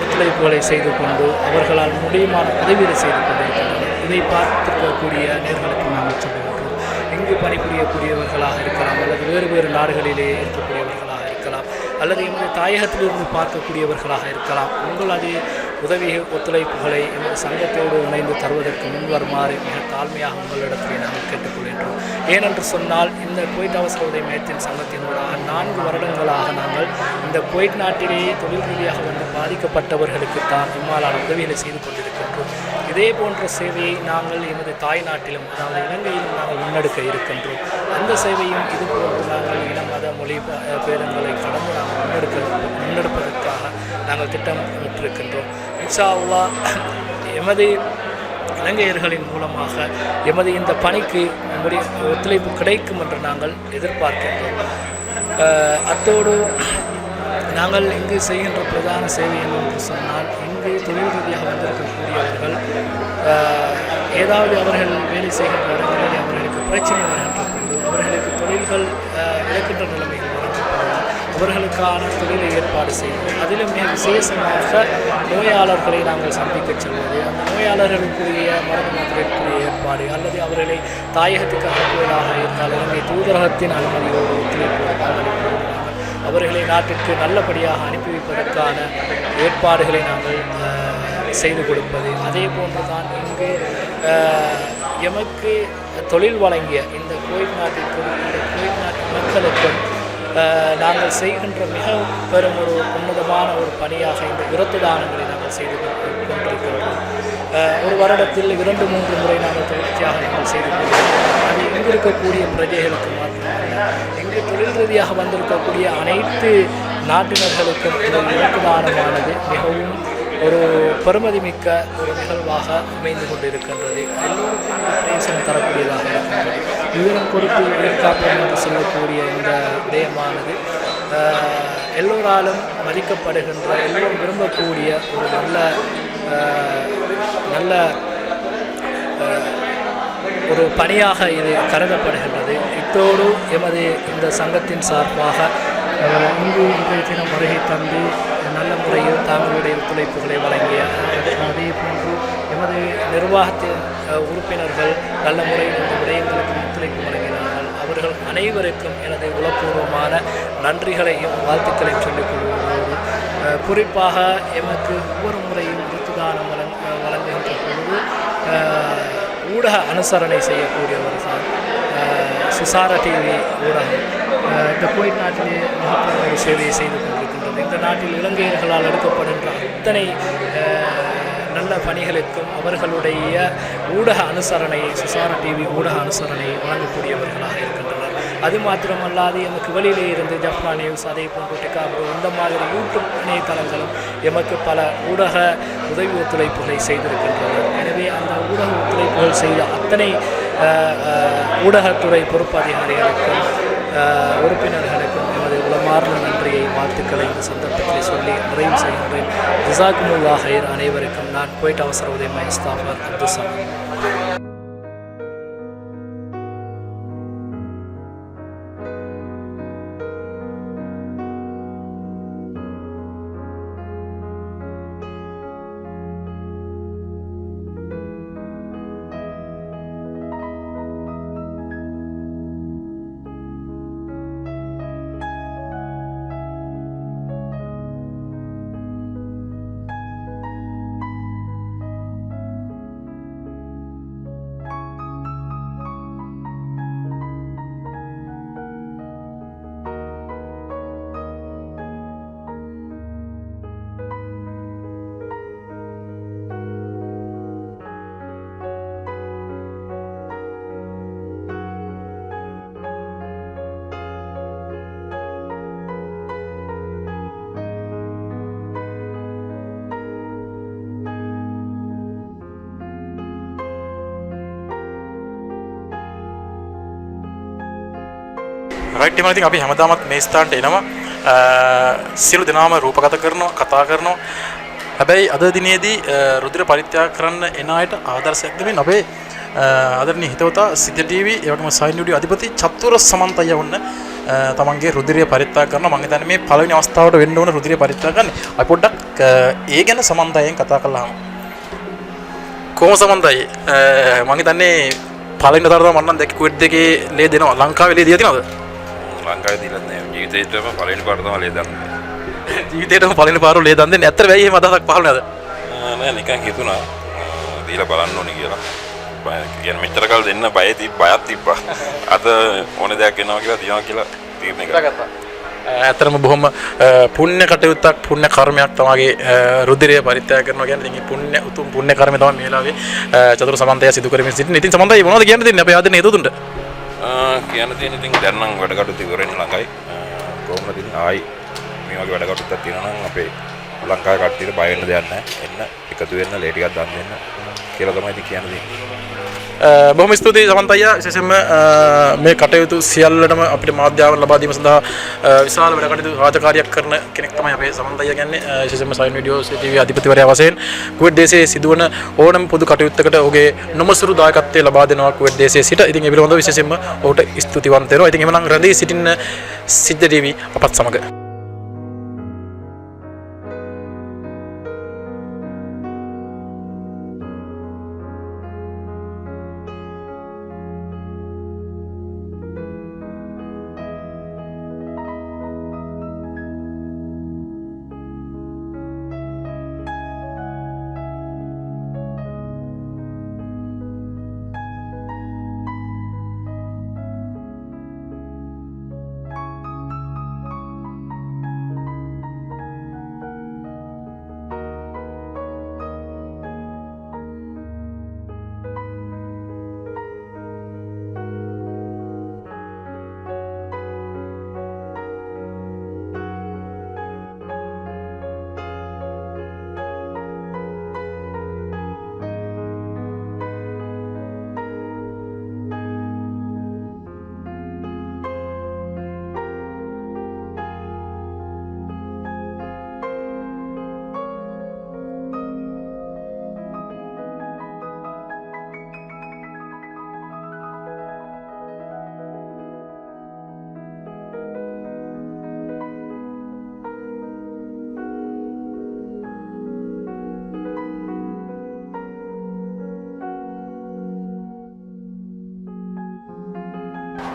ஒத்துழைப்புகளை செய்து கொண்டு அவர்களால் முடியுமான உதவிகளை செய்து கொண்டிருக்கின்றனர். இதை பார்த்திருக்கக்கூடிய நேர்களுக்கு நாங்கள் சொல்லுகின்றோம், இங்கு பணிபுரியக்கூடியவர்களாக இருக்கலாம், அல்லது வேறு வேறு நாடுகளிலே இருக்கக்கூடியவர்களாக இருக்கலாம், அல்லது எமது தாயகத்திலிருந்து பார்க்கக்கூடியவர்களாக இருக்கலாம். உங்களது உதவி ஒத்துழைப்புகளை எமது சங்கத்தோடு இணைந்து தருவதற்கு முன்வருமாறு மிக தாழ்மையாக உங்களிடத்தில் நாங்கள் கேட்டுக்கொள்கின்றோம். ஏனென்று சொன்னால், இந்த குவைத் அவசர உதவி மையத்தின் சங்கத்தினூடாக 4 வருடங்களாக நாங்கள் இந்த குவைத் நாட்டிலேயே தொழில் ரீதியாக வந்து பாதிக்கப்பட்டவர்களுக்குத்தான் இம்மாலான உதவிகளை செய்து கொண்டிருக்கின்றோம். இதே போன்ற சேவையை நாங்கள் எமது தாய் நாட்டிலும், அதாவது இலங்கையிலும் நாங்கள் முன்னெடுக்க இருக்கின்றோம். அந்த சேவையும் இதுபோன்று நாங்கள் இன மத மொழி பேதங்களை கடந்து நாங்கள் முன்னெடுப்பதற்காக நாங்கள் திட்டமிட்டிருக்கின்றோம். இன்ஷா அல்லாஹ் எமது இலங்கையர்களின் மூலமாக எமது இந்த பணிக்கு ஒத்துழைப்பு கிடைக்கும் என்று நாங்கள் எதிர்பார்க்கின்றோம். அத்தோடு நாங்கள் இங்கு செய்கின்ற பிரதான சேவை என்னவென்று சொன்னால், இங்கு தொழில் ரீதியாக வந்திருக்கக்கூடியவர்கள் ஏதாவது அவர்கள் வேலை செய்கின்ற இடங்களில் அவர்களுக்கு பிரச்சனை வருகின்ற போது, அவர்களுக்கு தொழில்கள் இழக்கின்ற நிலைமைகள் வருகின்ற போது அவர்களுக்கான தொழிலை ஏற்பாடு செய்வது, அதிலும் மிக விசேஷமாக நோயாளர்களை நாங்கள் சந்திக்க செல்வது, அந்த நோயாளர்களுக்குரிய மருந்து மாத்திரைக்குரிய ஏற்பாடு, அல்லது அவர்களை தாயகத்துக்கு அனுப்புவதாக இருந்தால் இலங்கை தூதரகத்தின் அனுமதியோடு ஒத்துழைப்பு அவர்களை நாட்டிற்கு நல்லபடியாக அனுப்பி வைப்பதற்கான ஏற்பாடுகளை நாங்கள் செய்து கொடுப்பது. அதே போன்று தான் இங்கு எமக்கு தொழில் வழங்கிய இந்த குவைத் நாட்டிற்கும் இந்த குவைத் நாட்டு மக்கள் மக்களுக்கும் நாங்கள் செய்கின்ற மிக பெரும் ஒரு உன்னதமான ஒரு பணியாக இந்த இரத்த தானங்களை நாங்கள் செய்து கொண்டிருக்கின்றோம். ஒரு வருடத்தில் 2-3 முறை நாங்கள் தொடர்ச்சியாக நாங்கள் செய்து கொண்டிருக்கிறோம். அது இங்கு இருக்கக்கூடிய பிரஜைகளுக்கு மாத்திரமல்ல, இங்கு தொழில் ரீதியாக வந்திருக்கக்கூடிய அனைத்து நாட்டினர்களுக்கும் இந்த இரத்த தானமானது மிகவும் ஒரு பெருமதிமிக்க ஒரு நிகழ்வாக அமைந்து கொண்டிருக்கின்றது. எல்லோருக்கும் பிரயோசனம் தரக்கூடியதாக இருக்கின்றது. உயிரம் கொடுத்து உயிர் காப்போம் என்று சொல்லக்கூடிய இந்த விடயமானது எல்லோராலும் மதிக்கப்படுகின்ற, எல்லோரும் விரும்பக்கூடிய ஒரு நல்ல ஒரு பணியாக இது கருதப்படுகின்றது. இத்தோடு எமது இந்த சங்கத்தின் சார்பாக இங்கு இன்றைய தினம் வருகை தந்து நல்ல முறையில் தாங்களுடைய ஒத்துழைப்புகளை வழங்கிய, அதே போன்று எமது நிர்வாகத்தின் உறுப்பினர்கள் நல்ல முறையில் இந்த விடயங்களுக்கு ஒத்துழைப்பு வழங்கினார்கள். அவர்கள் அனைவருக்கும் எனது உளப்பூர்வமான நன்றிகளையும் வாழ்த்துக்களையும் சொல்லிக் கொள்வதோடு, குறிப்பாக எமக்கு ஒவ்வொரு முறையும் விருத்துதானம் வழங்குகின்ற பொழுது ஊடக அனுசரணை செய்யக்கூடியவர்கள் சுசாரா டிவி ஊடகம் இந்த குவைத் நாட்டிலே மிகப்பெரிய ஒரு சேவையை செய்து கொண்டிருக்கின்றது. இந்த நாட்டில் இலங்கையர்களால் எடுக்கப்படுகின்ற அத்தனை நல்ல பணிகளுக்கும் அவர்களுடைய ஊடக அனுசரணையை, சுசாரா டிவி ஊடக அனுசரணையை வழங்கக்கூடியவர்களாக இருக்கின்றனர். அது மாத்திரமல்லாது எமக்கு வெளியிலே இருந்து ஜப்பான் நியூஸ், அதே போன்று டெக்காப்ரோ, இந்த மாதிரி யூடியூப் இணையதளங்களும் எமக்கு பல ஊடக உதவி ஒத்துழைப்புகளை செய்திருக்கின்றனர். எனவே அந்த ஊடக ஒத்துழைப்புகள் செய்த அத்தனை ஊடகத்துறை பொறுப்பு அதிகாரிகளுக்கும் உறுப்பினர்களுக்கும் எமது உளமார்ந்த நன்றியை, வாழ்த்துக்களை இந்த சந்தர்ப்பத்தில் சொல்லி நிறைவு செய்கின்றேன். ஜஸாக்குமுல்லாஹ் ஹைர். அனைவருக்கும் நான் குவைட் அவசர உதவி மைய ஸ்தாபர் அப்துல் சமத். රයිට් එහෙනම් ඉතින් අපි හැමදාමත් මේ ස්ථානට එනවා සියලු දෙනාම රූපගත කරනවා කතා කරනවා හැබැයි අද දිනේදී රුධිර පරිත්‍යාග කරන්න එන අයට ආදර්ශයක් දෙමින් අපේ ආදරණීය හිතවතා සිත ටීවී ඒ වගේම සයින් ස්ටුඩියෝ අධිපති චතුර සමන්තය වුණ තමන්ගේ රුධිරය පරිත්‍යාග කරනවා මම හිතන්නේ මේ පළවෙනි අවස්ථාවට වෙන්න ඕන රුධිරය පරිත්‍යාග ගන්න. අපි පොඩ්ඩක් ඒ ගැන සමන්තයෙන් කතා කළාම කොහොම සමන්තයි මම හිතන්නේ පළවෙනි තරම මම නම් දැක්ක කුවේට් දෙකේ ලේ දෙනවා ලංකාවේ ලේ දිලා තියෙනවද? ලංකාවේ දීලා නැහැ. ජීවිතේටම පළවෙනි පාර තමයි ලේ දාන්නේ. ජීවිතේටම පළවෙනි පාර ලේ දන් දෙන්නේ. ඇත්තට වෙයි එහෙම අදහසක් පහළ නැද? නෑ නිකන් හිතුණා. දීලා බලන්න ඕනේ කියලා. කියන්නේ මෙච්චර කාල දෙන්න බයක් තිබ්බා. අද ඕන දෙයක් එනවා කියලා තියනවා කියලා තීරණය කරා. ඇත්තටම බොහොම පුණ්‍ය කටයුත්තක් පුණ්‍ය කර්මයක් තමගේ රුධිරය පරිත්‍යාග කරනවා කියන්නේ ඉතින් පුණ්‍ය උතුම් පුණ්‍ය කර්මය තමයි මේ වෙලාවේ චතුර සමන්තය සිදු කරමින් සිටින. ඉතින් සමන්තය මොනවද කියන්න දෙන්නේ අපේ ආදරණීය හේතුතුන්ට? කියන්න තියෙන ඉතින් දැන් නම් වැඩ කටයුතු ඉවරෙන්න ළඟයි. කොහොමද ඉතින් ආයි මේ වගේ වැඩ කටයුත්තක් තියෙනවා නම් අපේ ලංකාවේ කට්ටියට බය වෙන්න දෙයක් නැහැ. එන්න එකතු වෙන්න ලේ ටිකක් දන් දෙන්න කියලා තමයි ඉතින් කියන්න දෙන්නේ. බොහොම ස්තුතියි සමන්තය විශේෂයෙන්ම මේ කටයුතු සියල්ලටම අපිට මාධ්‍යාවන් ලබා දීම සඳහා විශාල වැඩ කටයුතු රාජකාරියක් කරන කෙනෙක් තමයි අපේ සමන්තය කියන්නේ. විශේෂයෙන්ම සයින් වීඩියෝ ටීවී අධිපතිවරයා වශයෙන් කුවේට් දේශයේ සිදුවන ඕනම පොදු කටයුත්තකට ඔහුගේ නොමසුරු දායකත්වය ලබා දෙනවා කුවේට් දේශයේ සිට. ඉතින් ඒ පිළිබඳව විශේෂයෙන්ම ඔහුට ස්තුතිවන්ත වෙනවා. ඉතින් එහෙනම් රැඳී සිටින්න සිද්ධ ටීවී අපත් සමග.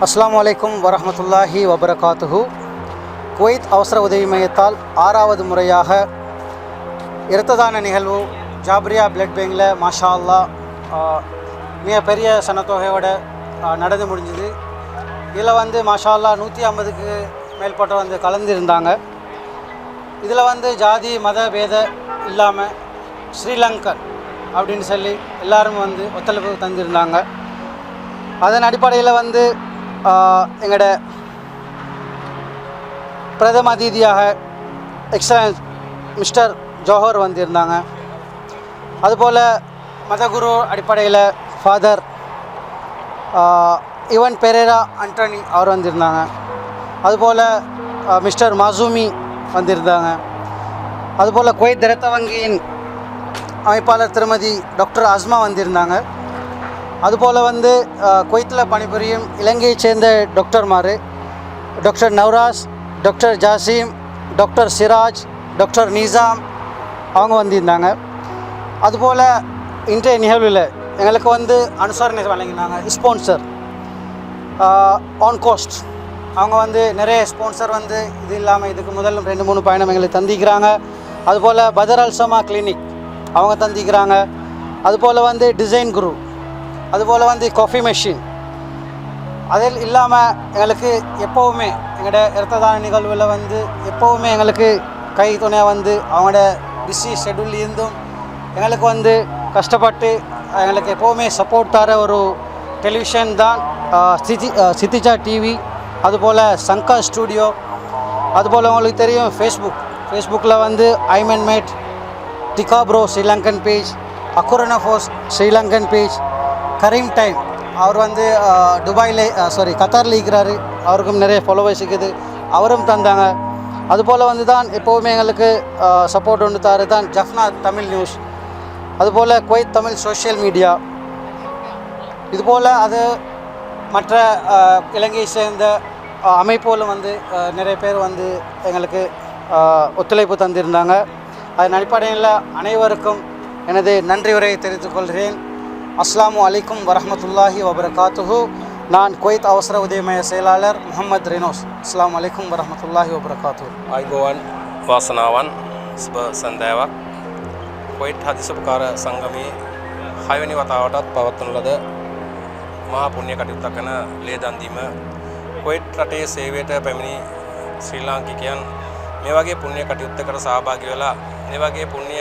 அஸ்ஸலாமு அலைக்கும் வரஹ்மத்துல்லாஹி வபரகாத்துஹு. குவைத் அவசர உதவி மையத்தால் 6வது முறையாக இரத்த தான நிகழ்வு ஜாப்ரியா பிளட் பேங்கில் மாஷா அல்லாஹ் மிக பெரிய சனத்தொகையோட நடந்து முடிஞ்சுது. இதில் வந்து மாஷா அல்லாஹ் 150க்கு மேற்பட்டவர் வந்து கலந்துருந்தாங்க. இதில் வந்து ஜாதி மத பேத இல்லாமல் ஸ்ரீலங்கன் அப்படின்னு சொல்லி எல்லாரும் வந்து ஒத்துழைப்பு தந்திருந்தாங்க. அதன் அடிப்படையில் வந்து எங்களோட பிரதம அதிதியாக எக்ஸலன்ஸ் மிஸ்டர் ஜோஹர் வந்திருந்தாங்க. அதுபோல் மதகுரு அடிப்படையில் ஃபாதர் ஈவன் பெரேரா ஆண்டனி அவர் வந்திருந்தாங்க. அதுபோல் மிஸ்டர் மாசூமி வந்திருந்தாங்க. அதுபோல் குவைத் இரத்த வங்கியின் அமைப்பாளர் திருமதி டாக்டர் அஸ்மா வந்திருந்தாங்க. அதுபோல் வந்து குவைத்தில் பணிபுரியும் இலங்கையைச் சேர்ந்த டாக்டர்மார் doctor Nawras, doctor Jasim, doctor Siraj, doctor Nizam அவங்க வந்திருந்தாங்க. அதுபோல் இன்றைய நிகழ்வில் எங்களுக்கு வந்து அனுசரணை வழங்கினாங்க ஸ்பான்சர் ஆன் கோஸ்ட். அவங்க வந்து நிறைய ஸ்பான்சர் வந்து இது இல்லாமல் இதுக்கு முதல் 2-3 பயணம் எங்களுக்கு தந்திக்கிறாங்க. அதுபோல் பதர் அல் சமா கிளினிக் அவங்க தந்திக்கிறாங்க. அதுபோல் வந்து டிசைன் குரு, அதுபோல் வந்து காஃபி மெஷின். அதில் இல்லாமல் எங்களுக்கு எப்போவுமே எங்களோட இரத்த தான நிகழ்வில் வந்து எப்போவுமே எங்களுக்கு கை துணையாக வந்து அவங்களோட பிஸி ஷெட்யூல் இருந்தும் எங்களுக்கு வந்து கஷ்டப்பட்டு எங்களுக்கு எப்போவுமே சப்போர்ட் தர ஒரு டெலிவிஷன் தான் சித்திஜா டிவி, அதுபோல் சங்கா ஸ்டூடியோ. அதுபோல் உங்களுக்கு தெரியும் ஃபேஸ்புக்கில் வந்து ஐமன் மேட், டிகா pro Sri Lankan page, Akurana force Sri Lankan page, Karim time அவர் வந்து துபாயில் கத்தாரில் இருக்கிறாரு, அவருக்கும் நிறைய ஃபாலோவர்ஸ் இருக்குது, அவரும் தந்தாங்க. அதுபோல் வந்து தான் எப்போவுமே எங்களுக்கு சப்போர்ட் ஒன்று தாரு தான் ஜஃப்னா தமிழ் நியூஸ், அதுபோல் குவைத் தமிழ் சோஷியல் மீடியா. இதுபோல் அது மற்ற இலங்கையை சேர்ந்த அமைப்புகளும் வந்து நிறைய பேர் வந்து எங்களுக்கு ஒத்துழைப்பு தந்திருந்தாங்க. அதன் அடிப்படையில் அனைவருக்கும் எனது நன்றி உரையை தெரிவித்துக் கொள்கிறேன். அஸ்ஸலாமு அலைக்கும் வரஹ்மத்துல்லாஹி வபரகாத்துஹு. நான் குவைத் අවසර උදේ මය සේලාලර් මුහම්මද් රිනෝස්. අස්ලාම් අලයිකුම් වරහමතුල්ලාහි වබරකාතුහු. ආයුබෝවන් වාසනාවන් සුබ සන්ධ්‍යාවක්. කුවයිට් හදිසි උපකාර සංගමයේ 6 වෙනි වතාවටත් පවත්වන ලද මහා පුණ්‍ය කටයුත්තක් වන ලේ දන් දීම කුවයිට් රටේ සේවයට පැමිණි ශ්‍රී ලාංකිකයන් මේ වගේ පුණ්‍ය කටයුත්තකට සහභාගී වෙලා මේ වගේ පුණ්‍ය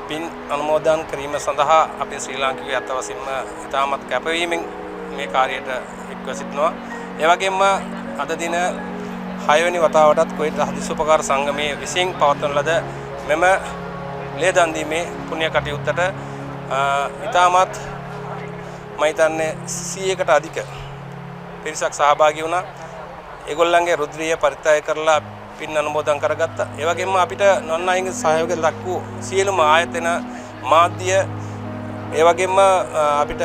පින් අනුමෝදන් කිරීම සඳහා අපේ ශ්‍රී ලාංකිකයෝ අත වශයෙන්ම ඉතාමත් කැපවීමෙන් මේ කාර්යයට එක්ව සිටිනවා. ඒ වගේම අද දින 6 වෙනි වතාවටත් කුවයිට් හදිසි උපකාර සංගමයේ විසින් පවත්වන ලද මෙම ලේ දන් දීමේ පුණ්‍ය කටයුත්තට ඉතාමත් මම හිතන්නේ 100කට අධික පිරිසක් සහභාගී වුණා. ඒගොල්ලන්ගේ රුධිරය පරිත්‍යාග කරලා පින් අනුමෝදන් කරගත්තා. ඒ වගේම අපිට නොන්නායින්ගේ සහයෝගය දක්වූ සියලුම ආයතන මාධ්‍ය ඒ වගේම අපිට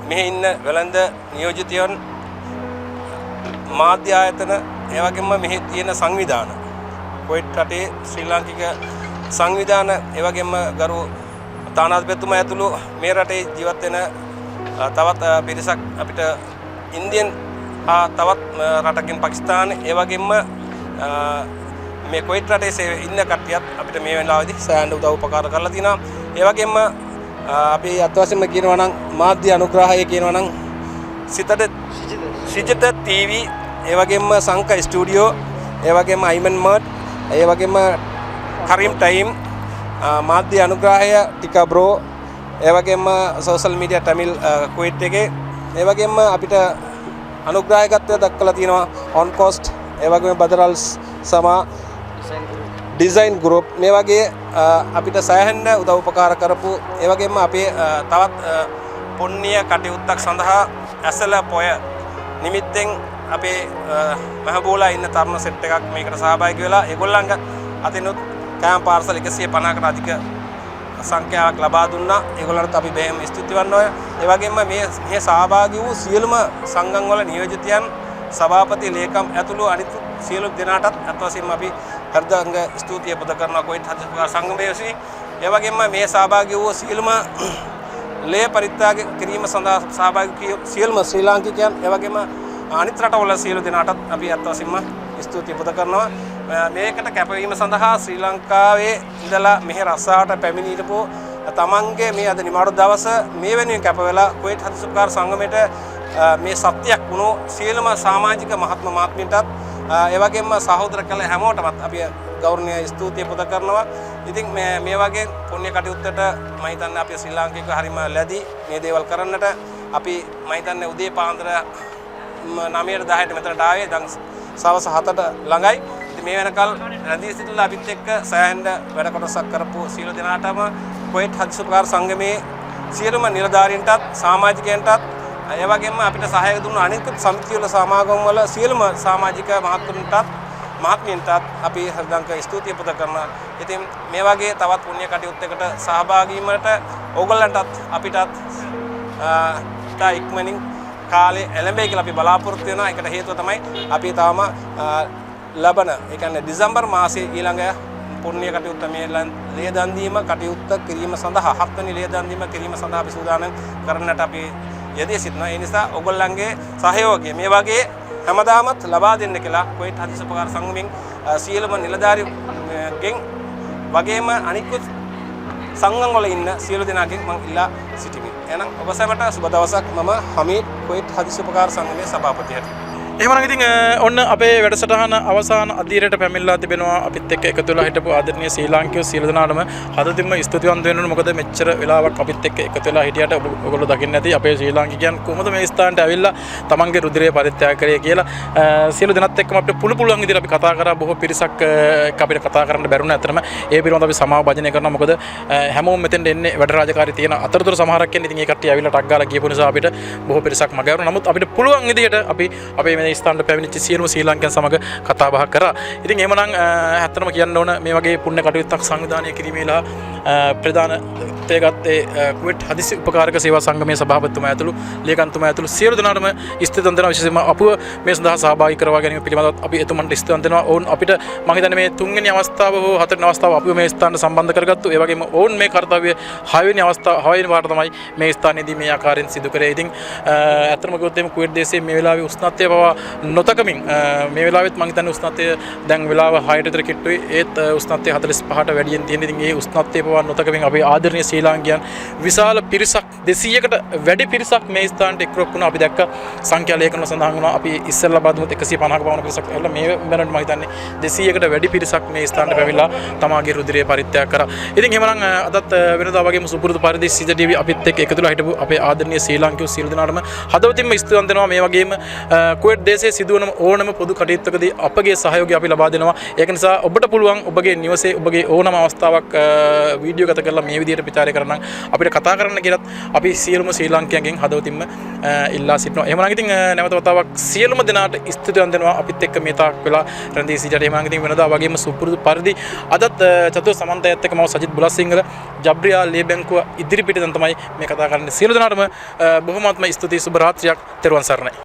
මෙහි ඉන්න වෙළඳ නියෝජිතයන් මාධ්‍ය ආයතන ඒ වගේම මෙහි තියෙන සංවිධාන කුවයිට් රටේ ශ්‍රී ලාංකික සංවිධාන ඒ වගේම ගරු තානාධිපතිතුමා ඇතුළු මේ රටේ ජීවත් වෙන තවත් පිරිසක් අපිට ඉන්දියන් තවත් රටකින් පාකිස්තාන ඒ වගේම මේ කුවයිට් රටේ ඉන්න කට්ටියත් අපිට මේ වෙලාවේදී සෑහෙන උදව් උපකාර කරලා තිනවා. ඒ වගේම අපි අත්වශයෙන්ම කියනවා නම් මාධ්‍ය අනුග්‍රහය කියනවා නම් සිජිත ටීවී, ඒ වගේම සංකා ස්ටුඩියෝ, ඒ වගේම අයිමන් මර්ට්, ඒ වගේම කරීම් ටයිම්, මාධ්‍ය අනුග්‍රහය ටිකා බ්‍රෝ, ඒ වගේම සෝෂල් මීඩියා තමිල් කුවයිට් එකේ, ඒ වගේම අපිට අනුග්‍රහයකත්වය දක්වලා තිනවා ඔන් කොස්ට්, ඒ වගේම බදර් අල් සමා ඩිසයින් ගෲප්. මේ වගේ අපිට සෑහෙන උදව් උපකාර කරපු ඒ වගේම අපේ තවත් පුණ්‍ය කටයුත්තක් සඳහා ඇසල පොය නිමිත්තෙන් අපේ මහබෝලා ඉන්න තරුණ සෙට් එකක් මේකට සහභාගී වෙලා ඒගොල්ලන්ග අතිනුත් කෑම පාර්සල් 150කට අධික සංඛ්‍යාවක් ලබා දුන්නා. ඒගොල්ලන්ට අපි බෙහෙම ස්තුතිවන්ත වෙනවා. ඒ වගේම මේ සහභාගී වූ සියලුම සංගම් වල නියෝජිතයන්, සභාපති, ලේකම් ඇතුළු අනිත් සියලු දෙනාටත් අත්වශයෙන්ම අපි හෘදංග ස්තුතිය පුද කරනවා කුවයිට් හදිසි උපකාර සංගමයේ විසින්. ඒ වගේම මේ සහභාගී වූ සියලුම ලේ පරිත්‍යාග කිරීම සඳහා සහභාගී සියලුම ශ්‍රී ලාංකිකයන් ඒ වගේම අනිත් රටවල සියලු දෙනාටත් අපි අත් වශයෙන්ම ස්තුතිය පුද කරනවා. මේකට කැපවීම සඳහා ශ්‍රී ලංකාවේ ඉඳලා මෙහි රස්සාවට පැමිණිපු තමන්ගේ මේ අද නිමාඩු දවස මේ වෙනුවෙන් කැප වෙලා කුවේට් හදිසි උපකාර සංගමයට මේ සත්‍යයක් වුණු සියලුම සමාජික මහත්ම මාත්මීන්ටත් ඒ වගේම සහෝදර කළ හැමෝටමත් අපි ගෞරවනීය ස්තුතිය පුද කරනවා. ඉතින් මේ වගේ පුණ්‍ය කටයුත්තට මම හිතන්නේ අපි ශ්‍රී ලාංකිකව හරිම ලැබි මේ දේවල් කරන්නට අපි මම හිතන්නේ උදේ පාන්දර 9ට 10ට මෙතනට ආවේ දැන් සවස් 7ට ළඟයි. ඉතින් මේ වෙනකල් රැඳී සිටිලා අපිත් එක්ක සෑහෙන වැඩ කොටසක් කරපු සියලු දෙනාටම කුවේට් හදිසි උපකාර සංගමයේ සියලුම නිලධාරීන්ටත් සමාජිකයන්ටත් ඒ වගේම අපිට සහාය දුන්න අනිත් සමිතිවල සමාගම් වල සියලුම සමාජික මහත්තුන්ටත් මහත්මියන්ටත් අපි හෘදංක ස්තුතිය පුද කරනවා. ඉතින් මේ වගේ තවත් පුණ්‍ය කටයුත්තකට සහභාගී වීමට ඕගොල්ලන්ටත් අපිටත් තා ඉක්මනින් කාලේ එළඹෙයි කියලා අපි බලාපොරොත්තු වෙනවා. ඒකට හේතුව තමයි අපි තාම ලබන ඒ කියන්නේ දෙසැම්බර් මාසයේ ඊළඟ පුණ්‍ය කටයුත්ත මේ ලේ දන් දීම කටයුත්ත කිරීම සඳහා 7 වෙනි ලේ දන් දීම කිරීම සඳහා අපි සූදානම් කරන්නට අපි යෙදී සිටිනවා. ඒ නිසා ඔයගොල්ලන්ගේ සහයෝගය මේ වගේ හැමදාමත් ලබා දෙන්න කියලා කුවේට් හදිසි උපකාර සංගමෙන් සියලුම නිලධාරීගෙන් වගේම අනිකුත් සංගම් වල ඉන්න සියලු දෙනාගෙන් මම ඉල්ලා සිටිමි. එහෙනම් ඔබ සැමට සුබ දවසක්. මම හමීද් කුවේට් හදිසි උපකාර සංගමේ සභාපතියට. එහෙමනම් ඉතින් ඔන්න අපේ වැඩසටහන අවසාන අදියරට පැමිණලා තිබෙනවා. අපිත් එක්ක එකතු වෙලා හිටපු ආදරණීය ශ්‍රී ලාංකිකයෝ සියලු දෙනාටම හදතින්ම ස්තුතිවන්ත වෙනවා. මොකද මෙච්චර වෙලාවක් අපිත් එක්ක එකතු වෙලා හිටියට ඔයගොල්ලෝ දකින්න ඇති අපේ ශ්‍රී ලාංකිකයන් කොහොමද මේ ස්ථානට ඇවිල්ලා තමන්ගේ රුධිරය පරිත්‍යාග කරේ කියලා. සියලු දෙනාත් එක්කම අපිට පුළුවන් විදිහට අපි කතා කරා. බොහෝ පිරිසක් අපිට කතා කරන්න බැරුණා. ඇත්තටම ඒ පිළිබඳව අපි සමාව භජනය කරනවා. මොකද හැමෝම මෙතෙන්ට එන්නේ වැඩ රාජකාරී තියෙන අතරතුර සමහරක් එන්නේ. ඉතින් ඒ කට්ටිය ඇවිල්ලා ටක් ගාලා ගියපු නිසා අපිට බොහෝ පිරිසක් මග ඇරුණා. නමුත් අපිට පුළුවන් විදිහට අපි අපේ මේ ස්ථානට පැමිණිච්ච සියලුම ශ්‍රී ලාංකිකයන් සමග කතා බහ කරා. ඉතින් එහෙමනම් ඇත්තටම කියන්න ඕන මේ වගේ පුණ්‍ය කටයුත්තක් සංවිධානය කිරීමේලා ප්‍රධාන තේගත්තේ කුවේට් හදිසි උපකාරක සේවා සංගමයේ සභාපතිතුමා ඇතුළු ලේකම්තුමා ඇතුළු සියලු දෙනාටම ස්තුතිවන්ත වෙනවා. විශේෂයෙන්ම අපව මේ සඳහා සහභාගී කරවා ගැනීම පිළිබඳව අපි එතුමන්ට ස්තුතිවන්ත වෙනවා. ඔවුන් අපිට මම හිතන්නේ මේ 3 වෙනි අවස්ථාව හෝ 4 වෙනි අවස්ථාව අපිව මේ ස්ථානට සම්බන්ධ කරගත්තු. ඒ වගේම ඔවුන් මේ කාර්යය 6 වෙනි අවස්ථාව 6 වෙනි වාරට තමයි මේ ස්ථානයේදී මේ ආකාරයෙන් සිදු කරේ. ඉතින් ඇත්තටම කිව්වොත් එimhe කුවේට් දේශයේ මේ වෙලාවේ උෂ්ණත්වය පවා නොතකමින් මේ වෙලාවෙත් මම හිතන්නේ උෂ්ණත්වය දැන් වෙලාව 6ට විතර කිට්ටුයි. ඒත් උෂ්ණත්වය 45ට වැඩියෙන් තියෙන. ඉතින් ඒ උෂ්ණත්වය පවා නොතකමින් අපේ ආදරණීය ශ්‍රී ලාංකිකයන් විශාල පිරිසක් 200කට වැඩි පිරිසක් මේ ස්ථානට එක්රොක් වුණා. අපි දැක්ක සංඛ්‍යා ලේඛන සඳහන් වුණා. අපි ඉස්සෙල්ලා බදුමුත් 150ක පමණ පිරිසක් ඇවිල්ලා මේ වෙනකොට මම හිතන්නේ 200කට වැඩි පිරිසක් මේ ස්ථානට පැමිණලා තමාගේ රුධිරය පරිත්‍යාග කරා. ඉතින් එහෙමනම් අදත් වෙනදා වගේම සුපුරුදු පරිදි සිජ ටීවී අපිත් එක්ක එකතු වෙලා හිටපු අපේ ආදරණීය ශ්‍රී ලාංකිකයෝ සියලු දෙනාටම හදවතින්ම ස්තුතිවන්ත වෙනවා. මේ වගේම කුවේට් දේශයේ සිදුවන ඕනම පොදු කටයුත්තකදී අපගේ සහයෝගය අපි ලබා දෙනවා. ඒක නිසා ඔබට පුළුවන් ඔබගේ නිවසේ ඔබගේ ඕනම අවස්ථාවක් වීඩියෝ ගත කරලා මේ විදිහට ප්‍රචාරය කරන්න අපිට කතා කරන්න කියලත් අපි සියලුම ශ්‍රී ලාංකිකයන්ගෙන් හදවතින්ම ඉල්ලා සිටිනවා. එහෙමනම් ඉතින් නැවත වතාවක් සියලුම දෙනාට ස්තුතිවන්ත වෙනවා. අපිත් එක්ක මේ තාක් වෙලා රැඳී සිටියට. එහෙමනම් ඉතින් වෙනදා වගේම සුපුරුදු පරිදි අදත් චතුර සමන්තයත් එක්ක මම සජිත් බුලසිංහල ජබ්‍රියා ලේ බැංකුව ඉදිරි පිටතෙන් තමයි මේ කතා කරන්නේ. සියලු දෙනාටම බොහොමත්ම ස්තුතියි. සුබ රාත්‍රියක්. තෙරුවන් සරණයි.